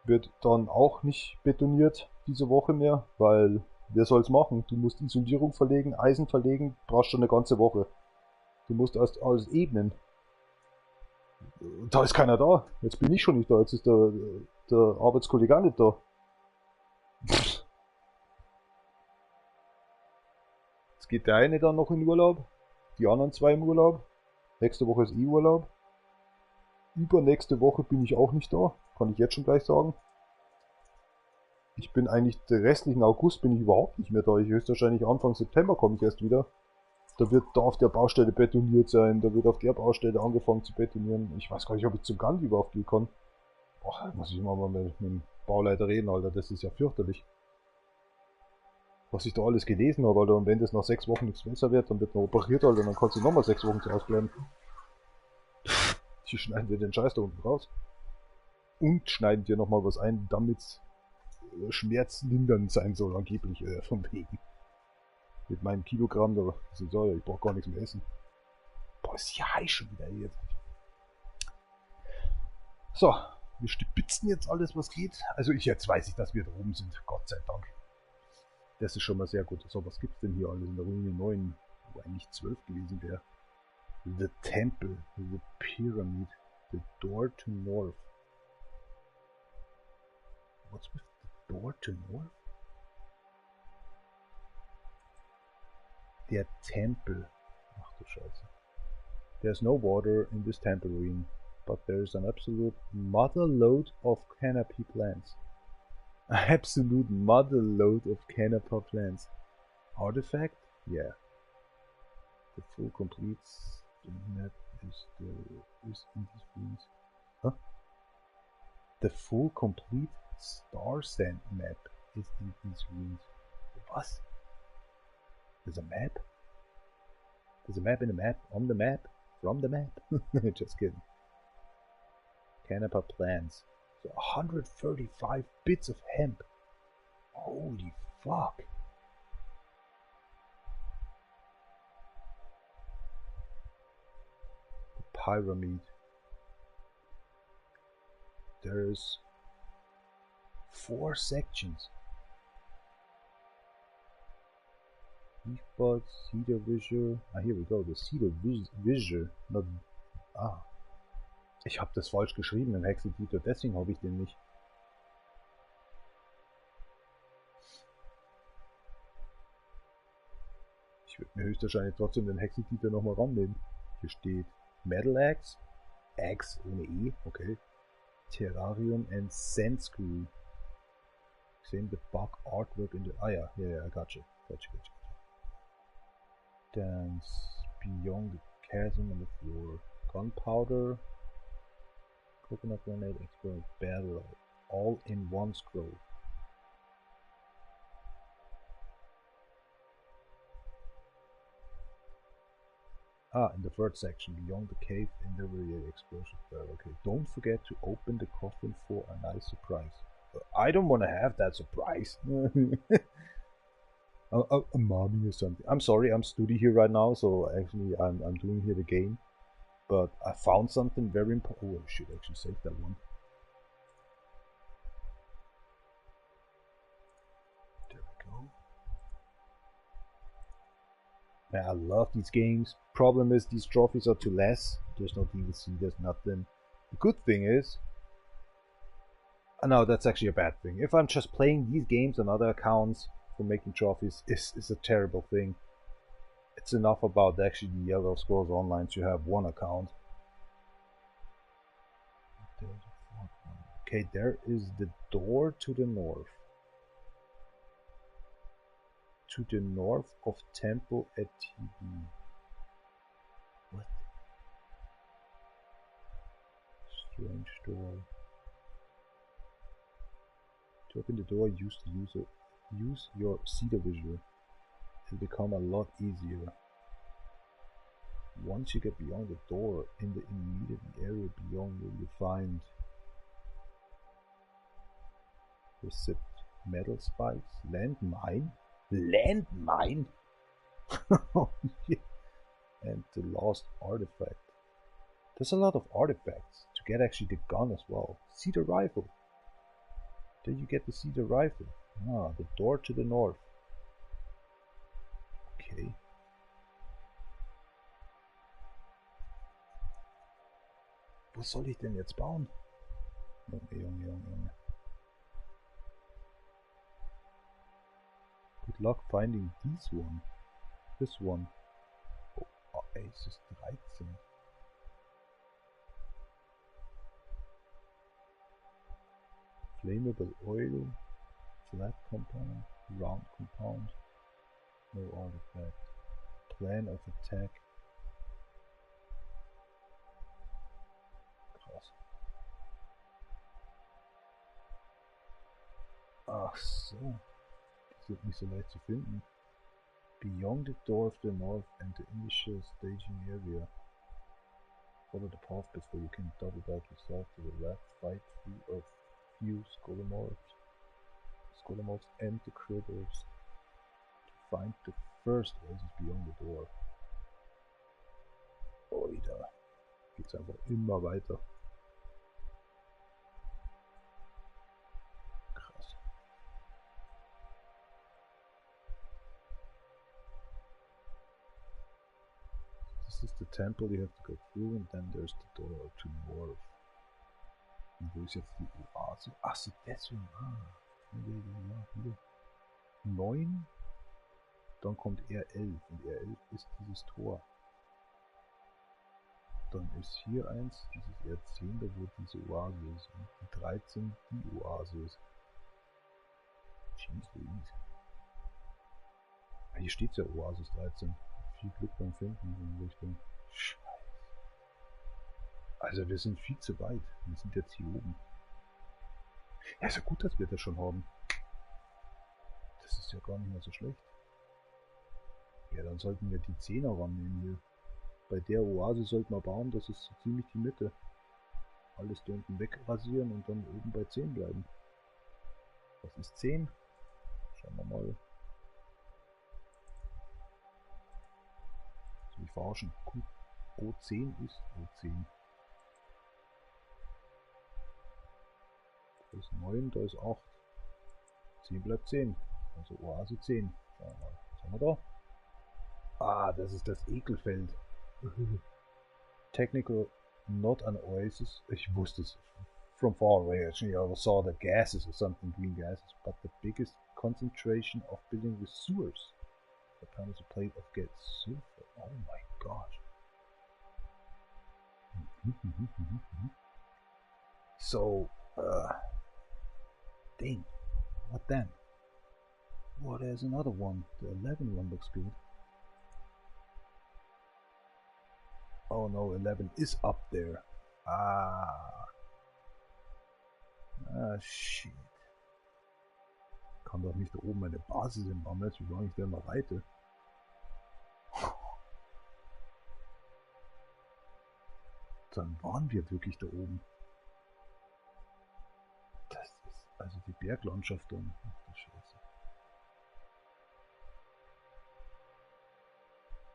Speaker 2: Wird dann auch nicht betoniert diese Woche mehr, weil wer soll's machen? Du musst Isolierung verlegen, Eisen verlegen, brauchst schon eine ganze Woche. Du musst erst alles ebnen. Da ist keiner da. Jetzt bin ich schon nicht da. Jetzt ist der Arbeitskollege auch nicht da. Jetzt geht der eine dann noch in Urlaub. Die anderen 2 im Urlaub. Nächste Woche ist Urlaub. Übernächste Woche bin ich auch nicht da. Kann ich jetzt schon gleich sagen. Ich bin eigentlich, den restlichen August bin ich überhaupt nicht mehr da. Ich höchstwahrscheinlich Anfang September komme ich erst wieder. Da wird da auf der Baustelle betoniert sein. Da wird auf der Baustelle angefangen zu betonieren. Ich weiß gar nicht, ob ich zum Gang überhaupt gehen kann. Boah, da muss ich immer mal mit dem Bauleiter reden, Alter. Das ist ja fürchterlich. Was ich da alles gelesen habe, Alter. Und wenn das nach 6 Wochen nichts besser wird, dann wird man operiert, Alter. Dann kannst du nochmal 6 Wochen zu Hause bleiben. Die schneiden dir den Scheiß da unten raus. Und schneiden dir nochmal was ein, damit schmerzlindernd sein soll, angeblich, von wegen. Mit meinem Kilogramm, da sind so, ich brauch gar nichts mehr essen. Boah, ist ja heiß schon wieder jetzt. So, wir stibitzen jetzt alles, was geht. Also jetzt weiß ich, dass wir da oben sind, Gott sei Dank. Das ist schon mal sehr gut. So, was gibt's denn hier alles in der Ruine 9, wo eigentlich 12 gewesen wäre? The Temple, the Pyramid, the Door to North. What's with the Door to North? Der Tempel. Ach du Scheiße. There's no water in this temple ruin, but there's an absolute motherload of canopy plants. An absolute motherload of canopy plants. Artifact? Yeah. The full complete map is in these ruins. Huh? The full complete star sand map is in these ruins. What? There's a map? There's a map in the map? On the map? From the map? Just kidding. Canapa plants. So 135 bits of hemp. Holy fuck. The pyramid. There's 4 sections. Leaf buds, cedar visor. Ah, here we go. The cedar visor. Not, ich habe das falsch geschrieben im Hexeditor, deswegen habe ich den nicht. Ich würde mir höchstwahrscheinlich trotzdem den Hexeditor nochmal rannehmen. Hier steht Metal Axe. Axe ohne E, okay. Terrarium and Sand Screw. Same the bug artwork in the... Ah ja, yeah, I gotcha. Gotcha. Dance beyond the chasm on the floor. Gunpowder. Coconut grenade, explode barrel. All in one scroll. In the third section, beyond the cave in the rear explosive barrel. Okay, don't forget to open the coffin for a nice surprise. I don't want to have that surprise. A mommy or something. I'm sorry, I'm studying here right now, so actually I'm doing here the game. But I found something very important. Oh, I should actually save that one. Man, I love these games. Problem is these trophies are too less. There's no DLC, there's nothing. The good thing is, no, that's actually a bad thing. If I'm just playing these games on other accounts for making trophies, is a terrible thing. It's enough about actually the Elder Scrolls Online to have one account. Okay, there is the door to the north. To the north of Temple at TV. What? Strange door. To open the door, use your Cedar Visual. It'll become a lot easier. Once you get beyond the door, in the immediate area beyond will you find receipt, metal spikes, landmine, and the lost artifact. There's a lot of artifacts to get actually the gun as well. See the rifle. Then you get to see the rifle. Ah, the door to the north. Okay. Was soll ich denn jetzt bauen? Junge. Good luck finding this one. This one. Oh, ey, es ist 13. Flammable oil, flat compound, round compound, no artifact. Plan of attack. Krass. Ach so. Die sind nicht so leicht zu finden. Beyond the door of the north and the initial staging area. Follow the path before you can double back yourself to the left. Fight through a few Skolomorphs and the critters to find the first oasis beyond the door. Oida. Geht's einfach immer weiter. Krass. This is the temple you have to go through, and then there's the door to north. Und wo ist jetzt die Oase? Achso, deswegen. Ja, hier. 9. Dann kommt R11 und R11 ist dieses Tor. Dann ist hier eins, dieses R10, da wo diese Oase ist. Und die 13 die Oase ist. Jeez Louise. Hier steht ja Oasis 13. Viel Glück beim Finden in die Richtung. Scheiße. Also wir sind viel zu weit. Wir sind jetzt hier oben. Ja, ist ja gut, dass wir das schon haben. Das ist ja gar nicht mehr so schlecht. Ja, dann sollten wir die 10er rannehmen hier. Bei der Oase sollten wir bauen, das ist so ziemlich die Mitte. Alles da unten wegrasieren und dann oben bei 10 bleiben. Was ist 10? Schauen wir mal. Soll ich verarschen? O10 ist O10. Da ist 9, da ist 8. 10 bleibt 10. Also Oase 10. Schauen wir mal. Was haben wir da? Ah, das ist das Ekelfeld. Technical, not an oasis. Ich wusste es from far away. Actually, I saw the gases or something, green gases, but the biggest concentration of building with sewers. The pan is a plate of get sulfur. Oh my gosh. So, dang. What then? Oh, there's another one. The 11 one looks good. Oh no, 11 is up there. Ah, shit. Kann doch nicht da oben eine Basis im Baum jetzt, wie lange ich denn mal reite. Dann waren wir wirklich da oben. Das ist also die Berglandschaft da unten. Ach du Scheiße.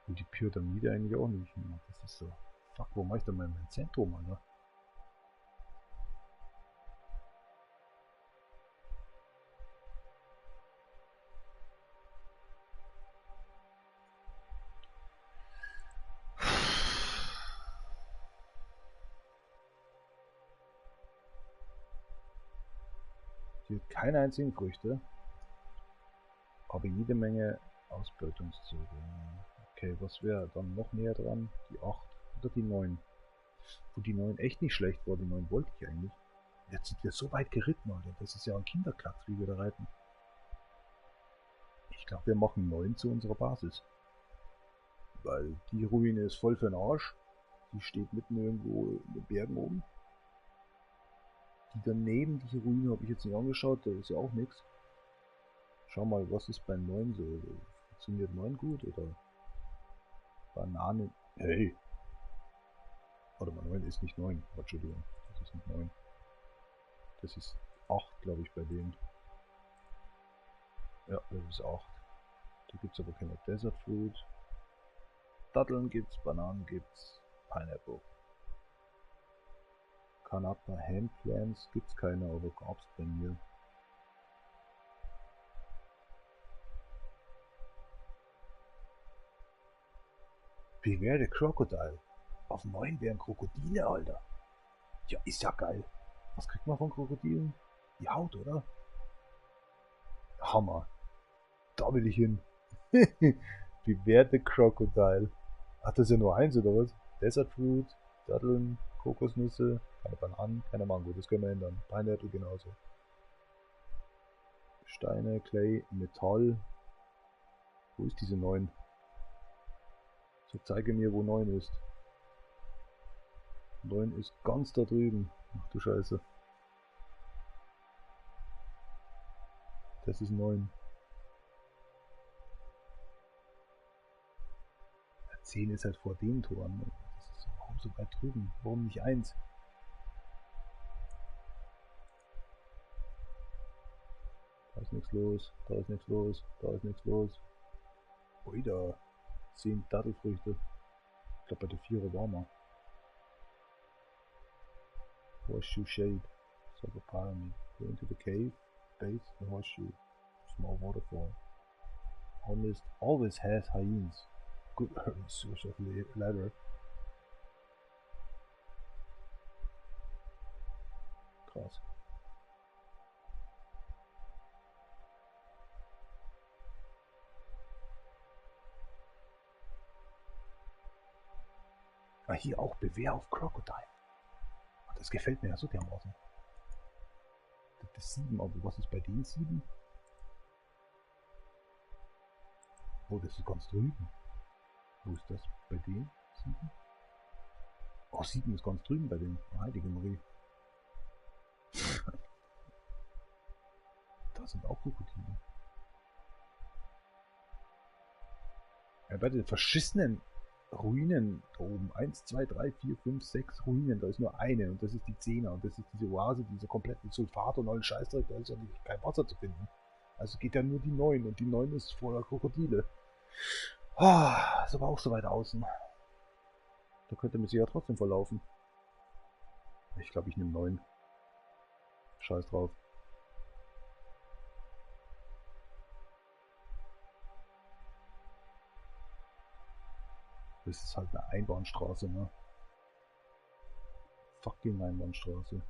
Speaker 2: Und die Pyramide eigentlich auch nicht mehr. Das ist so. Fuck, wo mache ich denn mein Zentrum, Alter? Produziert keine einzigen Früchte, aber jede Menge Ausbeutungszüge. Okay, was wäre dann noch näher dran? Die 8 oder die 9? Wo die 9 echt nicht schlecht war, die 9 wollte ich eigentlich. Jetzt sind wir so weit geritten, Alter. Das ist ja ein Kinderklatsch, wie wir da reiten. Ich glaube, wir machen 9 zu unserer Basis. Weil die Ruine ist voll für den Arsch. Die steht mitten irgendwo in den Bergen oben. Die daneben, die Ruine, habe ich jetzt nicht angeschaut, da ist ja auch nichts. Schau mal, was ist bei 9 so? Funktioniert 9 gut oder? Banane. Hey! Warte mal, 9 ist nicht 9. Entschuldigung, das ist nicht 9. Das ist 8, glaube ich, bei denen. Ja, das ist 8. Da gibt es aber keine Desert Fruit. Datteln gibt's, Bananen gibt's, Pineapple. Kanapa Handplants gibt's keine, aber gab's bei mir. Beware the Crocodile. Auf 9 wären Krokodile, Alter. Ja, ist ja geil. Was kriegt man von Krokodilen? Die Haut, oder? Hammer. Da will ich hin. Beware the Crocodile. Ach, das ist ja nur eins, oder was? Desert Fruit, Datteln, Kokosnüsse, keine Bananen, keine Mango. Das können wir ändern. Pineapple genauso. Steine, Clay, Metall. Wo ist diese 9? So, zeige mir, wo 9 ist. 9 ist ganz da drüben. Ach du Scheiße. Das ist 9. 10 ist halt vor den Toren. Ne? Das ist, warum so weit drüben? Warum nicht 1? Da ist nichts los, da ist nichts los, da ist nichts los. Ui, da 10 Dattelfrüchte. Ich glaube, bei der 4er waren wir. Horseshoe Shade. Silver Pyramid. Go into the cave. Base the horseshoe. Small waterfall. Always has hyenas. Good source of leather. Krass. Ah, hier auch Beware of Crocodile. Das gefällt mir ja so dermaßen. Das ist 7, aber was ist bei den 7? Oh, das ist ganz drüben. Wo ist das bei denen? 7? Oh, 7 ist ganz drüben bei denen. Heilige Marie. Da sind auch Krokodile. Ja, bei den verschissenen Ruinen da oben. 1, 2, 3, 4, 5, 6 Ruinen. Da ist nur eine und das ist die 10er. Und das ist diese Oase, diese kompletten Sulfat und allen Scheißdreck. Da ist ja nicht, kein Wasser zu finden. Also geht ja nur die 9 und die 9 ist voller Krokodile. Ah, ist aber auch so weit außen. Da könnte man sich ja trotzdem verlaufen. Ich glaube, ich nehme 9. Scheiß drauf. Das ist halt eine Einbahnstraße, ne? Fucking Einbahnstraße.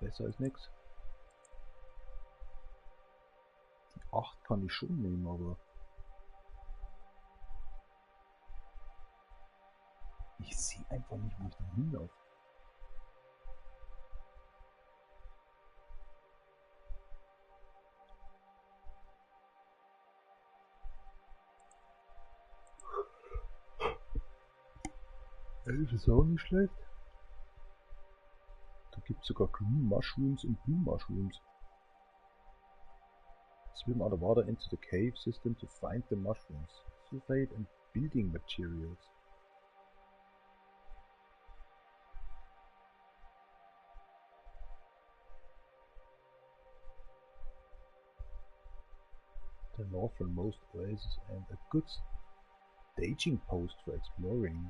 Speaker 2: Besser als nix. Die 8 kann ich schon nehmen, aber ich sehe einfach nicht, wo ich da hinlaufe. Elf ist auch nicht schlecht. Da gibt es sogar Green Mushrooms und Blue Mushrooms. Swim underwater into the cave system to find the mushrooms. Sulfate and building materials. The northernmost oasis and a good staging post for exploring.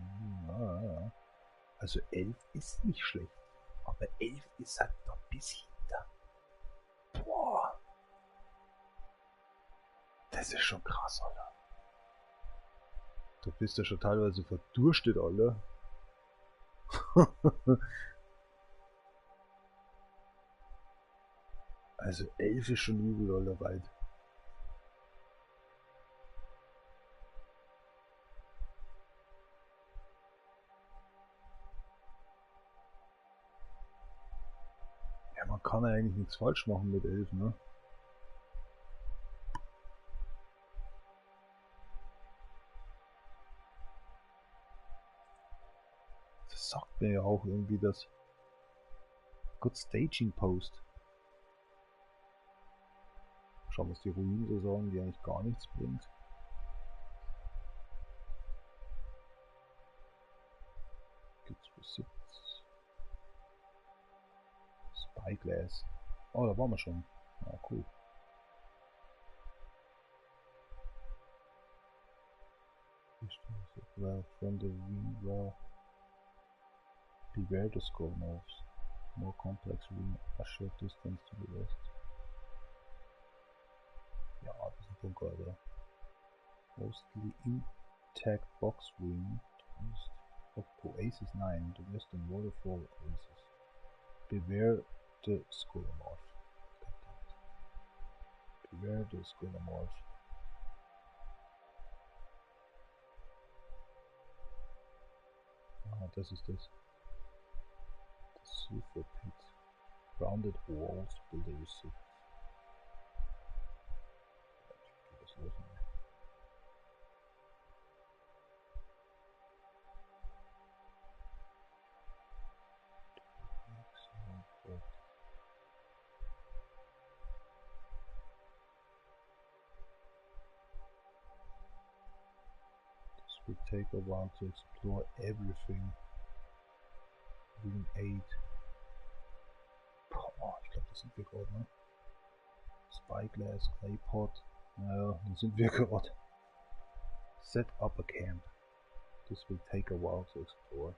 Speaker 2: Ah, also 11 ist nicht schlecht. Aber 11 ist halt noch ein bisschen hinter. Boah. Das ist schon krass, Alter. Du bist ja schon teilweise verdurstet, Alter. Also 11 ist schon übel, Alter, weit. Ja, man kann ja eigentlich nichts falsch machen mit 11, ne? Das sagt mir ja auch irgendwie das. Good Staging Post. Schauen wir uns die Ruinen so sagen, die eigentlich gar nichts bringt. Gibt's Besitz? Spyglass. Oh, da waren wir schon. Ja, cool. Well, from the well, beware the skull nerves. More complex ruin a short distance to the west. Ja, das ist ein Bunker, Alter. Mostly intact box ruin east of Oasis 9, the western waterfall oasis. Beware the Skolomorph. Beware the Skolomorph. Ah, das ist das. The sulfur pit. Rounded walls build a receipt. Was los, ne? This will take a while to explore everything. Room 8. Boah, ich glaube, das sind wir gerade, ne? Spyglass, Claypot. Naja, dann sind wir gerade. Set up a camp. This will take a while to explore.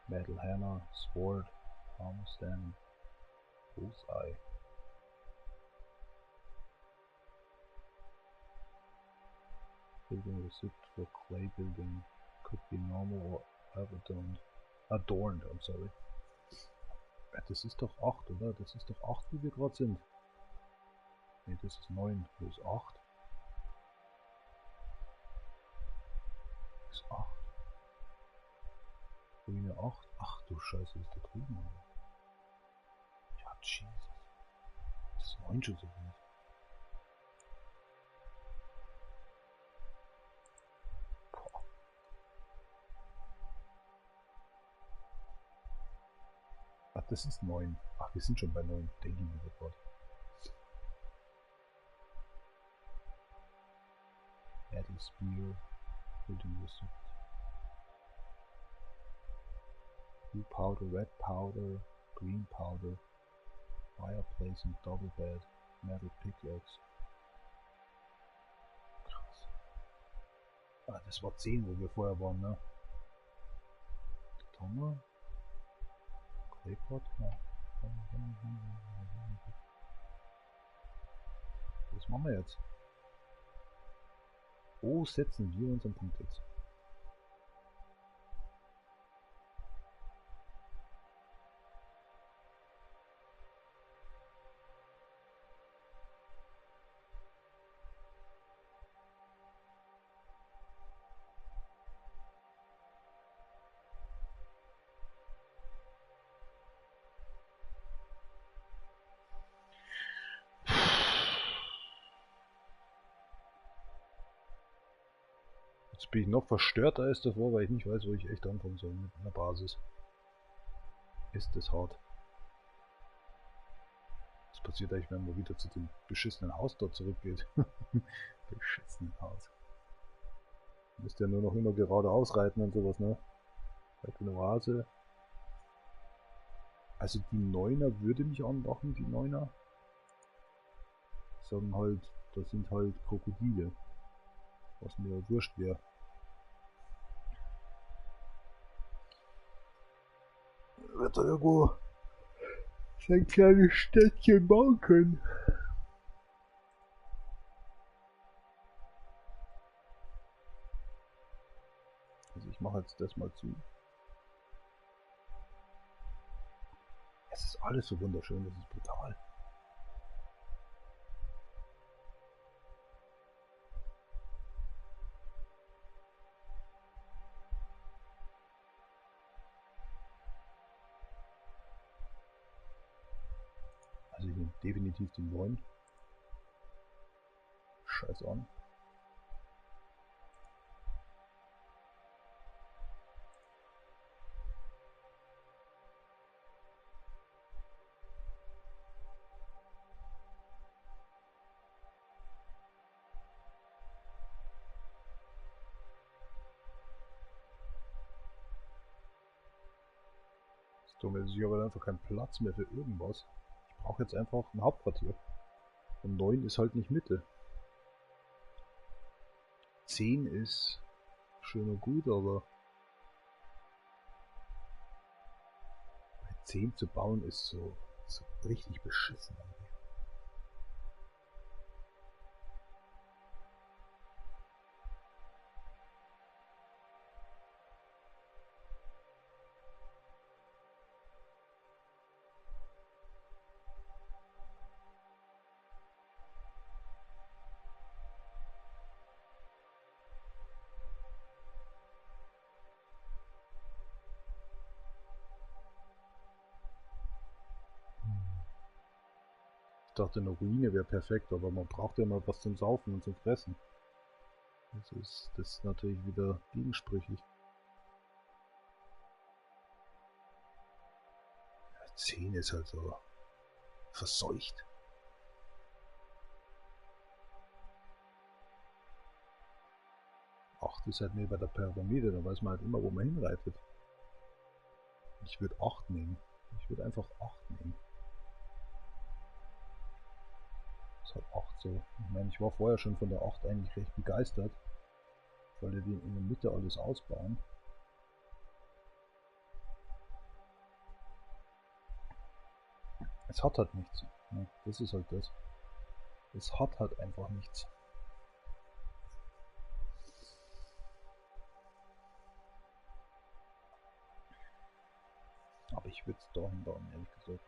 Speaker 2: Metal hammer, sword, armor stand, bullseye. Building receipt for clay building could be normal or adorned, I'm sorry. Das ist doch 8, oder? Das ist doch 8, wie wir gerade sind. Ne, das ist 9. Wo ist 8? Das ist 8. Ruine 8. Ach du Scheiße, ist da drüben, oder? Ja, Jesus. Das ist 9 schon so weit. Boah. Ach, das ist 9. Ach, wir sind schon bei 9. Denke ich mir gerade. Metal Spear. Building receipt. Blue powder, red powder, green powder, fireplace and double bed, metal pickaxe. Krass. Ah, das war 10, wo wir vorher waren, ne? Tonga? Claypot? Ja. Was machen wir jetzt? Wo setzen wir unseren Punkt jetzt? Jetzt bin ich noch verstörter als davor, weil ich nicht weiß, wo ich echt anfangen soll mit einer Basis. Ist das hart. Was passiert eigentlich, wenn man wieder zu dem beschissenen Haus dort zurückgeht? Beschissenen Haus. Müsst ja nur noch immer geradeaus reiten und sowas, ne? Halt eine Oase. Also die Neuner würde mich anmachen, die Neuner. Sagen halt, das sind halt Krokodile. Was mir wurscht wäre. Wird er irgendwo sein kleines Städtchen bauen können. ich mache jetzt das mal zu. Es ist alles so wunderschön, das ist brutal. Also ich nehme definitiv den 9. Scheiß an. Das Dumme ist, ich habe einfach keinen Platz mehr für irgendwas. Ich brauche jetzt einfach ein Hauptquartier. Und 9 ist halt nicht Mitte. 10 ist schön und gut, aber bei 10 zu bauen ist so richtig beschissen. Ich dachte, eine Ruine wäre perfekt, aber man braucht ja mal was zum Saufen und zum Fressen. Das ist natürlich wieder gegensprüchlich. 10 ist halt so verseucht. 8 ist halt neben der Pyramide, da weiß man halt immer, wo man hinreitet. Ich würde 8 nehmen. Ich würde einfach 8 nehmen. Das hat 8 so. Ich meine, ich war vorher schon von der 8 eigentlich recht begeistert. Ich wollte die in der Mitte alles ausbauen. Es hat halt nichts. Ja, das ist halt das. Es hat halt einfach nichts. Aber ich würde es dahin bauen, ehrlich gesagt.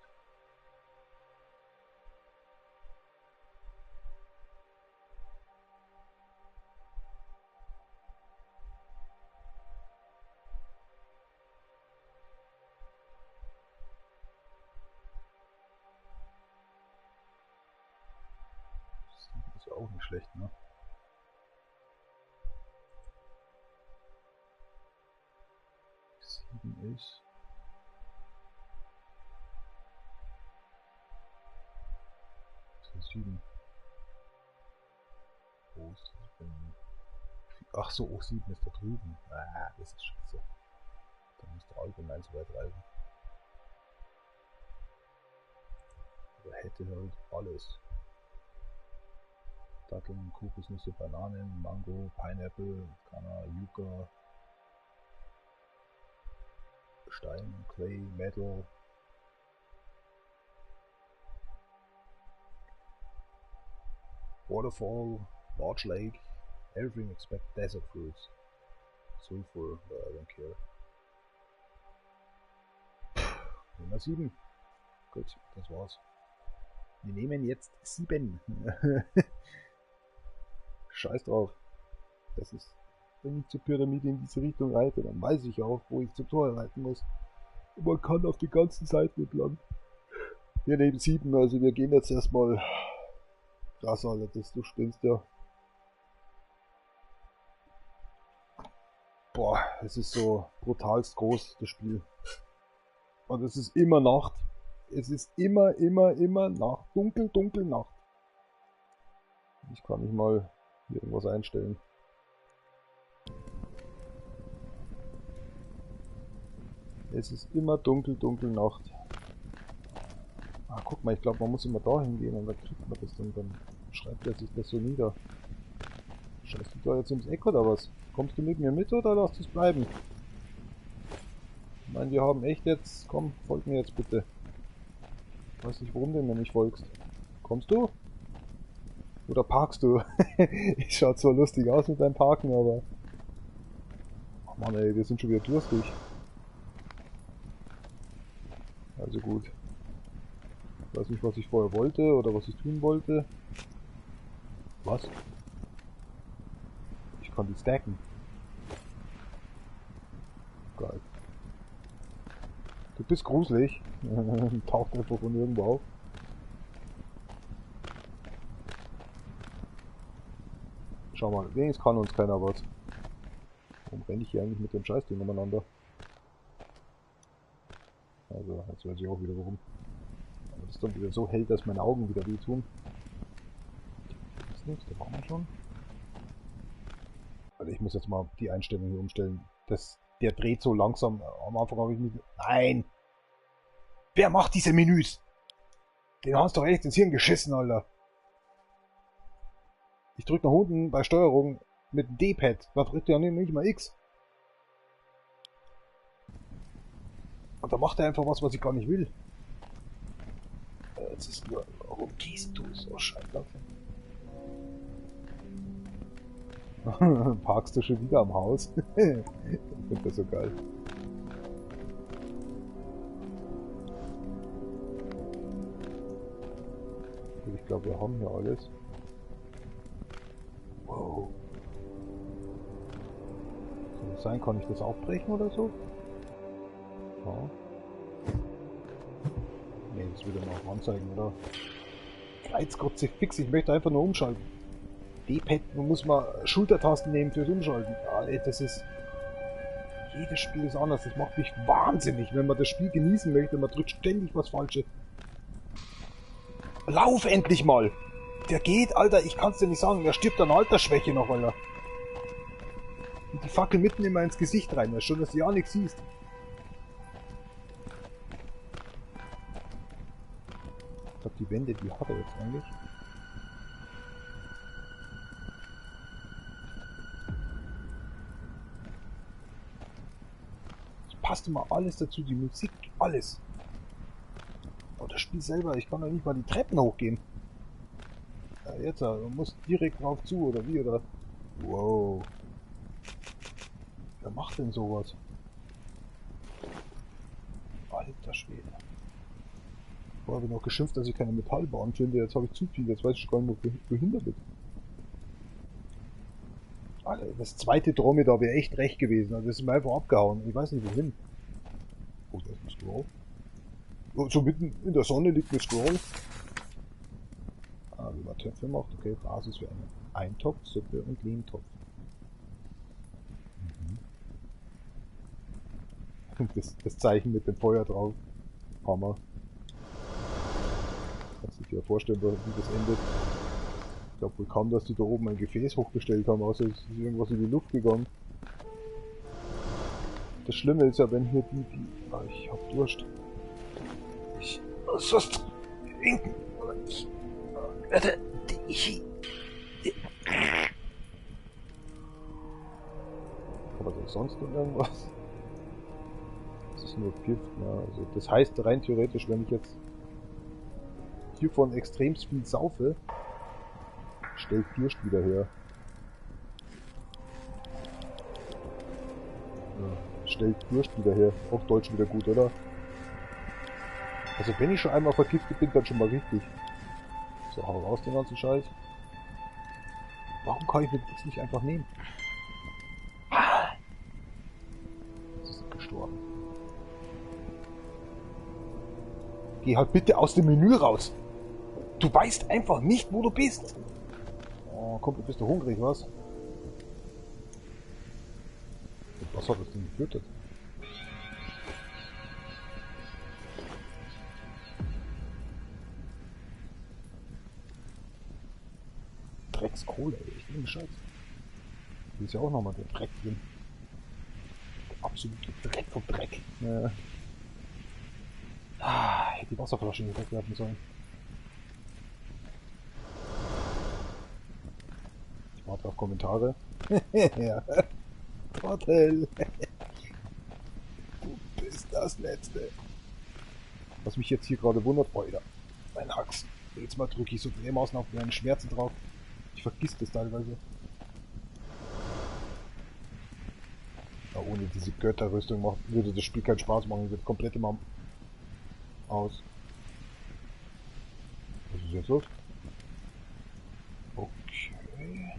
Speaker 2: Das ist ja auch nicht schlecht, ne? Sieben ist. Süden. Wo ist das? Ach so, O7 ist da drüben. Ah, das ist scheiße. Da müsste allgemein so weit reisen. Aber hätte halt alles. Datteln, Kokosnüsse, Bananen, Mango, Pineapple, Kana, Yucca, Stein, Clay, Metal. Waterfall, large lake, everything except desert fruits. Sulfur, I don't care. Nummer 7. Gut, das war's. Wir nehmen jetzt 7. Scheiß drauf. Das ist, wenn ich zur Pyramide in diese Richtung reite, dann weiß ich auch, wo ich zum Tor reiten muss. Und man kann auf die ganzen Seiten entlang. Wir nehmen 7, also wir gehen jetzt erstmal. Krass, Alter, du spinnst ja. Boah, es ist so brutalst groß, das Spiel. Und es ist immer Nacht. Es ist immer Nacht. Dunkel Nacht. Ich kann nicht mal hier irgendwas einstellen. Es ist immer dunkel Nacht. Ah, guck mal, ich glaube, man muss immer da hingehen und dann kriegt man das dann schreibt er sich das so nieder. Scheißt du da jetzt ums Eck oder was? Kommst du mit mir mit oder lass es bleiben? Ich meine, wir haben echt jetzt... Komm, folg mir jetzt bitte. Ich weiß nicht, warum du mir nicht folgst. Kommst du? Oder parkst du? Ich schaut zwar lustig aus mit deinem Parken, aber... Mann ey, wir sind schon wieder durstig. Also gut. Ich weiß nicht, was ich vorher wollte oder was ich tun wollte. Was? Ich kann die stacken. Geil. Du bist gruselig. Taucht einfach von irgendwo auf. Schau mal, wenigstens kann uns keiner was. Warum renne ich hier eigentlich mit dem Scheißding umeinander? Also, jetzt weiß ich auch wieder warum. Aber das ist dann wieder so hell, dass meine Augen wieder wehtun. Das nächste brauchen wir schon. Also ich muss jetzt mal die Einstellung hier umstellen. Der dreht so langsam. Am Anfang habe ich nicht... Nein! Wer macht diese Menüs? Den hast du doch echt ins Hirn geschissen, Alter. Ich drücke nach unten bei Steuerung mit dem D-Pad. Da drückt ja nicht mal X. Und da macht er einfach was ich gar nicht will. Jetzt ist nur... Warum gehst du so scheiße? Parkst du schon wieder am Haus? Ich finde das so geil. Ich glaube, wir haben hier alles. Wow. Soll das sein? Kann ich das aufbrechen oder so? Ja. Ne, das will er noch anzeigen, oder? Kreuzgott fix, ich möchte einfach nur umschalten. D-Pad, man muss mal Schultertasten nehmen fürs Umschalten. Alter, das ist... Jedes Spiel ist anders, das macht mich wahnsinnig, wenn man das Spiel genießen möchte, man drückt ständig was Falsches. Lauf endlich mal! Der geht, Alter, ich kann's dir nicht sagen, der stirbt an Altersschwäche noch, Alter. Und die Fackel mitten immer ins Gesicht rein, das ist schon, dass du ja nichts siehst. Ich glaube, die Wände, die hat er jetzt eigentlich. Passt immer alles dazu, die Musik, alles. Aber das Spiel selber, ich kann doch nicht mal die Treppen hochgehen. Ja, jetzt, man muss direkt drauf zu, oder wie, oder? Wow. Wer macht denn sowas? Alter Schwede. Vorher habe ich noch geschimpft, dass ich keine Metallbahn finde, jetzt habe ich zu viel, jetzt weiß ich gar nicht mehr, wohin damit. Alter, das zweite Dromedar wäre echt recht gewesen, also das ist mir einfach abgehauen, ich weiß nicht wohin. Oh, da ist ein Scroll. Oh, so mitten in der Sonne liegt ein Scroll. Ah, wie man Töpfe macht, okay, Basis für einen Eintopf, Suppe und Lehmtopf. Mhm. Das Zeichen mit dem Feuer drauf. Hammer. Kannst du dir ja vorstellen, wie das endet. Ich glaube wohl kaum, dass die da oben ein Gefäß hochgestellt haben, außer es ist irgendwas in die Luft gegangen. Das Schlimme ist ja, wenn hier die... Ah, ich hab Durst. Was ist trinken? Aber sonst noch irgendwas? Das ist nur Gift, ja. Also das heißt rein theoretisch, wenn ich jetzt hiervon extremst viel saufe, stellt Durst wieder her. Ja, stellt Durst wieder her. Auf Deutsch wieder gut, oder? Also wenn ich schon einmal vergiftet bin, dann schon mal richtig. So, hau raus den ganzen Scheiß. Warum kann ich mir das nicht einfach nehmen? Sie sind gestorben. Geh halt bitte aus dem Menü raus. Du weißt einfach nicht, wo du bist. Oh, Kumpel, bist du hungrig, was? Was hat das denn getötet? Dreckskohle, ey. Ich bin Scheiß. Hier ist ja auch nochmal der Dreck drin. Der absolute Dreck vom Dreck. Ja. Ah, ich hätte die Wasserflasche nicht wegwerfen sollen. Ich warte auf Kommentare. Ja. Trottel. Du bist das Letzte. Was mich jetzt hier gerade wundert, Alter. Mein Hax. Jetzt mal drücke ich so dermaßen auf meine Schmerzen drauf. Ich vergiss das teilweise. Oh, ohne diese Götterrüstung würde das Spiel keinen Spaß machen, wird komplett immer aus. Was ist jetzt los? Okay.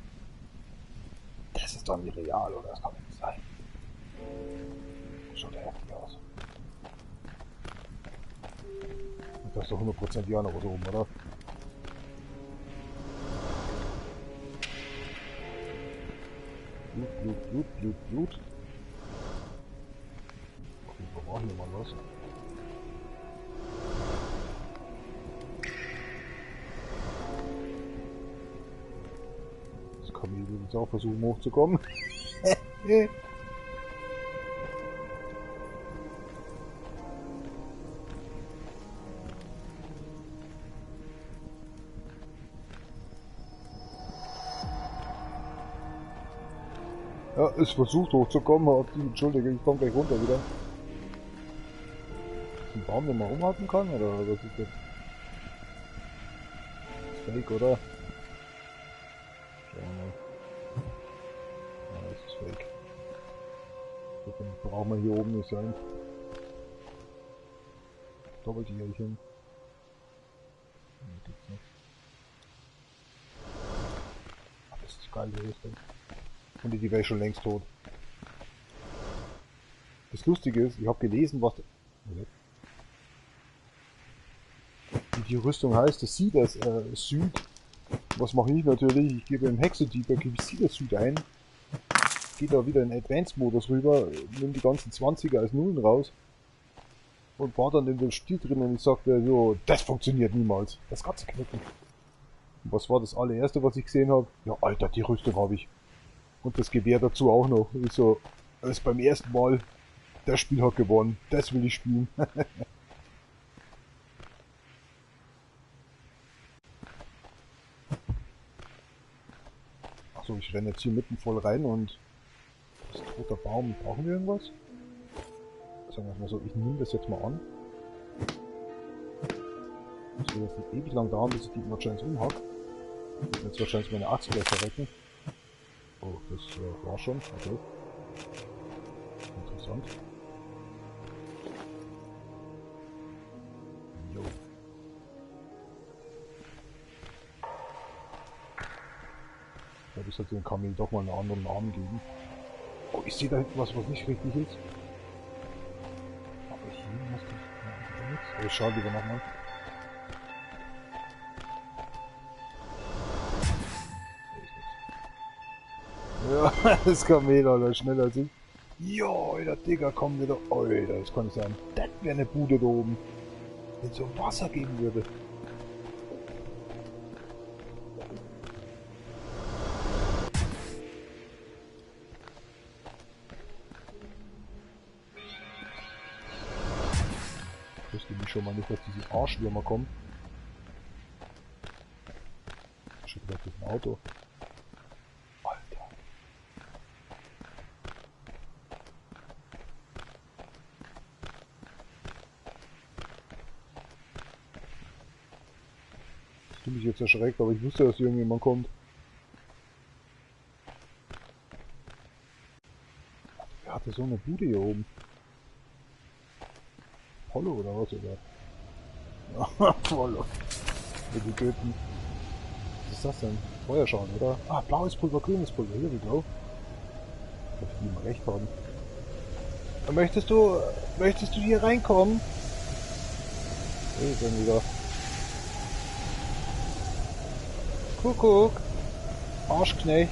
Speaker 2: Das ist doch nicht real, oder? Das kann nicht sein. Das schaut ja heftig aus. Das ist doch 100% Jana oder oben, oder? Blut, Blut, Blut, Blut, Blut. Okay, wir brauchen hier mal was. Das Kamel will jetzt auch versuchen hochzukommen. Ja, es versucht hochzukommen, aber entschuldige, ich komme gleich runter wieder. Ist ein Baum, den man umhalten kann, oder was ist das? Das ist fake, oder? Schauen wir mal. Ja, das ist fake. Dann brauchen wir hier oben nicht sein. Doppeltierchen. Nee, gibt's nicht. Ach, das ist geil, die Rüstung. Und die wäre schon längst tot. Das Lustige ist, ich habe gelesen, was die Rüstung heißt. Das sieht das Süd. Was mache ich natürlich? Ich gebe im Hexetyper, gebe ich Sieder Süd ein. Gehe da wieder in Advanced-Modus rüber, nehme die ganzen 20er als Nullen raus. Und war dann in dem Spiel drin und ich sagte so, das funktioniert niemals. Das kannst du knicken. Und was war das allererste, was ich gesehen habe? Ja, Alter, die Rüstung habe ich. Und das Gewehr dazu auch noch. Ich so, das ist beim ersten Mal, das Spiel hat gewonnen. Das will ich spielen. Achso, ich renne jetzt hier mitten voll rein und das ist ein toter Baum. Brauchen wir irgendwas? Sagen wir mal so, ich nehme das jetzt mal an. Das wird jetzt nicht ewig lang dauern, bis ich die wahrscheinlich umhack. Jetzt wahrscheinlich meine Axt gleich verrecken. Oh, das war schon, okay. Interessant. Jo. Ich glaube, ich sollte dem Kamel doch mal einen anderen Namen geben. Oh, ich sehe da hinten was, was nicht richtig ist. Aber hier muss das nichts. Oh, ich schaue lieber nochmal. Ja, das Kamel, Alter, schneller als ich. Jo, Alter, Digga, komm wieder. Alter, das kann nicht sein. Das wäre eine Bude da oben. Wenn es so Wasser geben würde. Ich wusste mich schon mal nicht, dass diese Arschwürmer kommen. Ich hab gedacht, das ist ein Auto. Ich bin mich jetzt erschreckt, aber ich wusste, dass irgendjemand kommt. Wer hatte so eine Bude hier oben? Apollo oder was, oder? Apollo. Mit die töten. Was ist das denn? Feuerschaden, oder? Ah, blaues Pulver, grünes Pulver. Hier, wie blau. Dass die mal recht haben. Möchtest du hier reinkommen? Dann wieder. Kuckuck. Arschknecht.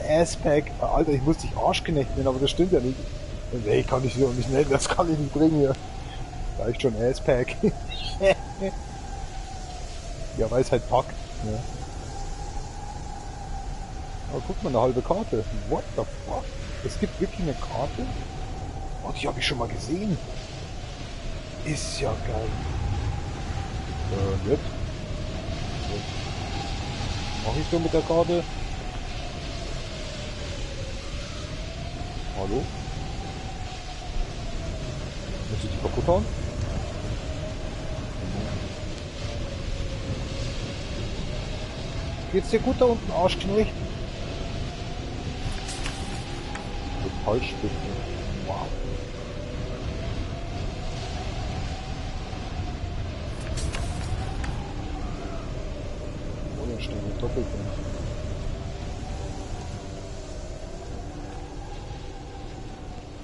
Speaker 2: Asspack. Alter, ich muss dich Arschknecht nennen, aber das stimmt ja nicht. Nee, kann ich so nicht nennen, das kann ich nicht bringen hier. Da ich schon Asspack. Ja, weil es halt packt. Ja. Aber guck mal, eine halbe Karte. What the fuck? Es gibt wirklich eine Karte? Oh, die habe ich schon mal gesehen. Ist ja geil. Jetzt? Mach ich so mit der Karte? Hallo? Muss ich die kaputt hauen? Geht's dir gut da unten, Arschknecht? Metallspitzen. Wow. Feuersteine doppelt.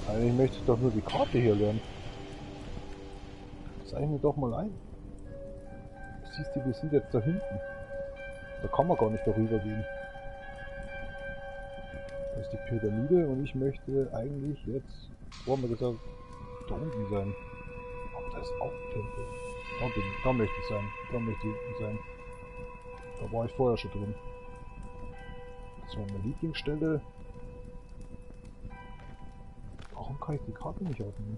Speaker 2: Eigentlich möchte ich doch nur die Karte hier lernen. Zeichne doch mal ein. Siehst du, wir sind jetzt da hinten. Da kann man gar nicht darüber gehen. Da ist die Pyramide und ich möchte eigentlich jetzt, wo haben wir gesagt, da unten sein. Aber da ist auch ein Tempel. Da möchte ich sein. Da möchte ich sein. Da war ich vorher schon drin. Das war meine Lieblingsstelle. Warum kann ich die Karte nicht aufnehmen?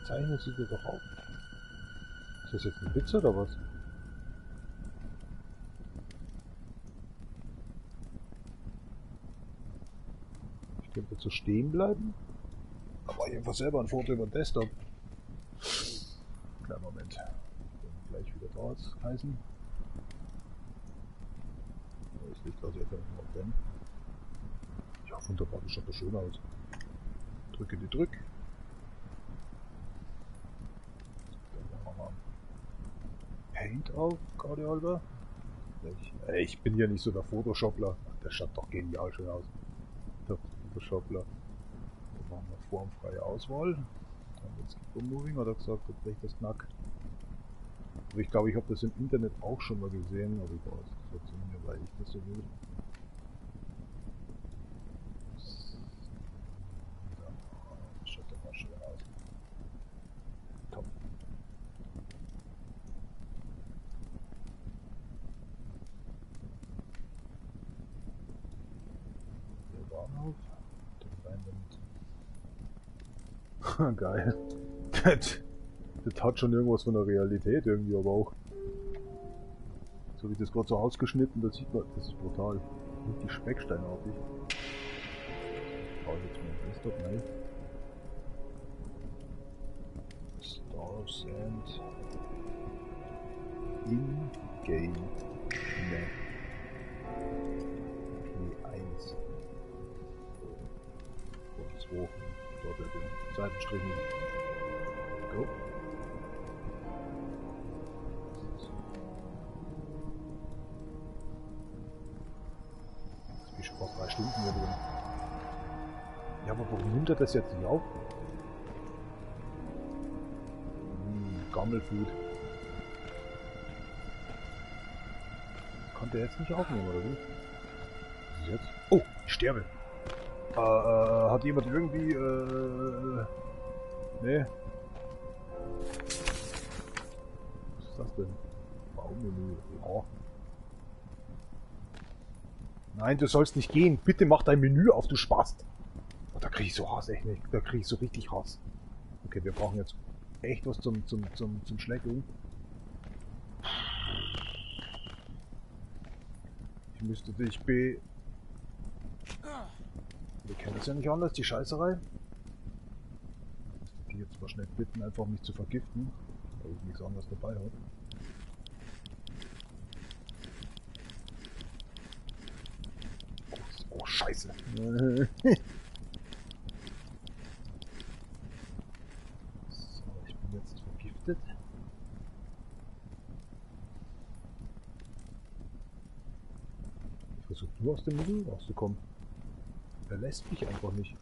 Speaker 2: Zeichnen sie dir doch auf. Ist das jetzt ein Witz oder was? Ich könnte jetzt so stehen bleiben. Aber ich einfach selber ein Foto über den Desktop. Kleinen Moment. Gleich wieder da ist heißen. Das Licht lasse ich einfach mal brennen. Ja, wunderbar, das schaut doch schön aus. Drücke die Drück. Dann machen wir mal Paint auf, gerade halber. Ich bin ja nicht so der Photoshopler. Der schaut doch genial schön aus. Der Photoshopler. Dann machen wir formfreie Auswahl. Dann jetzt Moving, hat er gesagt, jetzt breche ich das Knack. Aber ich glaube, ich habe das im Internet auch schon mal gesehen, aber ich weiß es nicht mehr, weil ich das so will. Das schaut doch mal schön aus. Top. Der Bahnhof. Dann rein damit. Geil. Das hat schon irgendwas von der Realität irgendwie, aber auch. So wie das gerade so ausgeschnitten, das sieht man, das ist brutal. Richtig specksteinartig. Oh, jetzt mein Desktop, nein. Star Sand. In-Game Map. P1. Und 2. Dort der Seitenstrichen. Go. Jetzt bin ich schon fast 3 Stunden hier drin. Ja, aber warum nimmt er das jetzt nicht auf? Gammelfood. Konnte er jetzt nicht aufnehmen, oder wie? Was ist jetzt? Oh, ich sterbe. Hat jemand irgendwie, nee. Was ist das denn? Baumenü. Ja. Nein, du sollst nicht gehen. Bitte mach dein Menü auf, du Spast. Oh, da krieg ich so Hass, echt nicht. Da krieg ich so richtig Hass. Okay, wir brauchen jetzt echt was zum Schleckeln. Ich müsste dich Wir kennen es ja nicht anders, die Scheißerei. Ich müsste die jetzt mal schnell bitten, einfach mich zu vergiften, weil ich nichts anderes dabei habe. Oh, Scheiße. So, ich bin jetzt vergiftet. Ich versuche nur aus dem Mittel rauszukommen. Er lässt mich einfach nicht.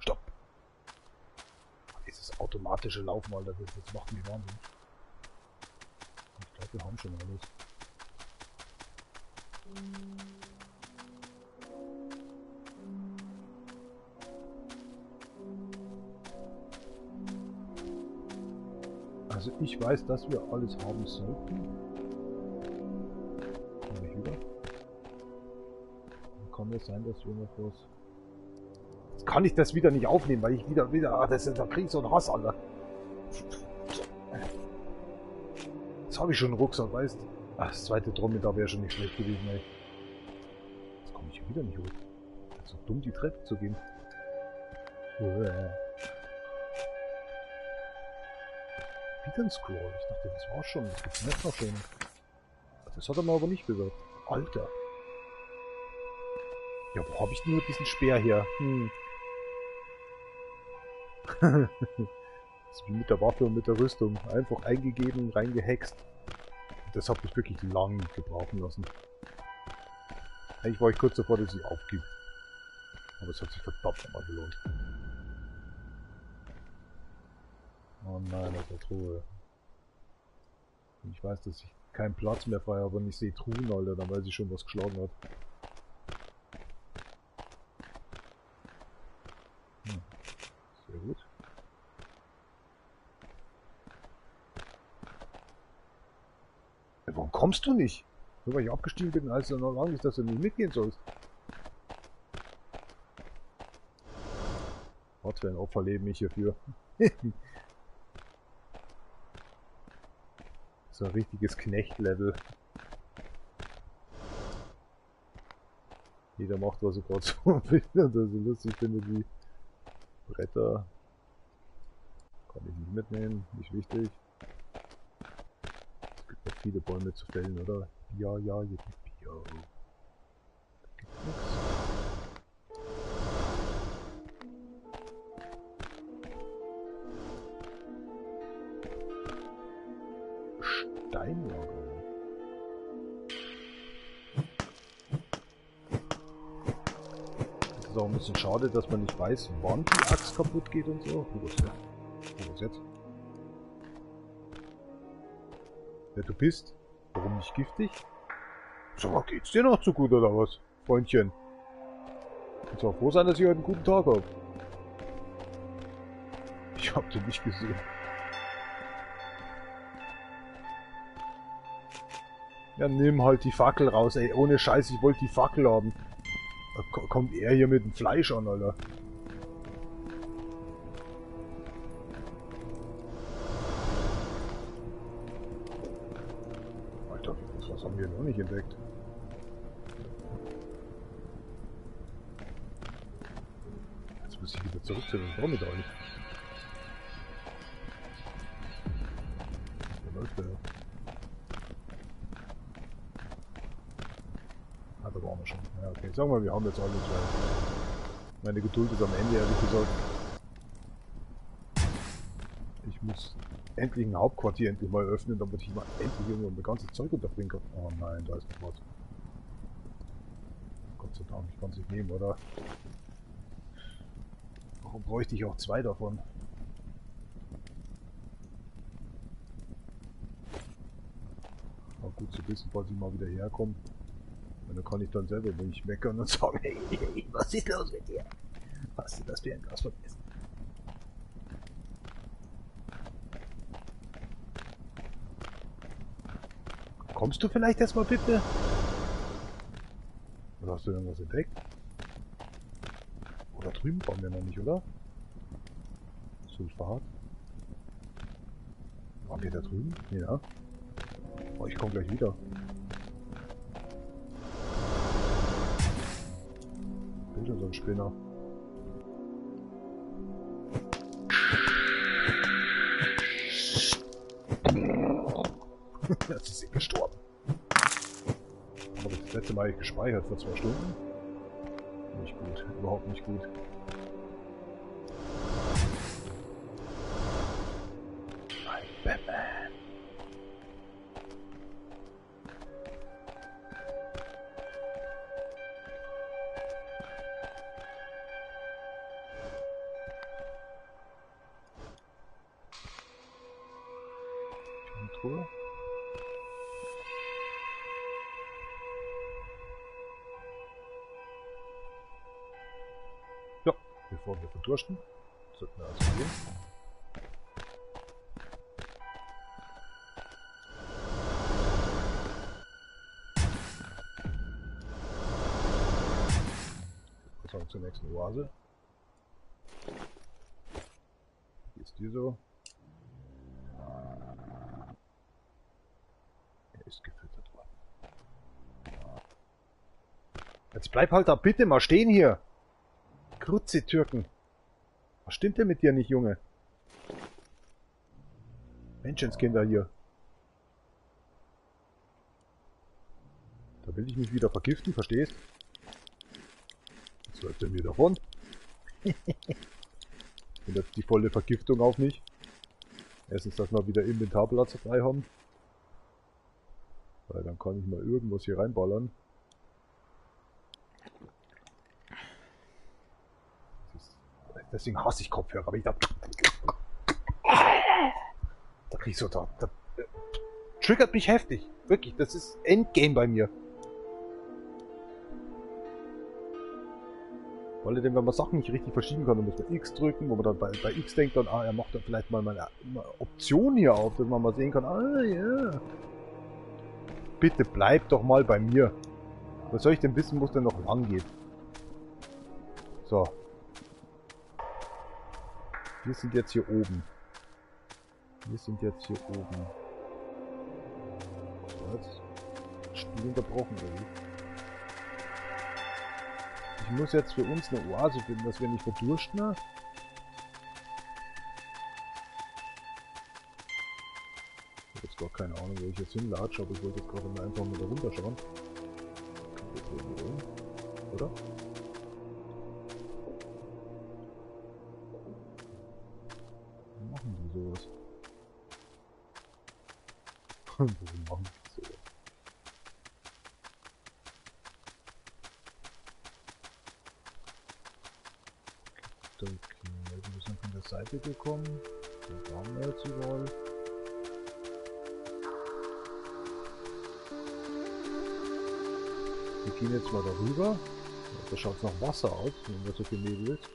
Speaker 2: Stopp! Dieses automatische Laufen, Alter, das macht mich wahnsinnig. Ich glaube, wir haben schon alles. Also ich weiß, dass wir alles haben sollten. Komme ich wieder? Man kann ja sein, dass wir noch was... Jetzt kann ich das wieder nicht aufnehmen, weil ich wieder... das ist, da krieg ich so einen Hass, Alter. Jetzt habe ich schon einen Rucksack, weißt du? Ach, das zweite Dromedar wäre schon nicht schlecht gewesen, ey. Jetzt komme ich hier wieder nicht hoch. Das ist so dumm, die Treppe zu gehen. Wieder ein Scroll. Ich dachte, das war's schon. Das gibt's nicht noch schön. Das hat er mir aber nicht gesagt. Alter. Ja, wo habe ich denn nur diesen Speer her? Das ist wie mit der Waffe und mit der Rüstung. Einfach eingegeben, reingehext. Das hat mich wirklich lang gebrauchen lassen. Eigentlich war ich kurz davor, dass ich aufgebe. Aber es hat sich verdammt nochmal gelohnt. Oh nein, das ist Truhe. Und ich weiß, dass ich keinen Platz mehr frei habe und ich sehe Truhen, Alter, dann weiß ich schon, was geschlagen hat. Sehr gut. Ja, warum kommst du nicht? Nur weil ich abgestiegen bin, heißt ja noch lange nicht, dass du nicht mitgehen sollst. Was für ein Opferleben ich hierfür. So ein richtiges Knecht-Level. Jeder macht, was er gerade so will und das so lustig finde, die Bretter. Kann ich nicht mitnehmen, nicht wichtig. Es gibt noch viele Bäume zu fällen, oder? Ja, ja, hier gibt Bio. Da gibt's nichts. Steinlager. Das ist auch ein bisschen schade, dass man nicht weiß, wann die Axt kaputt geht und so. Was jetzt? Wer du bist? Warum nicht giftig? Sag mal, geht's dir noch zu gut oder was, Freundchen? Ich soll froh sein, dass ich heute einen guten Tag habe. Ich hab den nicht gesehen. Ja, nimm halt die Fackel raus, ey. Ohne Scheiß, ich wollte die Fackel haben. Da kommt er hier mit dem Fleisch an, Alter. Alter, was haben wir noch nicht entdeckt? Jetzt muss ich wieder zurück zu den Dromedaren. Wo läuft der? Da waren wir schon. Ja, okay. Sagen wir, wir haben jetzt alles, weil meine Geduld ist am Ende, ehrlich gesagt. Ich muss endlich ein Hauptquartier endlich mal öffnen, damit ich mal endlich irgendwo mein ganzes Zeug unterbringen kann. Oh nein, da ist noch was. Gott sei Dank, ich kann es nicht nehmen, oder? Warum bräuchte ich auch zwei davon? Aber gut zu wissen, falls ich mal wieder herkomme. Und dann kann ich dann selber nicht meckern und sagen, hey, was ist los mit dir? Hast du das für ein Glas vergessen? Kommst du vielleicht erstmal bitte? Oder hast du irgendwas entdeckt? Oder drüben waren wir noch nicht, oder? Sulfat. Waren wir da drüben? Ja. Oh, ich komme gleich wieder. Wieder so ein Spinner. Jetzt ist sie gestorben. Aber das letzte Mal gespeichert vor 2 Stunden. Nicht gut, überhaupt nicht gut. Ein Batman. Truhe. Ja, bevor wir verdursten, sollten wir also gehen. zur nächsten Oase. Wie ist die so? Er ist gefüttert worden. Jetzt bleib halt da bitte mal stehen hier! Krutze Türken! Was stimmt denn mit dir nicht, Junge? Menschenskinder hier. Da will ich mich wieder vergiften, verstehst? Jetzt läuft er mir davon. Und jetzt die volle Vergiftung auf mich. Erstens, dass wir wieder Inventarplatz frei haben. Weil dann kann ich mal irgendwas hier reinballern. Deswegen hasse ich Kopfhörer, aber ich da krieg ich so da triggert mich heftig. Wirklich, das ist Endgame bei mir. Vor allem, wenn man Sachen nicht richtig verschieben kann, dann muss man X drücken, wo man dann bei X denkt, dann, er macht dann vielleicht mal eine Option hier auf, dass man mal sehen kann, ah ja. Bitte bleib doch mal bei mir. Was soll ich denn wissen, wo es denn noch lang geht? So. Wir sind jetzt hier oben. Wir sind jetzt hier oben. Was? Spiel unterbrochen, oder wie? Ich muss jetzt für uns eine Oase finden, dass wir nicht verdursten. Ich habe jetzt gar keine Ahnung, wo ich jetzt hinlatsche, aber ich wollte jetzt gerade mal einfach mal da runterschauen. Oder? Warum machen die sowas? Warum machen die sowas? Okay, wir sind von der Seite gekommen. Da waren wir jetzt überall. Wir gehen jetzt mal darüber. Da schaut es nach Wasser aus, wenn da so viel Nebel ist.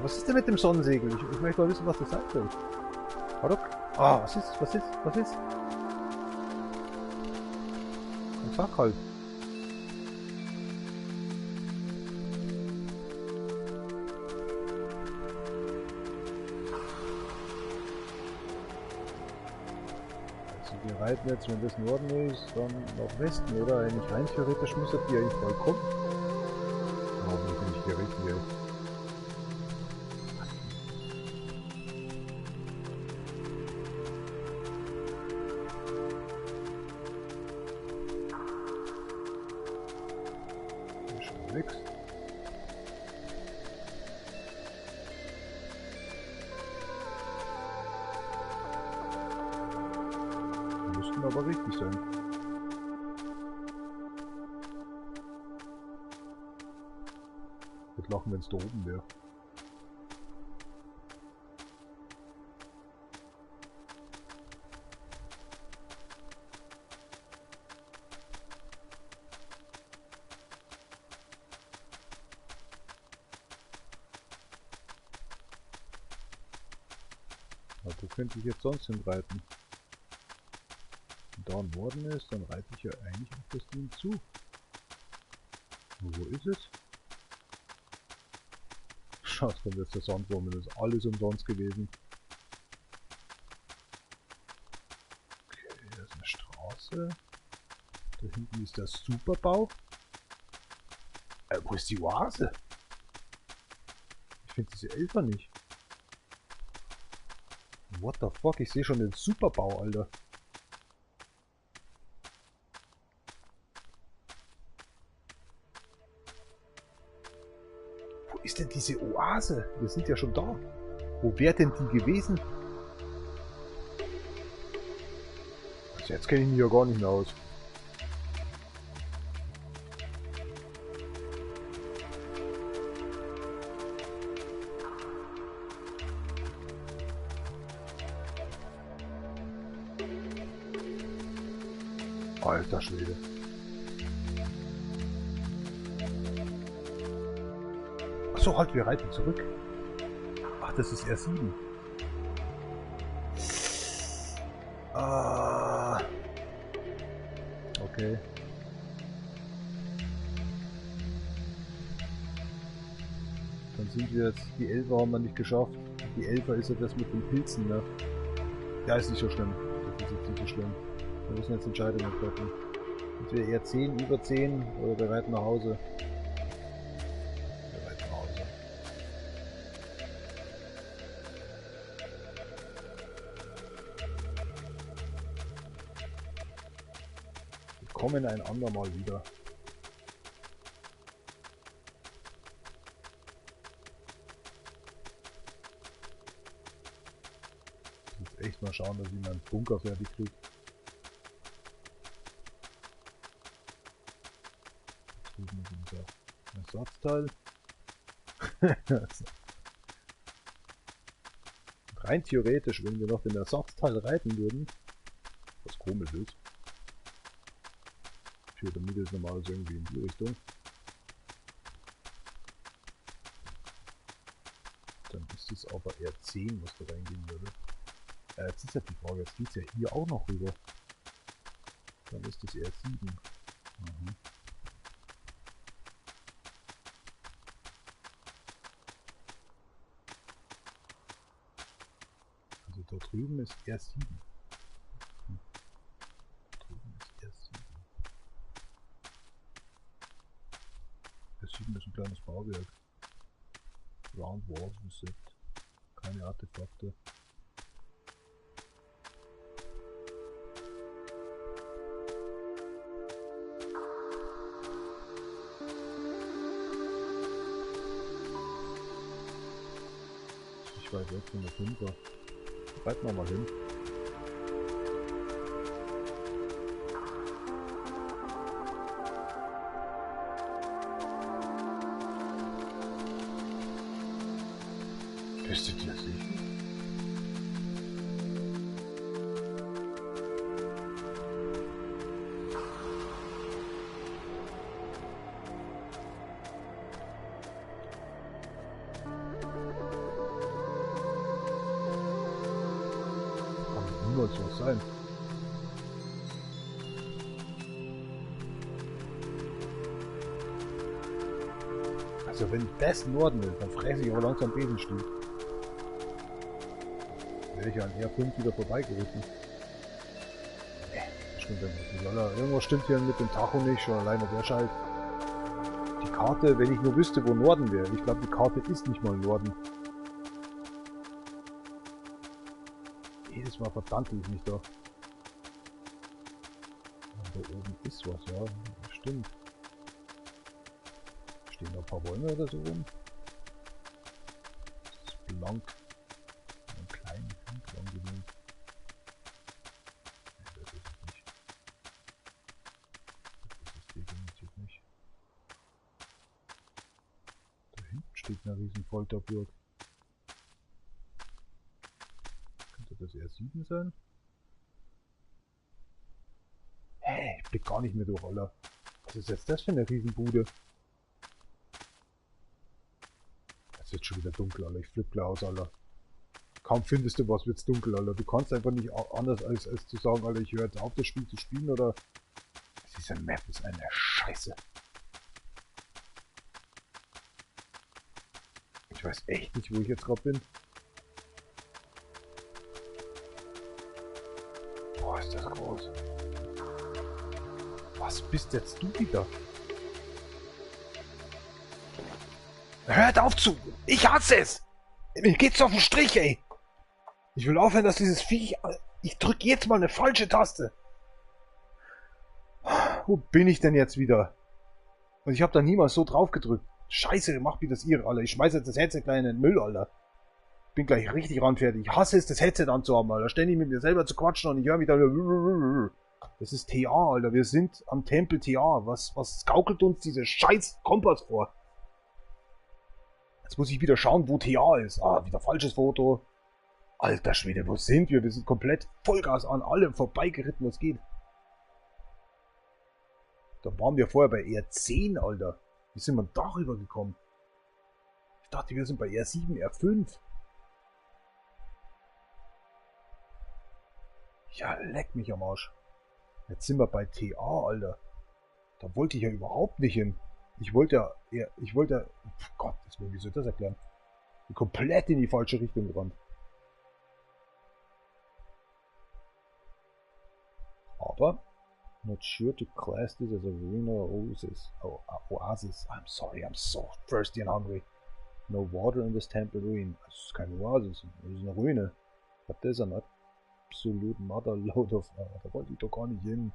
Speaker 2: Was ist denn mit dem Sonnensegel? Ich möchte mal wissen, was das sein soll. Warte. Ah, was ist? Was ist? Was ist? Ein Sack halt. Also wir reiten jetzt, wenn das Norden ist, dann nach Westen, oder? Eigentlich rein theoretisch müsste die eigentlich voll kommen. Warum bin ich hier richtig? Nix. Die müssten aber richtig sein. Ich würde lachen, wenn es da oben wäre. Aber wo könnte ich jetzt sonst hinreiten? Wenn da ein Norden ist, dann reite ich ja eigentlich auf das Ding zu. Und wo ist es? Schaut, kommt jetzt der Sandwurm, das ist alles umsonst gewesen. Okay, da ist eine Straße. Da hinten ist der Superbau. Wo ist die Oase? Ich finde diese Elfer nicht. What the fuck? Ich sehe schon den Superbau, Alter. Wo ist denn diese Oase? Wir sind ja schon da. Wo wäre denn die gewesen? Also jetzt kenne ich mich ja gar nicht mehr aus. Alter Schwede. Achso, halt, wir reiten zurück. Ach, das ist R7. Ah. Okay. sind wir jetzt, die 11er haben wir nicht geschafft. Die 11er ist ja das mit den Pilzen, ne? Ja, ist nicht so schlimm. Das ist jetzt nicht so schlimm. Wir müssen jetzt Entscheidungen treffen. Sind wir eher 10, über 10 oder bereit nach Hause? Bereit nach Hause. Wir kommen ein andermal wieder. Echt mal schauen, dass ich meinen Bunker fertig kriege. Drüben ist unser Ersatzteil. Rein theoretisch, wenn wir noch den Ersatzteil reiten würden, was komisch ist. Pyramide ist normalerweise irgendwie in die Richtung. Dann ist es aber eher 10, was da reingehen würde. Jetzt ist ja die Frage, jetzt geht es ja hier auch noch rüber. Dann ist es eher 7. Mhm. Also da drüben ist eher 7. Da drüben ist eher 7. Das 7 ist ein kleines Bauwerk. Round Walls Reset. Keine Artefakte. Weit weg von der 5er. Reiten wir mal hin. Bist du dir sicher? Niemals was sein. Also wenn das Norden ist, dann fresse ich aber langsam Besenstiel. Wäre ich an R5 wieder vorbeigeritten. Nee, das stimmt einfach nicht. Alter. Irgendwas stimmt hier mit dem Tacho nicht, schon alleine der Scheiß. Die Karte, wenn ich nur wüsste, wo Norden wäre. Ich glaube, die Karte ist nicht mal Norden. Jedes Mal verdammt ich mich da. Da oben ist was, ja. Stimmt. Stehen da ein paar Bäume oder so rum? Das ist blank. Ein kleinen Hügel angelehnt. Nee, das ist es nicht. Das ist es definitiv nicht. Da hinten steht eine riesen Folterburg. Könnte das eher 7 sein? Hä, ich blick gar nicht mehr durch, Alter. Was ist jetzt das für eine Riesenbude? Es wird schon wieder dunkel, Alter. Ich flipp gleich aus, Alter. Kaum findest du was, wird's dunkel, Alter. Du kannst einfach nicht anders als zu sagen, Alter, ich höre jetzt auf, das Spiel zu spielen, oder... Diese Map ist eine Scheiße. Ich weiß echt nicht, wo ich jetzt gerade bin. Boah, ist das groß. Was bist jetzt du wieder? Hört auf zu! Ich hasse es! Mir geht's auf den Strich, ey! Ich will aufhören, dass dieses Viech... Ich drück jetzt mal eine falsche Taste. Wo bin ich denn jetzt wieder? Und ich habe da niemals so drauf gedrückt. Scheiße, macht wie das ihr, Alter. Ich schmeiße jetzt das Headset gleich in den Müll, Alter. Bin gleich richtig ranfertig. Ich hasse es, das Headset anzuhaben, Alter. Ständig mit mir selber zu quatschen und ich höre mich da... Das ist TA, Alter. Wir sind am Tempel TA. Was gaukelt uns diese scheiß Kompass vor? Jetzt muss ich wieder schauen, wo TA ist. Ah, wieder falsches Foto. Alter Schwede, wo sind wir? Wir sind komplett Vollgas an allem vorbeigeritten, was geht. Da waren wir vorher bei R10, Alter. Wie sind wir darüber gekommen? Ich dachte, wir sind bei R7, R5. Ja, leck mich am Arsch. Jetzt sind wir bei TA, Alter. Da wollte ich ja überhaupt nicht hin. Ich wollte ja, Gott, wie soll ich das erklären? Komplett in die falsche Richtung gerannt. Aber, not sure to class this as a ruin or oasis. Oh, oasis. I'm sorry, I'm so thirsty and hungry. No water in this temple ruin. Das ist keine Oasis, das ist eine Ruine. But there's an absolute mother load of... da wollte ich doch gar nicht hin.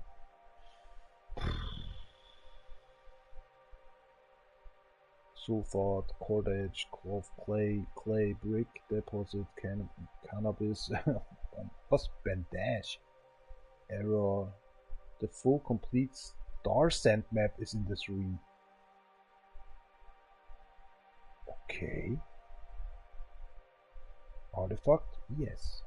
Speaker 2: Sulfat, cordage, cloth, clay, brick, deposit, cannabis. Was? Bandage. Error. The full complete star sand map is in this ruin. Okay. Artifact? Yes.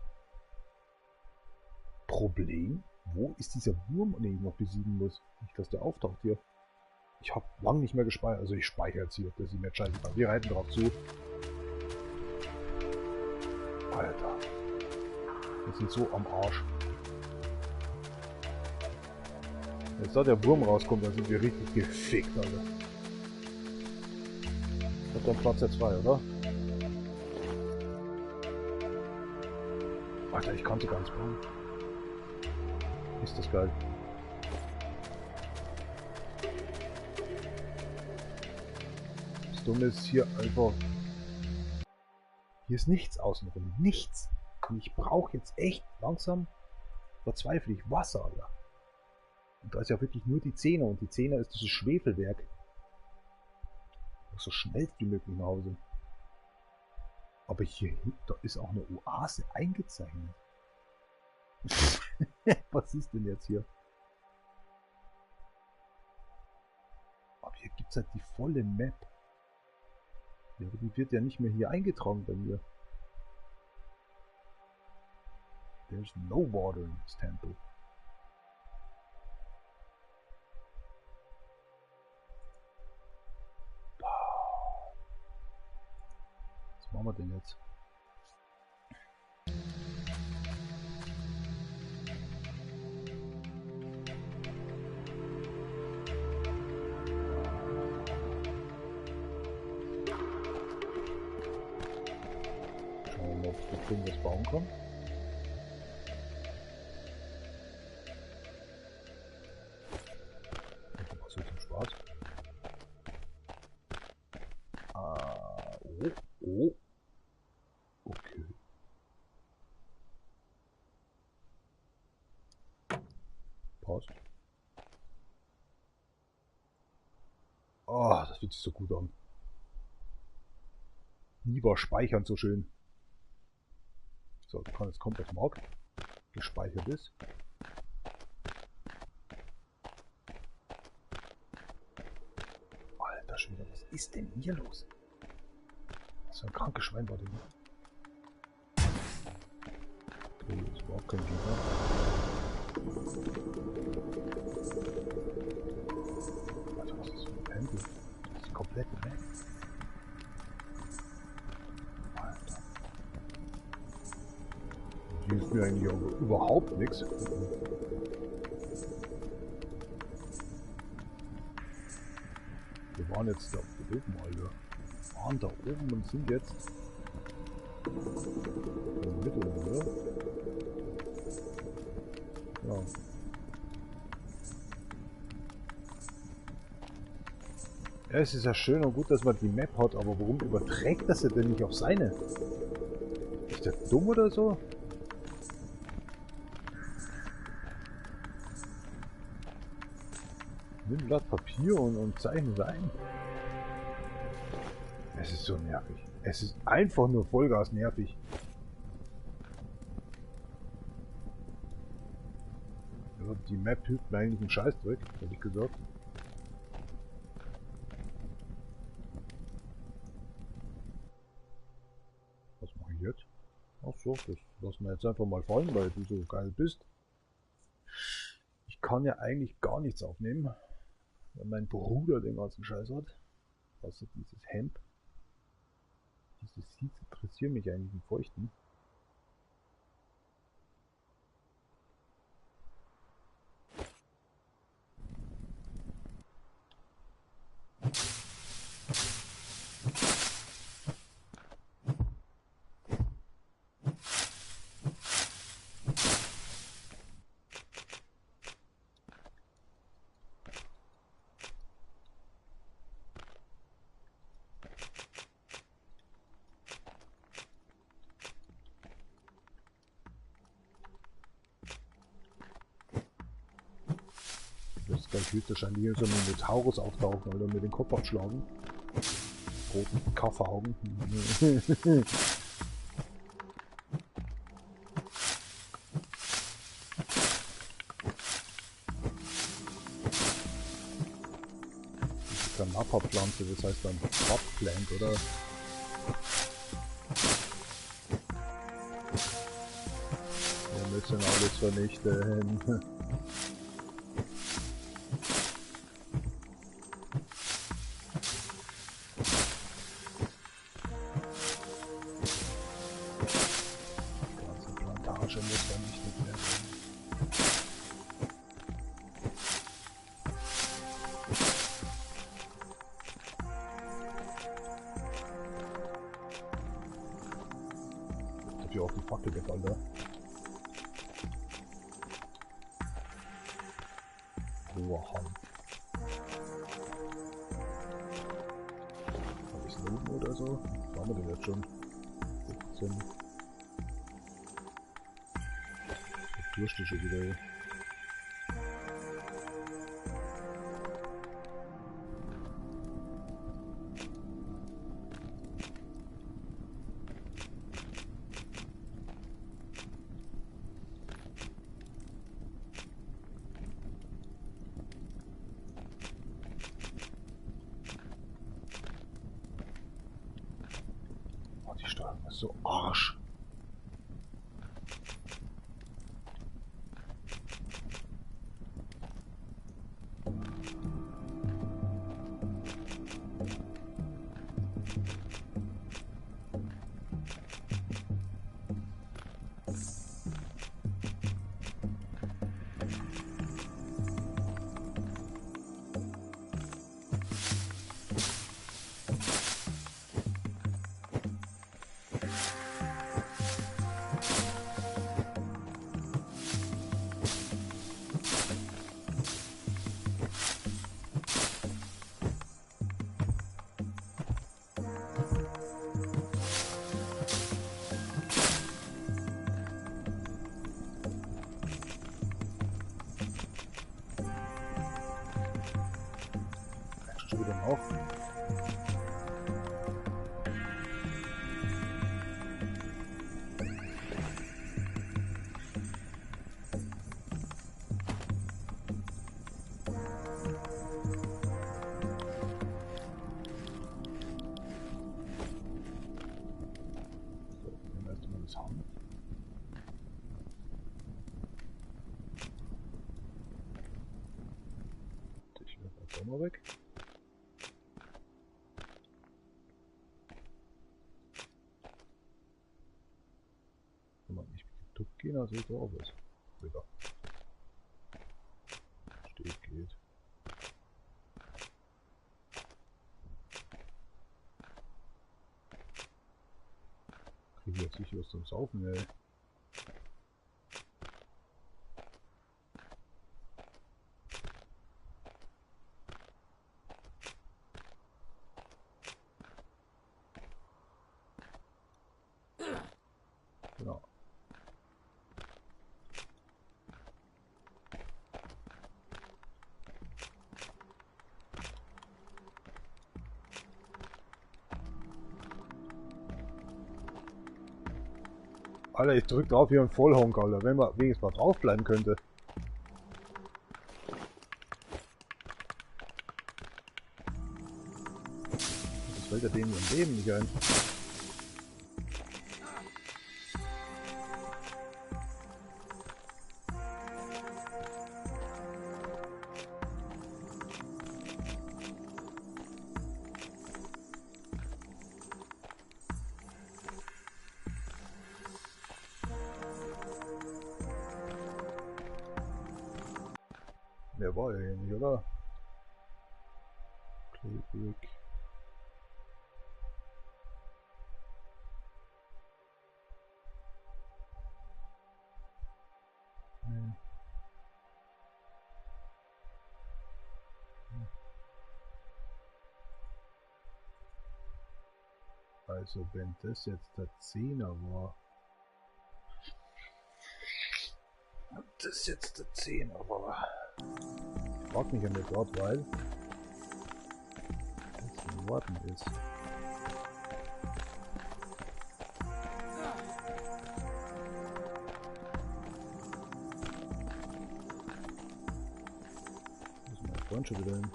Speaker 2: Problem? Wo ist dieser Wurm, den ich noch besiegen muss? Nicht, dass der auftaucht hier. Ich habe lange nicht mehr gespeichert. Also ich speichere jetzt hier, dass ich mir scheiße. Wir reiten drauf zu. Alter. Wir sind so am Arsch. Jetzt da der Wurm rauskommt, dann sind wir richtig gefickt, Alter. Hat der Platz jetzt frei, oder? Alter, ich konnte ganz bauen. Ist das geil. Das Dumme ist hier einfach... Hier ist nichts außenrum. Nichts. Und ich brauche jetzt echt langsam, verzweifle ich, Wasser, Alter. Und da ist ja wirklich nur die Zehner. Und die Zehner ist dieses Schwefelwerk. So schnell wie möglich nach Hause. Aber hier da ist auch eine Oase eingezeichnet. Was ist denn jetzt hier? Aber hier gibt es halt die volle Map. Ja, aber die wird ja nicht mehr hier eingetragen bei mir. There's no water in this temple. Was machen wir denn jetzt? Schauen wir mal, ob ich mit was bauen kann. So zum Spaß. Oh. Okay. Passt. Oh, das fühlt sich so gut an. Lieber speichern so schön. So, ich kann jetzt komplett Markt gespeichert ist. Alter Schwede, was ist denn hier los? So ein krankes Schwein war der. Okay, das war auch kein Gegner. Alter, was ist das für ein Tempel? Das ist komplett weg. Alter. Hier ist mir eigentlich auch überhaupt nichts. Wir waren jetzt da oben, Alter. Wir waren da oben und sind jetzt in der Mitte, oder? Ja. Ja, es ist ja schön und gut, dass man die Map hat, aber warum überträgt das denn nicht auf seine? Ist der dumm oder so? Nimm ein Blatt Papier und zeichne es ein. Es ist so nervig. Es ist einfach nur Vollgas nervig. Ja, die Map hilft mir eigentlich einen Scheißdreck, ehrlich gesagt. Was mache ich jetzt? Ach so, das lassen wir jetzt einfach mal fallen, weil du so geil bist. Ich kann ja eigentlich gar nichts aufnehmen, weil mein Bruder den ganzen Scheiß hat. Außer dieses Hemd. Diese Seeds interessieren mich eigentlich im Feuchten. jetzt gleich höchstwahrscheinlich hier so ein Minotaurus auftauchen oder mir den Kopf abschlagen. Roten Kafferaugen. Napa-Pflanze, das heißt dann Crab-Plant, oder? Wir müssen alles vernichten. Die ganze Plantage muss vernichtet werden. Dafür auch die Fackel weg, Alter. Hoher Hand. Hab ich's da oben oder so? Was haben wir denn jetzt schon? 15. Durscht schon wieder hier. Die Steuerung ist so Arsch. Schon wieder auf. So, nehmen wir erstmal das Hauen. Ich werfe jetzt auch mal weg. Kann man nicht mit dem Tuck gehen, also drauf ist. Wieder. Steht, geht. Kriege ich jetzt nicht was zum Saufen, ey. Genau. Alter, ich drück drauf hier einen Vollhonk, Alter. Wenn man wenigstens mal draufbleiben könnte. Das fällt ja denen im Leben nicht ein. Mehr war ja hier nicht, oder? Klebrig. Nee. Also wenn das jetzt der 10er war. Das jetzt der 10er war. Frag mich ja nicht dort, weil es im Norden ist. Wo ist mein Freund schon wieder hin?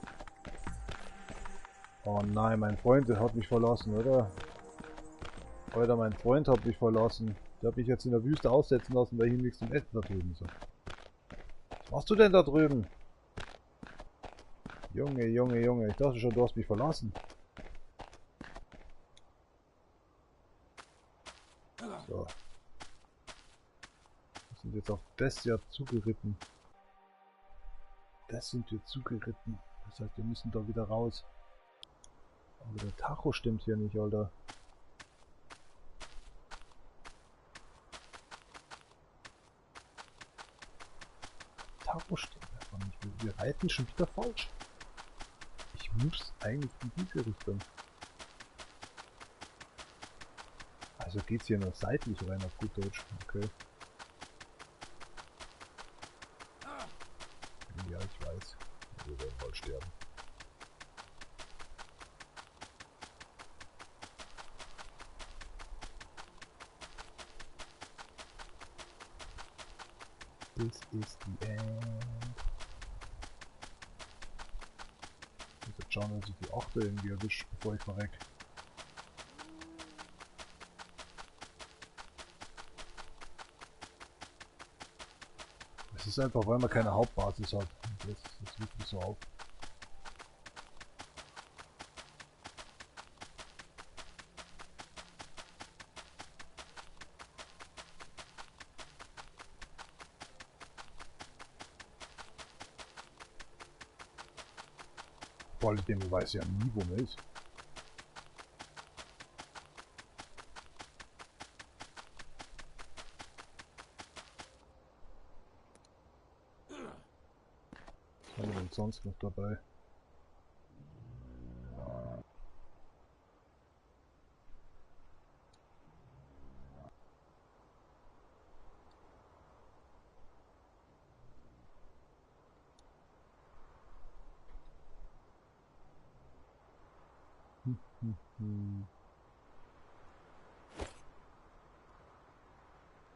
Speaker 2: Oh nein, mein Freund, der hat mich verlassen, oder? Alter, mein Freund hat mich verlassen. Der hat mich jetzt in der Wüste aussetzen lassen, weil hier nichts zum Essen da drüben ist. Was machst du denn da drüben? Junge, Junge, Junge, ich dachte schon, du hast mich verlassen. So. Wir sind jetzt auf das ja zugeritten. Das sind wir zugeritten. Das heißt, wir müssen da wieder raus. Aber der Tacho stimmt hier nicht, Alter. Tacho stimmt einfach nicht. Wir reiten schon wieder falsch. Ich muss eigentlich in diese Richtung. Also geht's hier nur seitlich rein auf gut Deutsch. Okay. Ja, ich weiß. Wir werden bald sterben. This is the end. Ich muss jetzt schauen, dass ich die 8 irgendwie erwische, bevor ich verreck. Es ist einfach, weil man keine Hauptbasis hat. Das liegt mir so auf. Vor allem, man weiß ja nie, wo man ist. Was haben wir denn sonst noch dabei?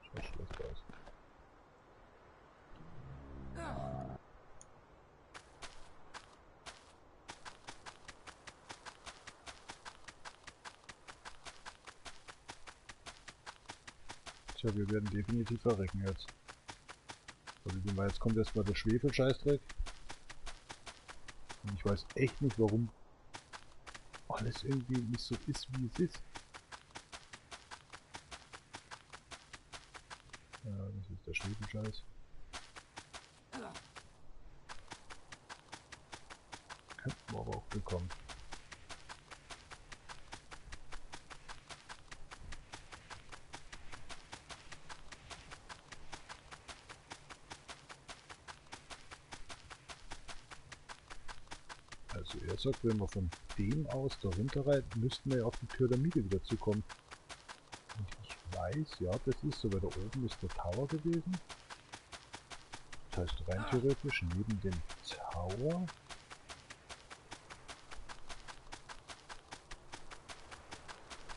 Speaker 2: Schaut schlecht aus. Tja, wir werden definitiv verrecken jetzt. Also, jetzt kommt erstmal der Schwefel-Scheißdreck. Und ich weiß echt nicht, warum alles irgendwie nicht so ist, wie es ist. Ja, das ist der Schwefelscheiß. Könnten wir aber auch bekommen. Also er sagt, wenn wir von dem aus da runter reiten, müssten wir auf die Pyramide wieder zukommen. Und ich weiß, ja, das ist so, weil da oben ist der Tower gewesen. Das heißt rein theoretisch neben dem Tower.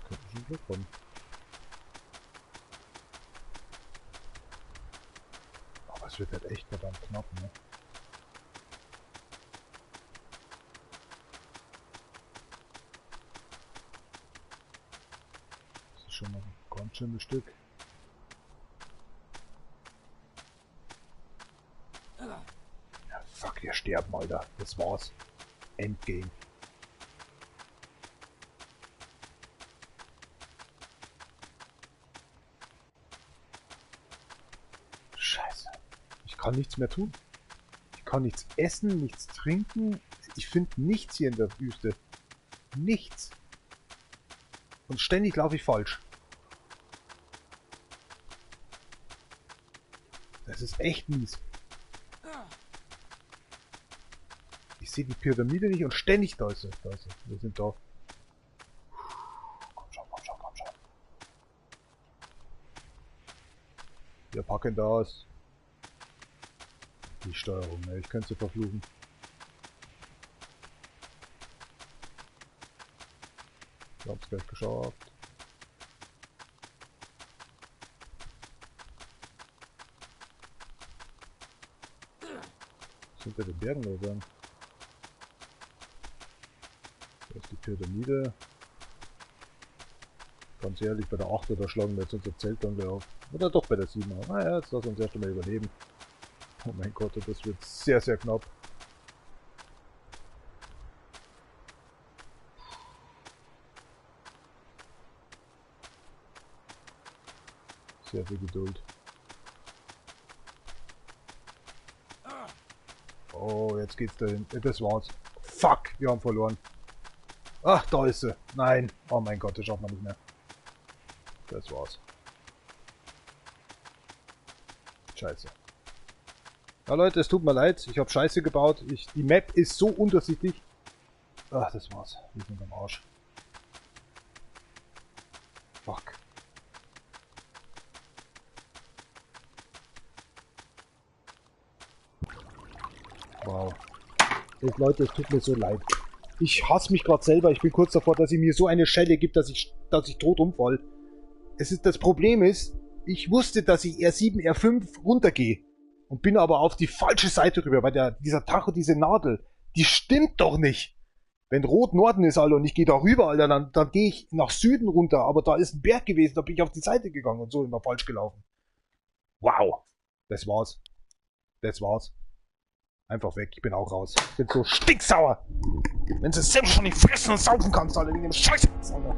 Speaker 2: Könnten schon wieder kommen. Aber es wird halt echt verdammt knapp, ne? Schon mal ein ganz schönes Stück. Ja, fuck, wir sterben, Alter. Das war's. Endgame. Scheiße. Ich kann nichts mehr tun. Ich kann nichts essen, nichts trinken. Ich finde nichts hier in der Wüste. Nichts. Und ständig laufe ich falsch. Das ist echt mies. Ich sehe die Pyramide nicht und ständig da ist sie. Da ist sie. Wir sind da. Komm schon, komm schon, komm schon. Wir packen das. Die Steuerung, ne? Ich könnte sie verfluchen. Wir haben es gleich geschafft. Sind wir den Bergen oder dann? Da ist die Pyramide. Ganz ehrlich, bei der 8 da schlagen wir jetzt unser Zelt dann gleich auf. Oder doch bei der 7. Naja, jetzt lass uns erst einmal überleben. Oh mein Gott, das wird sehr, sehr knapp. Sehr viel Geduld. Oh, jetzt geht's dahin. Das war's. Fuck, wir haben verloren. Ach, da ist sie. Nein. Oh mein Gott, das schafft man nicht mehr. Das war's. Scheiße. Ja Leute, es tut mir leid. Ich habe Scheiße gebaut. Die Map ist so untersichtlich. Ach, das war's. Wir sind am Arsch. Fuck. Wow. Leute, es tut mir so leid. Ich hasse mich gerade selber. Ich bin kurz davor, dass sie mir so eine Schelle gibt, dass ich tot umfall. Das Problem ist, ich wusste, dass ich R7, R5 runtergehe. Und bin aber auf die falsche Seite rüber, weil dieser Tacho, diese Nadel, die stimmt doch nicht. Wenn Rot Norden ist, Alter, und ich gehe da rüber, Alter, dann gehe ich nach Süden runter. Aber da ist ein Berg gewesen, da bin ich auf die Seite gegangen und so immer falsch gelaufen. Wow. Das war's. Das war's. Einfach weg, ich bin auch raus. Ich bin so stinksauer. Wenn du selbst schon nicht fressen und saufen kannst, Alter, wegen dem Scheiß, Alter.